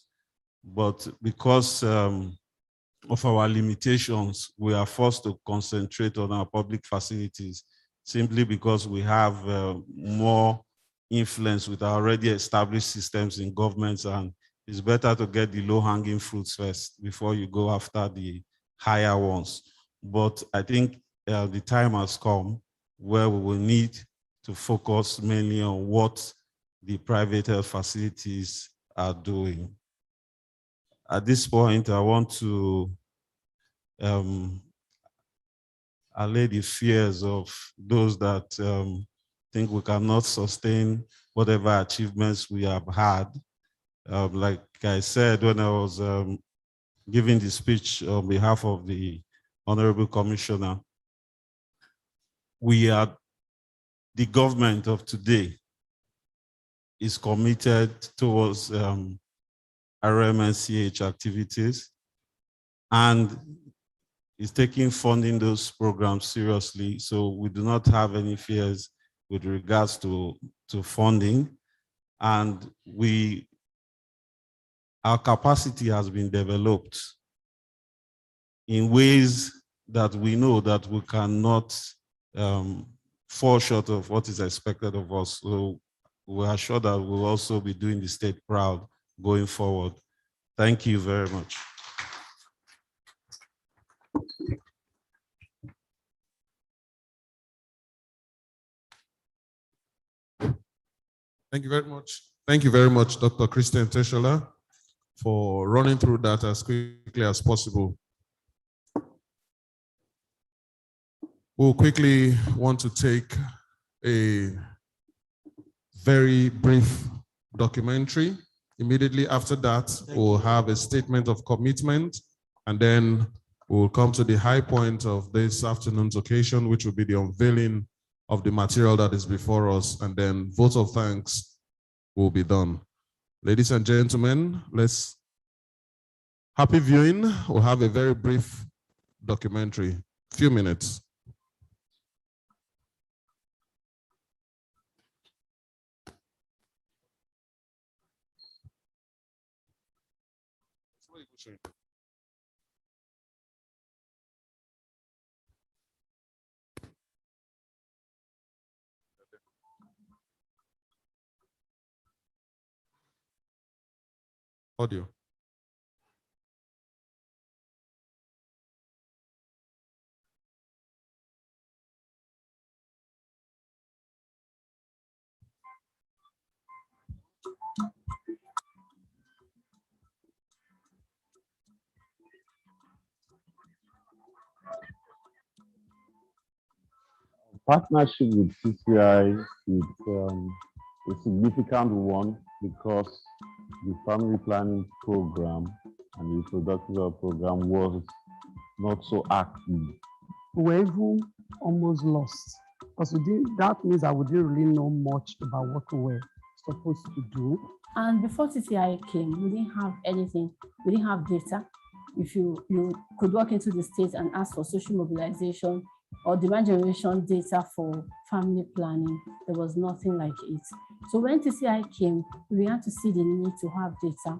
but because of our limitations, we are forced to concentrate on our public facilities, simply because we have more influence with our already established systems in governments, and it's better to get the low-hanging fruits first before you go after the higher ones. But I think the time has come where we will need to focus mainly on what the private health facilities are doing. At this point, I want to allay the fears of those that think we cannot sustain whatever achievements we have had. Like I said, when I was giving the speech on behalf of the Honorable Commissioner, we are the government of today. is committed towards RMNCH activities and is taking funding those programs seriously. So we do not have any fears with regards to funding. And our capacity has been developed in ways that we know that we cannot fall short of what is expected of us. So we are sure that we'll also be doing the state proud going forward. Thank you very much. Thank you very much. Thank you very much, Dr. Christian Teshola, for running through that as quickly as possible. We'll quickly want to take a very brief documentary. Immediately after that, we'll have a statement of commitment, and then we'll come to the high point of this afternoon's occasion, which will be the unveiling of the material that is before us, and then vote of thanks will be done. Ladies and gentlemen, happy viewing. We'll have a very brief documentary, few minutes. Audio. Partnership with TCI is a significant one because the family planning program and the reproductive health program was not so active. We were even almost lost because that means that we didn't really know much about what we were supposed to do. And before TCI came, we didn't have anything. We didn't have data. If you could walk into the state and ask for social mobilization or demand generation data for family planning, there was nothing like it. So when TCI came, we began to see the need to have data.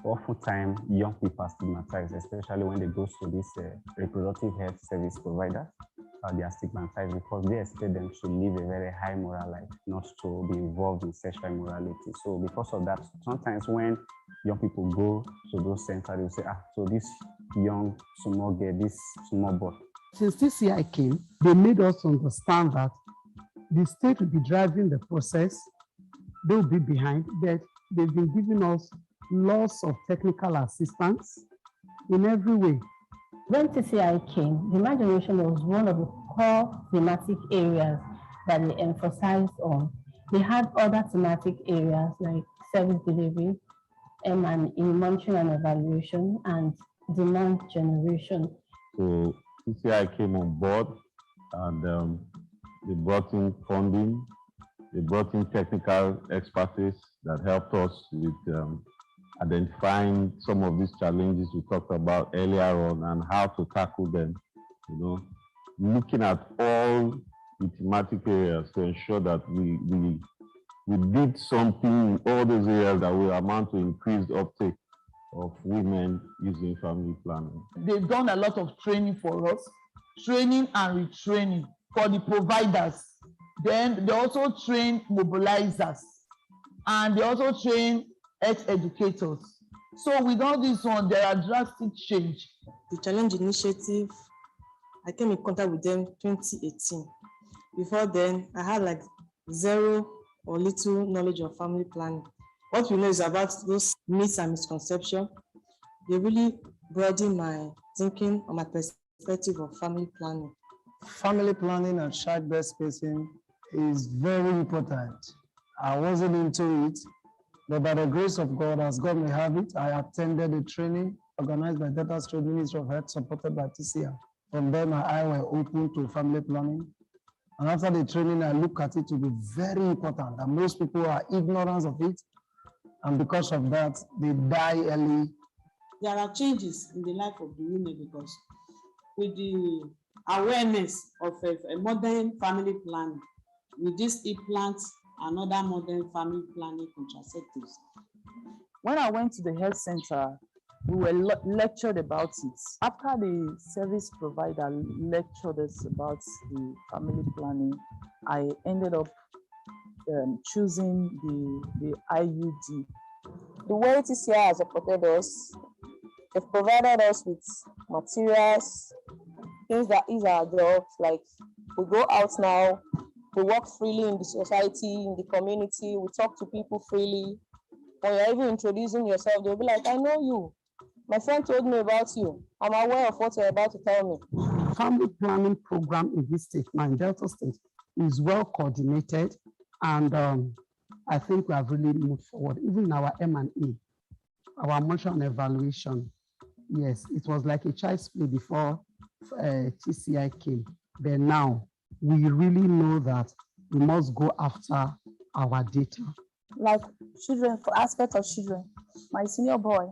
Oftentimes, young people are stigmatized, especially when they go to this reproductive health service provider. They are stigmatized because they expect them to live a very high moral life, not to be involved in sexual immorality. So because of that, sometimes when young people go to those centers, they will say, so this young small girl, this small boy. Since TCI came, they made us understand that the state will be driving the process, they will be behind, but they've been giving us lots of technical assistance in every way. When TCI came, demand generation was one of the core thematic areas that they emphasized on. They had other thematic areas like service delivery, and monitoring and evaluation, and demand generation. So TCI came on board and they brought in funding, they brought in technical expertise that helped us with identifying some of these challenges we talked about earlier on and how to tackle them, looking at all the thematic areas to ensure that we did something in all those areas that will amount to increased uptake of women using family planning. They've done a lot of training for us, training and retraining for the providers. Then they also train mobilizers and they also train ex-educators. So with all this one, there are drastic change. The Challenge Initiative, I came in contact with them 2018. Before then, I had like zero or little knowledge of family planning. What we know is about those myths and misconceptions. They really broaden my thinking or my perspective of family planning. Family planning and child-birth spacing is very important. I wasn't into it, but by the grace of God, as God may have it, I attended a training organized by Delta State Ministry of Health, supported by TCI. From there, my eyes were open to family planning, And after the training, I look at it to be very important. And most people are ignorant of it. And because of that, they die early. There are changes in the life of the women because with the awareness of a modern family planning, with these implants and other modern family planning contraceptives. When I went to the health center, we were lectured about it. After the service provider lectured us about the family planning, I ended up choosing the IUD. The way TCI has supported us, they've provided us with materials, things that ease our jobs, like we go out now, we work freely in the society, in the community, we talk to people freely. When you're even introducing yourself, they'll be like, I know you. My friend told me about you. I'm aware of what you're about to tell me. Family planning program in this state, my Delta State, is well coordinated, and I think we have really moved forward. Even our M&E, our motion evaluation, yes, it was like a child's play before TCI came. But now we really know that we must go after our data. Like children, for aspect of children, my senior boy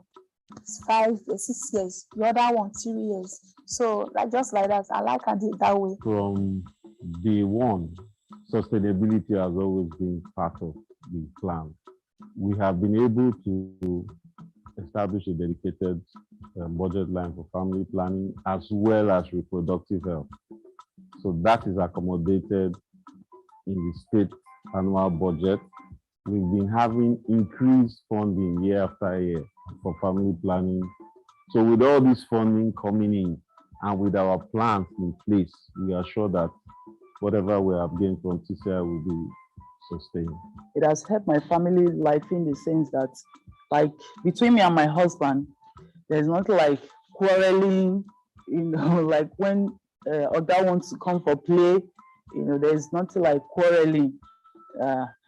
is 6 years, the other one 3 years. So like just like that, I like I did that way. From day one, sustainability has always been part of the plan. We have been able to establish a dedicated budget line for family planning as well as reproductive health. So that is accommodated in the state annual budget. We've been having increased funding year after year for family planning. So with all this funding coming in and with our plans in place, we are sure that whatever we have gained from TCI will be sustained. It has helped my family life in the sense that, like, between me and my husband, there's not like quarreling, like when Oga wants to come for play, there's nothing like quarreling.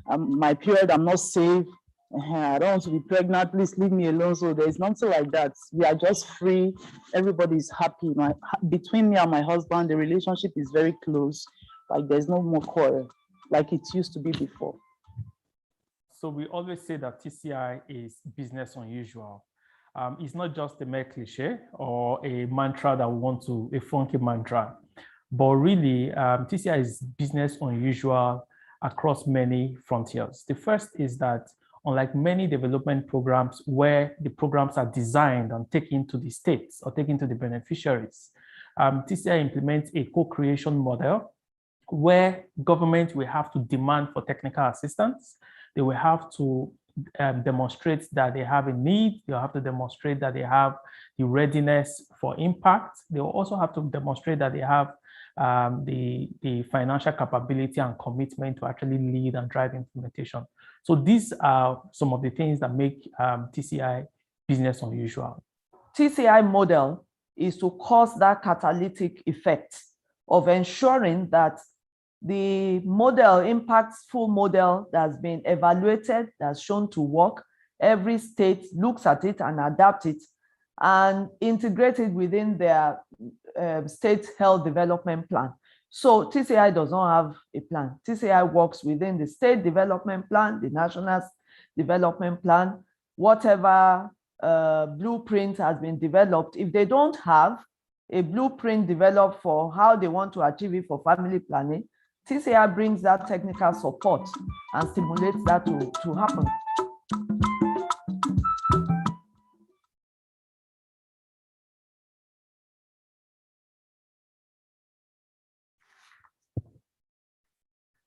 My period, I'm not safe. I don't want to be pregnant. Please leave me alone. So there's nothing like that. We are just free. Everybody's happy. Between me and my husband, the relationship is very close. Like there's no more quarrel like it used to be before. So we always say that TCI is business unusual. It's not just a mere cliche or a mantra that we want to, a funky mantra, but really TCI is business unusual across many frontiers. The first is that unlike many development programs where the programs are designed and taken to the states or taken to the beneficiaries, TCI implements a co-creation model where government will have to demand for technical assistance. They will have to demonstrate that they have a need. They'll have to demonstrate that they have the readiness for impact. They will also have to demonstrate that they have the financial capability and commitment to actually lead and drive implementation. So these are some of the things that make TCI business unusual. TCI model is to cause that catalytic effect of ensuring that the model, impactful model that's been evaluated, that's shown to work, every state looks at it and adapts it and integrate it within their state health development plan. So TCI does not have a plan. TCI works within the state development plan, the national development plan, whatever blueprint has been developed. If they don't have a blueprint developed for how they want to achieve it for family planning, TCI brings that technical support and stimulates that to happen.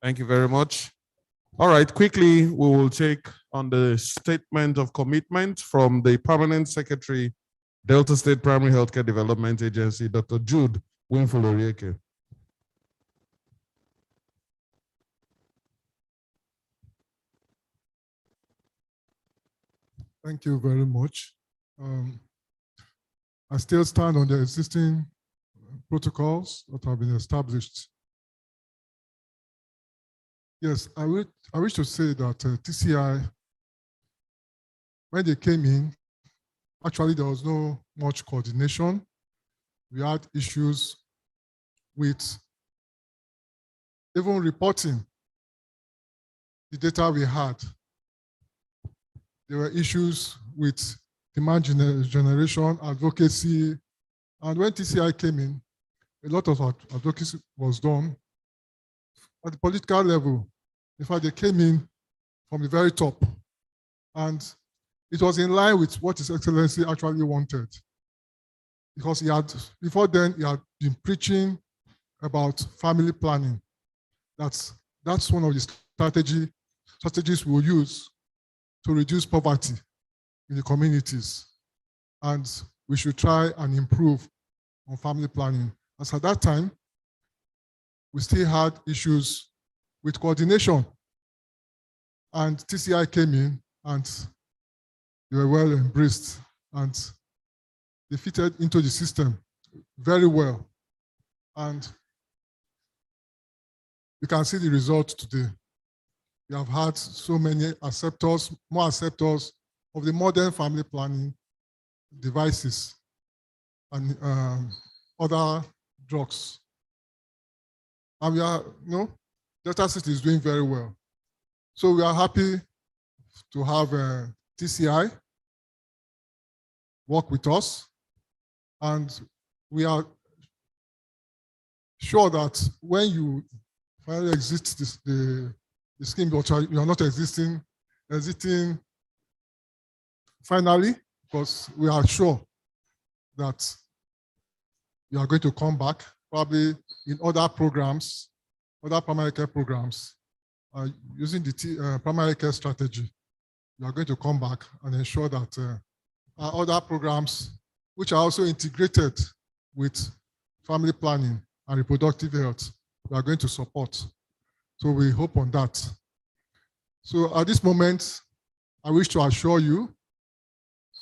Thank you very much. All right, quickly, we will take on the statement of commitment from the Permanent Secretary, Delta State Primary Healthcare Development Agency, Dr. Jude Winful-Orieke. Thank you very much. I still stand on the existing protocols that have been established. Yes, I wish to say that TCI, when they came in, actually there was no much coordination. We had issues with even reporting the data we had. There were issues with demand generation, advocacy, and when TCI came in, a lot of advocacy was done at the political level. In fact, they came in from the very top, and it was in line with what His Excellency actually wanted. Because before then, he had been preaching about family planning. That's one of the strategies we'll use to reduce poverty in the communities. And we should try and improve on family planning. As at that time, we still had issues with coordination. And TCI came in and they were well embraced and they fitted into the system very well. And you can see the result today. We have had so many acceptors, more acceptors of the modern family planning devices and other drugs. And we are, Delta State is doing very well. So we are happy to have TCI work with us. And we are sure that when you finally exit the scheme, you are not exiting finally, because we are sure that you are going to come back, probably in other programs, other primary care programs, using the primary care strategy. You are going to come back and ensure that our other programs, which are also integrated with family planning and reproductive health, we are going to support. So we hope on that. So at this moment, I wish to assure you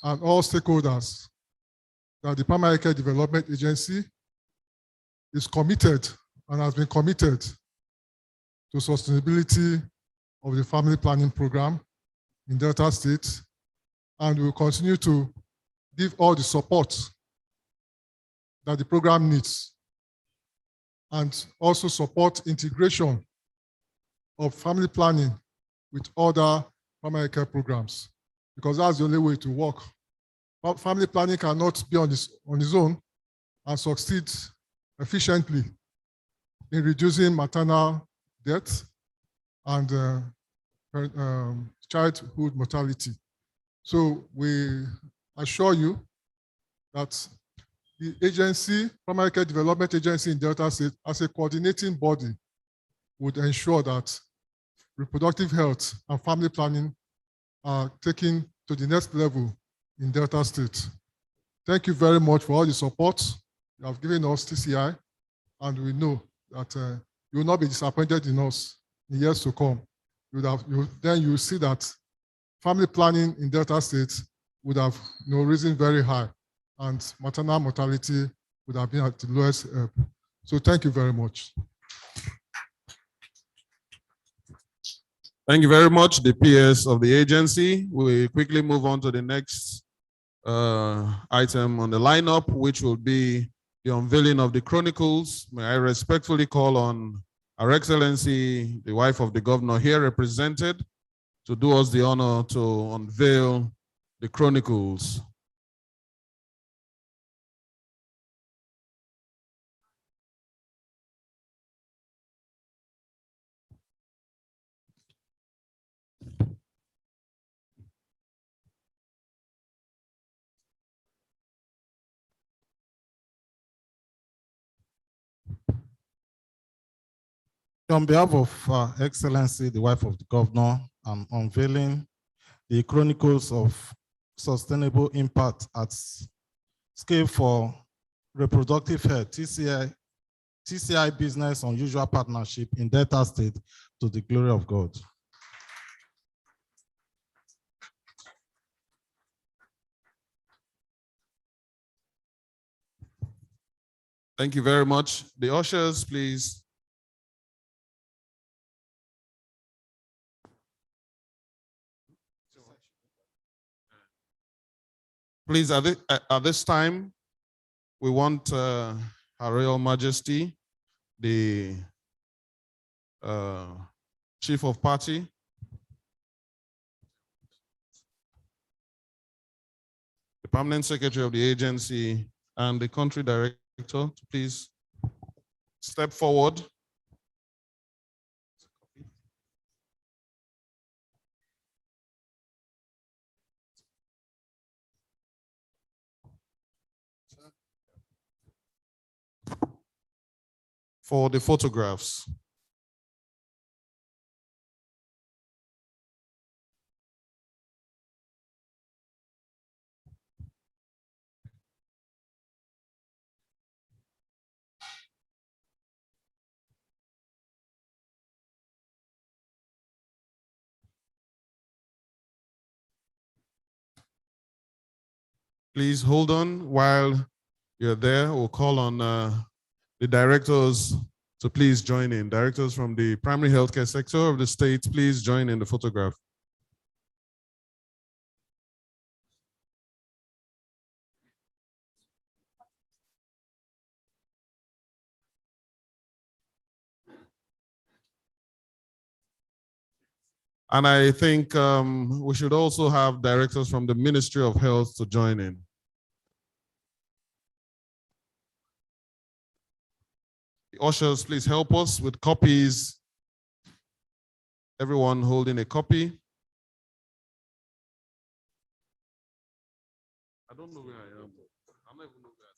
and all stakeholders that the Primary Care Development Agency is committed and has been committed to sustainability of the family planning program in Delta State, and will continue to give all the support that the program needs, and also support integration of family planning with other primary care programs, because that's the only way to work. Family planning cannot be on its own and succeed efficiently in reducing maternal death and childhood mortality. So we assure you that the agency, Primary Care Development Agency in Delta State, as a coordinating body, would ensure that reproductive health and family planning are taken to the next level in Delta State. Thank you very much for all the support you have given us, TCI, and we know that you will not be disappointed in us in years to come. Then you will see that family planning in Delta State would have risen very high, and maternal mortality would have been at the lowest. So thank you very much. Thank you very much, the PS of the agency. We will quickly move on to the next item on the lineup, which will be the unveiling of the chronicles. May I respectfully call on Her Excellency, the wife of the governor here represented, to do us the honor to unveil the chronicles. On behalf of Her Excellency, the wife of the governor, I'm unveiling the chronicles of sustainable impact at scale for reproductive health, TCI business unusual partnership in Delta State to the glory of God. Thank you very much. The ushers, please. Please, at this time, we want Her Royal Majesty, the Chief of Party. The Permanent Secretary of the agency and the Country Director to please step forward. For the photographs. Please hold on while you're there. We'll call on the directors to please join in. Directors from the primary healthcare sector of the state, please join in the photograph. And I think we should also have directors from the Ministry of Health to join in. The ushers, please help us with copies. Everyone holding a copy. I don't know where I am. I don't even know where I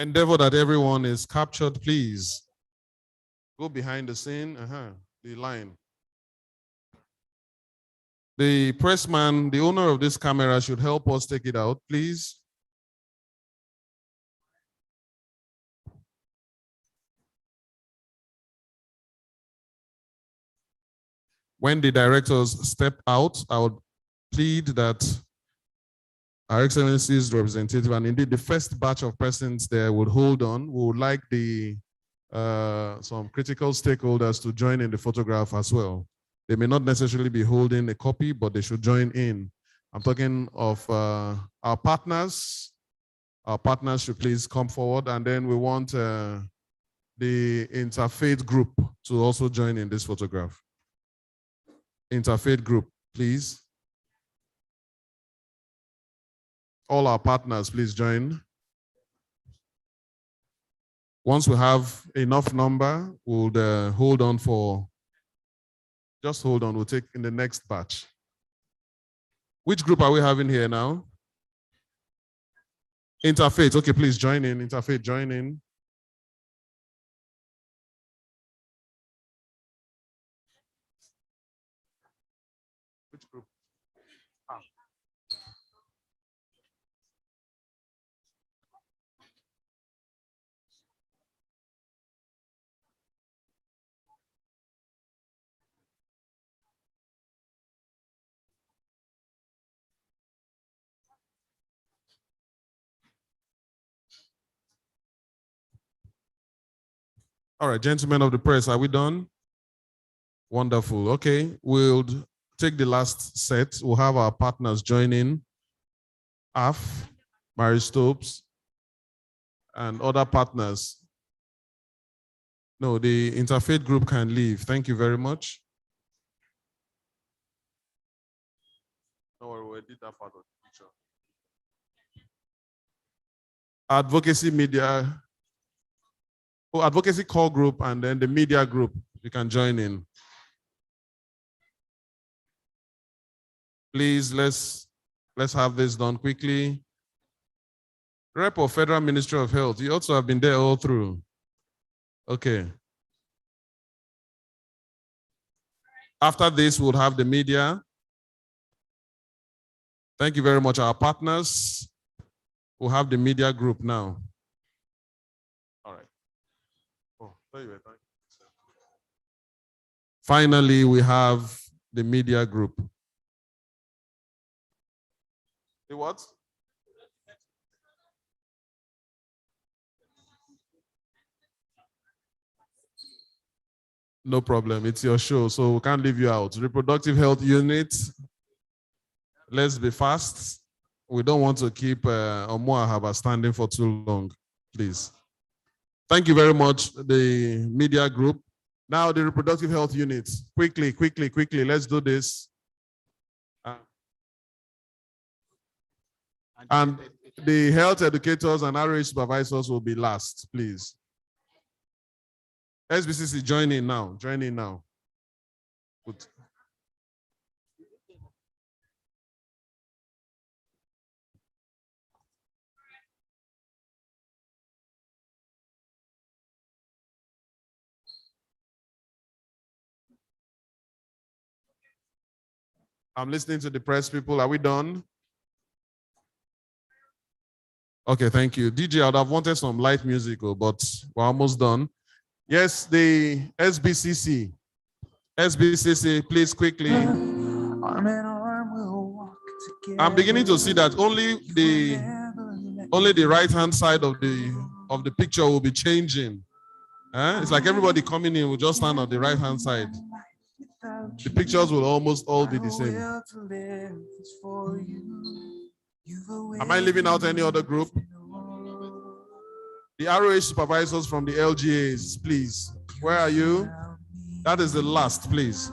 am. Endeavor that everyone is captured, please. Go behind the scene, the line. The pressman, the owner of this camera, should help us take it out, please. When the directors step out, I would plead that Our Excellency's representative, and indeed the first batch of persons there would hold on. We would like the some critical stakeholders to join in the photograph as well. They may not necessarily be holding a copy, but they should join in. I'm talking of our partners. Our partners should please come forward, and then we want the interfaith group to also join in this photograph. Interfaith group, please. All our partners, please join. Once we have enough number, we'll hold on for, just hold on, we'll take in the next batch. Which group are we having here now? Interfaith, okay, please join in. Interfaith, join in. Which group? All right, gentlemen of the press, are we done? Wonderful. Okay, we'll take the last set. We'll have our partners join in. AF, Mary Stopes, and other partners. No, the interfaith group can leave. Thank you very much. No, we did that part of the picture. Advocacy media. Oh, advocacy core group and then the media group, you can join in. Please, let's have this done quickly. Rep of Federal Ministry of Health, you also have been there all through. Okay. After this, we'll have the media. Thank you very much, our partners. We'll have the media group now. All right. Oh, there you are. Finally, we have the media group. The what? No problem. It's your show, so we can't leave you out. Reproductive health unit. Let's be fast. We don't want to keep Omoahaba standing for too long, please. Thank you very much, the media group. Now the reproductive health unit. Quickly, let's do this. And the health educators and RH supervisors will be last, please. SBCC, join in now. Good. I'm listening to the press people. Are we done? Okay, thank you. DJ, I'd have wanted some light music, but we're almost done. Yes, the SBCC. SBCC, please quickly. Arm in arm we'll walk together. I'm beginning to see that only the right-hand side of the picture will be changing. It's like everybody coming in will just stand on the right-hand side. The pictures will almost all be the same. Am I leaving out any other group? The ROH supervisors from the LGAs, please. Where are you? That is the last, please.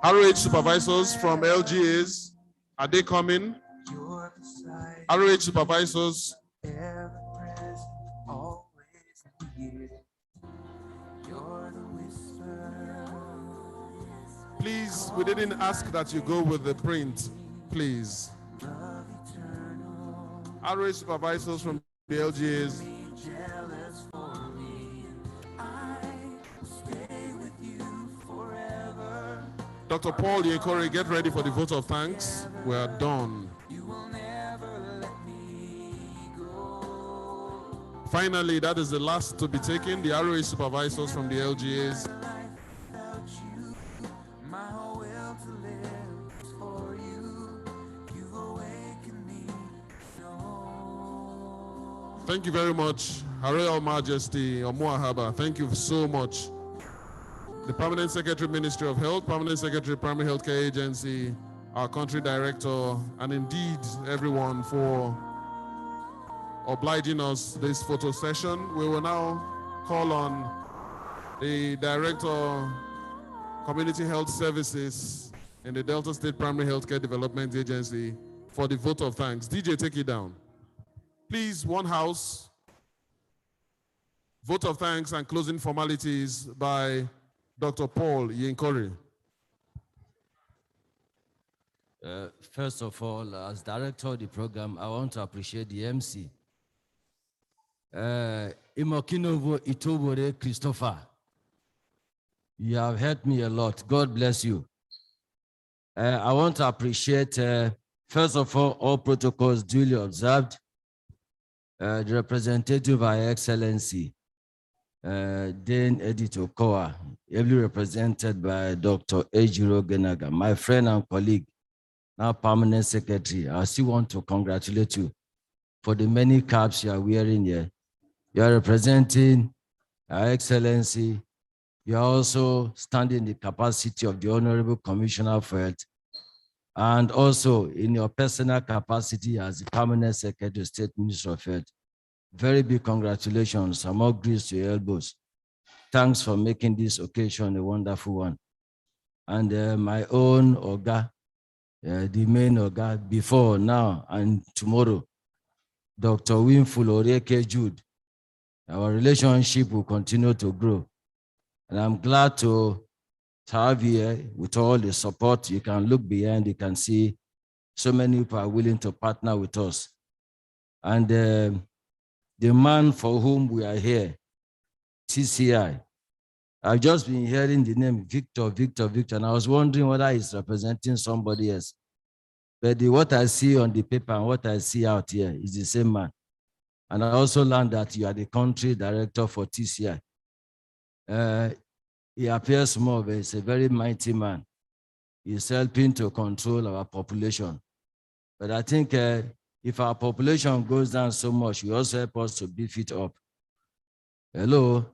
ROH supervisors from LGAs, are they coming? ROH supervisors. Please, we didn't ask that you go with the print, please. ROH supervisors from the LGAs. Dr. Paul Yekore, get ready for the vote of thanks. We are done. Finally, that is the last to be taken. The ROH supervisors from the LGAs. Thank you very much, Her Royal Majesty Omoahaba. Thank you so much. The Permanent Secretary, Ministry of Health, Permanent Secretary, Primary Healthcare Agency, our country director, and indeed everyone for obliging us this photo session. We will now call on the Director, Community Health Services in the Delta State Primary Healthcare Development Agency for the vote of thanks. DJ, take it down. Please, one house. Vote of thanks and closing formalities by Dr. Paul Yekore. First of all, as director of the program, I want to appreciate the MC. Imokinovo Itobore Christopher. You have helped me a lot. God bless you. I want to appreciate, first of all protocols duly observed. The representative of Excellency, Dane Editor Koa, ably represented by Dr. Ejiro Genaga, my friend and colleague, now Permanent Secretary. I still want to congratulate you for the many caps you are wearing here. You are representing Excellency. You are also standing in the capacity of the Honorable Commissioner for Health, and also in your personal capacity as the Permanent Secretary of State Minister of Health. Very big congratulations. I'm all grease to your elbows. Thanks for making this occasion a wonderful one. And my own Oga, the main Oga, before, now, and tomorrow, Dr. Winful Oreke Jude. Our relationship will continue to grow. And I'm glad to have here with all the support. You can look behind, you can see so many people are willing to partner with us. And the man for whom we are here, TCI, I've just been hearing the name Victor, and I was wondering whether he's representing somebody else. But what I see on the paper and what I see out here is the same man. And I also learned that you are the country director for TCI. He appears more, but he's a very mighty man. He's helping to control our population. But I think if our population goes down so much, we also help us to beef it up. Hello?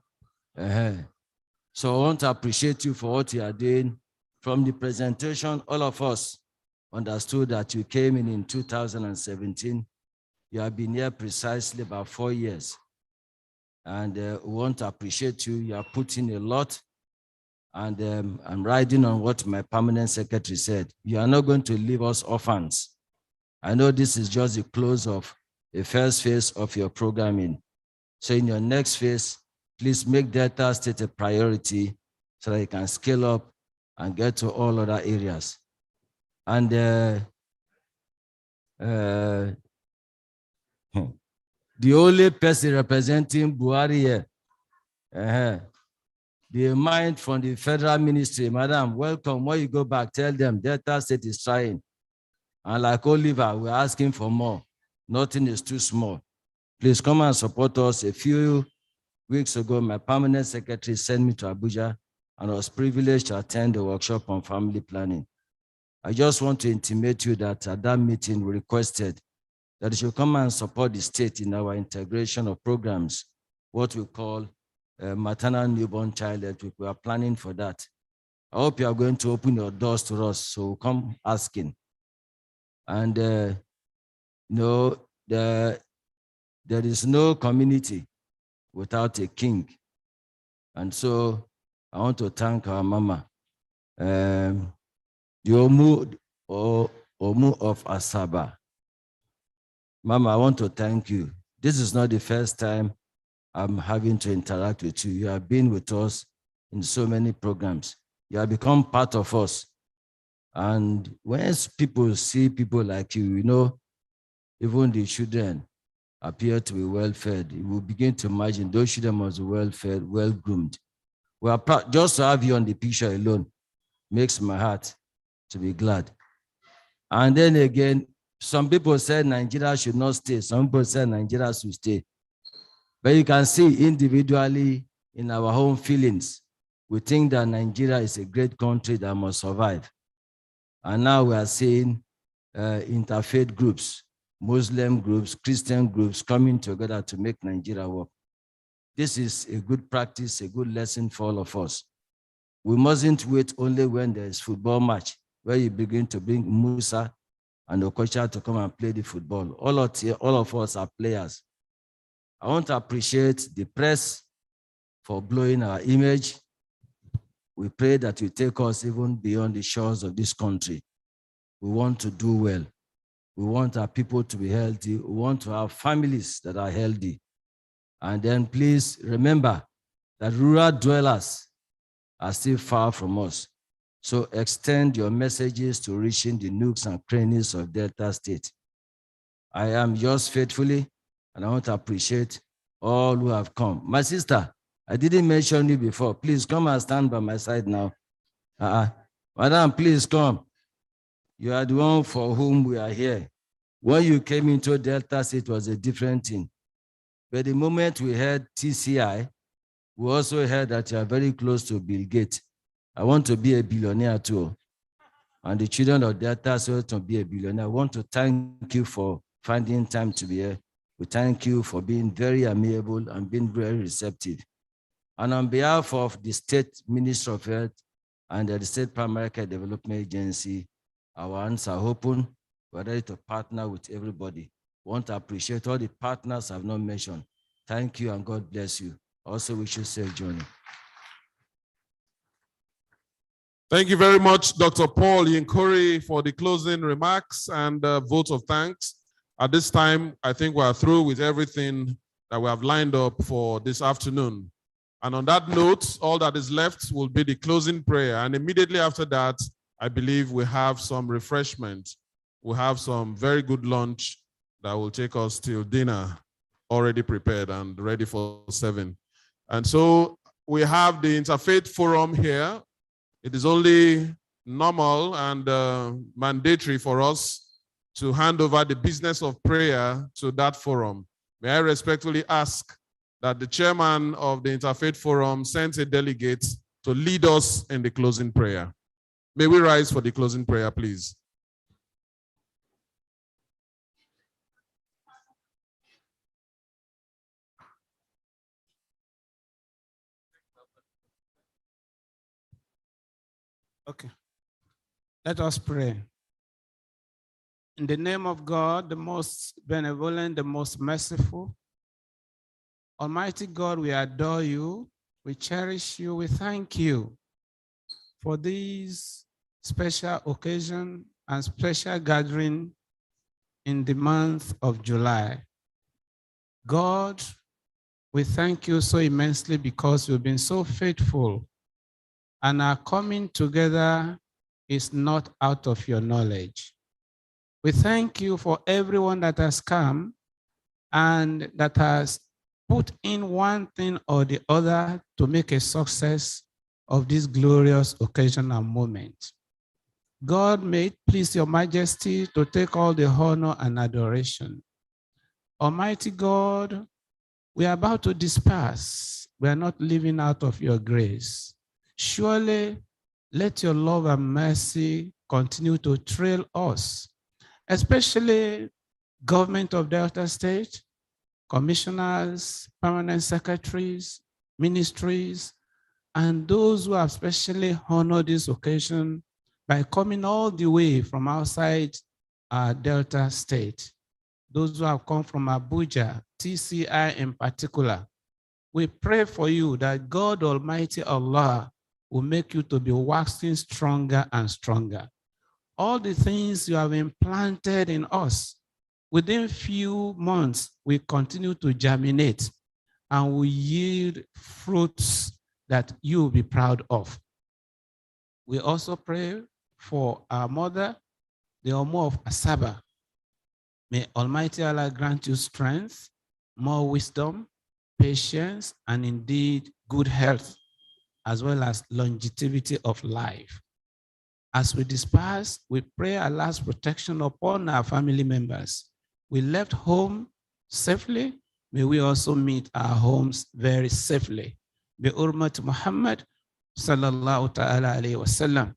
So I want to appreciate you for what you are doing. From the presentation, all of us understood that you came in 2017. You have been here precisely about 4 years. And we want to appreciate you. You are putting a lot. And I'm riding on what my permanent secretary said. You are not going to leave us orphans. I know this is just the close of the first phase of your programming. So in your next phase, please make Delta State a priority so that you can scale up and get to all other areas. And the only person representing Buhari here, the mind from the federal ministry, madam, welcome. When you go back, tell them Delta State is trying. And like Oliver, we're asking for more. Nothing is too small. Please come and support us. A few weeks ago, my permanent secretary sent me to Abuja and I was privileged to attend the workshop on family planning. I just want to intimate you that at that meeting, we requested that you should come and support the state in our integration of programs, what we call maternal newborn child health. We are planning for that. I hope you are going to open your doors to us, so come asking. And there is no community without a king. And so I want to thank our mama, the Omu of Asaba. Mama, I want to thank you. This is not the first time I'm having to interact with you. You have been with us in so many programs. You have become part of us. And when people see people like you, even the children appear to be well-fed. You will begin to imagine those children must be well-fed, well-groomed. We are proud. Just to have you on the picture alone makes my heart to be glad. And then again, some people said Nigeria should not stay. Some people said Nigeria should stay. But you can see individually in our own feelings, we think that Nigeria is a great country that must survive. And now we are seeing interfaith groups, Muslim groups, Christian groups coming together to make Nigeria work. This is a good practice, a good lesson for all of us. We mustn't wait only when there's football match, where you begin to bring Musa and Okocha to come and play the football. All of us are players. I want to appreciate the press for blowing our image. We pray that you take us even beyond the shores of this country. We want to do well. We want our people to be healthy. We want to have families that are healthy. And then please remember that rural dwellers are still far from us. So extend your messages to reaching the nooks and crannies of Delta State. I am yours faithfully, and I want to appreciate all who have come. My sister, I didn't mention you before. Please come and stand by my side now. Madam, please come. You are the one for whom we are here. When you came into Delta State, it was a different thing. But the moment we heard TCI, we also heard that you are very close to Bill Gates. I want to be a billionaire too. And the children of Delta State want to be a billionaire. I want to thank you for finding time to be here. We thank you for being very amiable and being very receptive. And on behalf of the State Ministry of Health and the State Primary Care Development Agency, our hands are open. We're ready to partner with everybody. We want to appreciate all the partners I've not mentioned. Thank you and God bless you. Also wish you a safe journey. Thank you very much, Dr. Paul Yinkori, for the closing remarks and vote of thanks. At this time, I think we are through with everything that we have lined up for this afternoon. And on that note, all that is left will be the closing prayer. And immediately after that, I believe we have some refreshment. We have some very good lunch that will take us till dinner, already prepared and ready for serving. And so we have the Interfaith Forum here. It is only normal and mandatory for us to hand over the business of prayer to that forum. May I respectfully ask that the chairman of the Interfaith Forum sends a delegate to lead us in the closing prayer. May we rise for the closing prayer, please. Okay. Let us pray. In the name of God, the most benevolent, the most merciful, Almighty God, we adore you, we cherish you, we thank you for this special occasion and special gathering in the month of July. God, we thank you so immensely because you've been so faithful, and our coming together is not out of your knowledge. We thank you for everyone that has come and that has put in one thing or the other to make a success of this glorious occasion and moment. God, may it please your majesty to take all the honor and adoration. Almighty God, we are about to disperse. We are not living out of your grace. Surely, let your love and mercy continue to trail us, especially government of Delta State, commissioners, permanent secretaries, ministries, and those who have specially honored this occasion by coming all the way from outside Delta State. Those who have come from Abuja, TCI in particular, we pray for you that God Almighty Allah will make you to be waxing stronger and stronger. All the things you have implanted in us, within few months, we continue to germinate and will yield fruits that you will be proud of. We also pray for our mother, the Omo of Asaba. May Almighty Allah grant you strength, more wisdom, patience, and indeed good health, as well as longevity of life. As we disperse, we pray Allah's protection upon our family members. We left home safely. May we also meet our homes very safely. Bi urmat Muhammad sallallahu ta'ala alayhi wa sallam.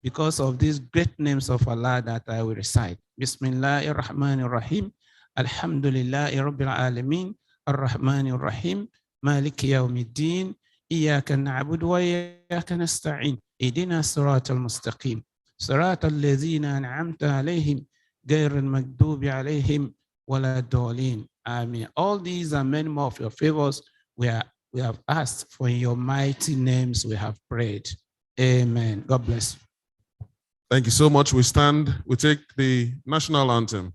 Because of these great names of Allah that I will recite. Bismillahir Rahmanir Rahim. Alhamdulillahi Rabbil Alameen. Ar-Rahmanir Rahim. Maliki Yawmiddin. Iyaka na'budu wa iyaka nasta'in. Idina siratal mustaqim. Siratal ladzina an'amta alayhim. Ghayril maghdubi alayhim wala dhalin. Amen. All these and many more of your favors we have asked, for in your mighty names we have prayed. Amen. God bless you. Thank you so much. We stand, we take the national anthem.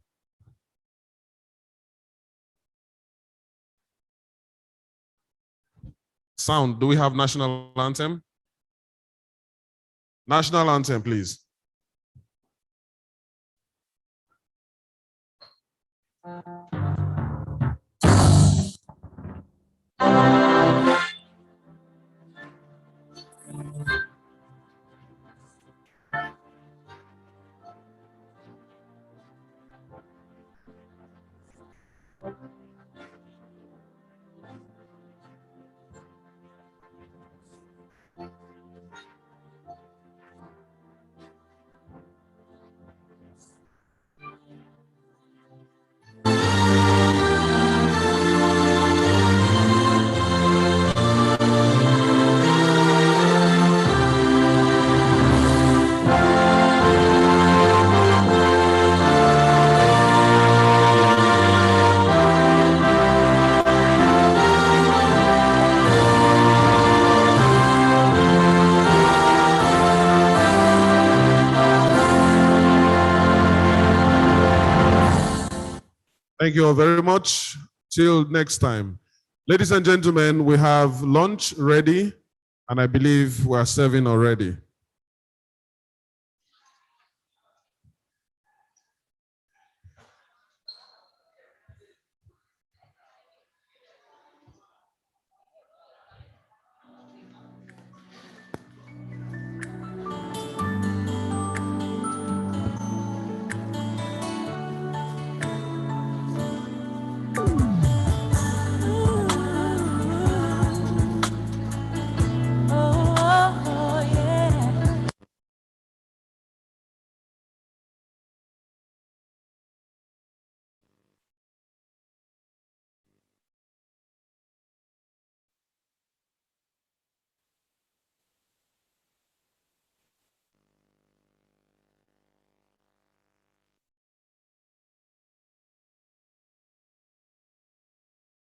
Sound, do we have national anthem? National anthem, please. Thank you all very much. Till next time. Ladies and gentlemen, we have lunch ready, and I believe we are serving already.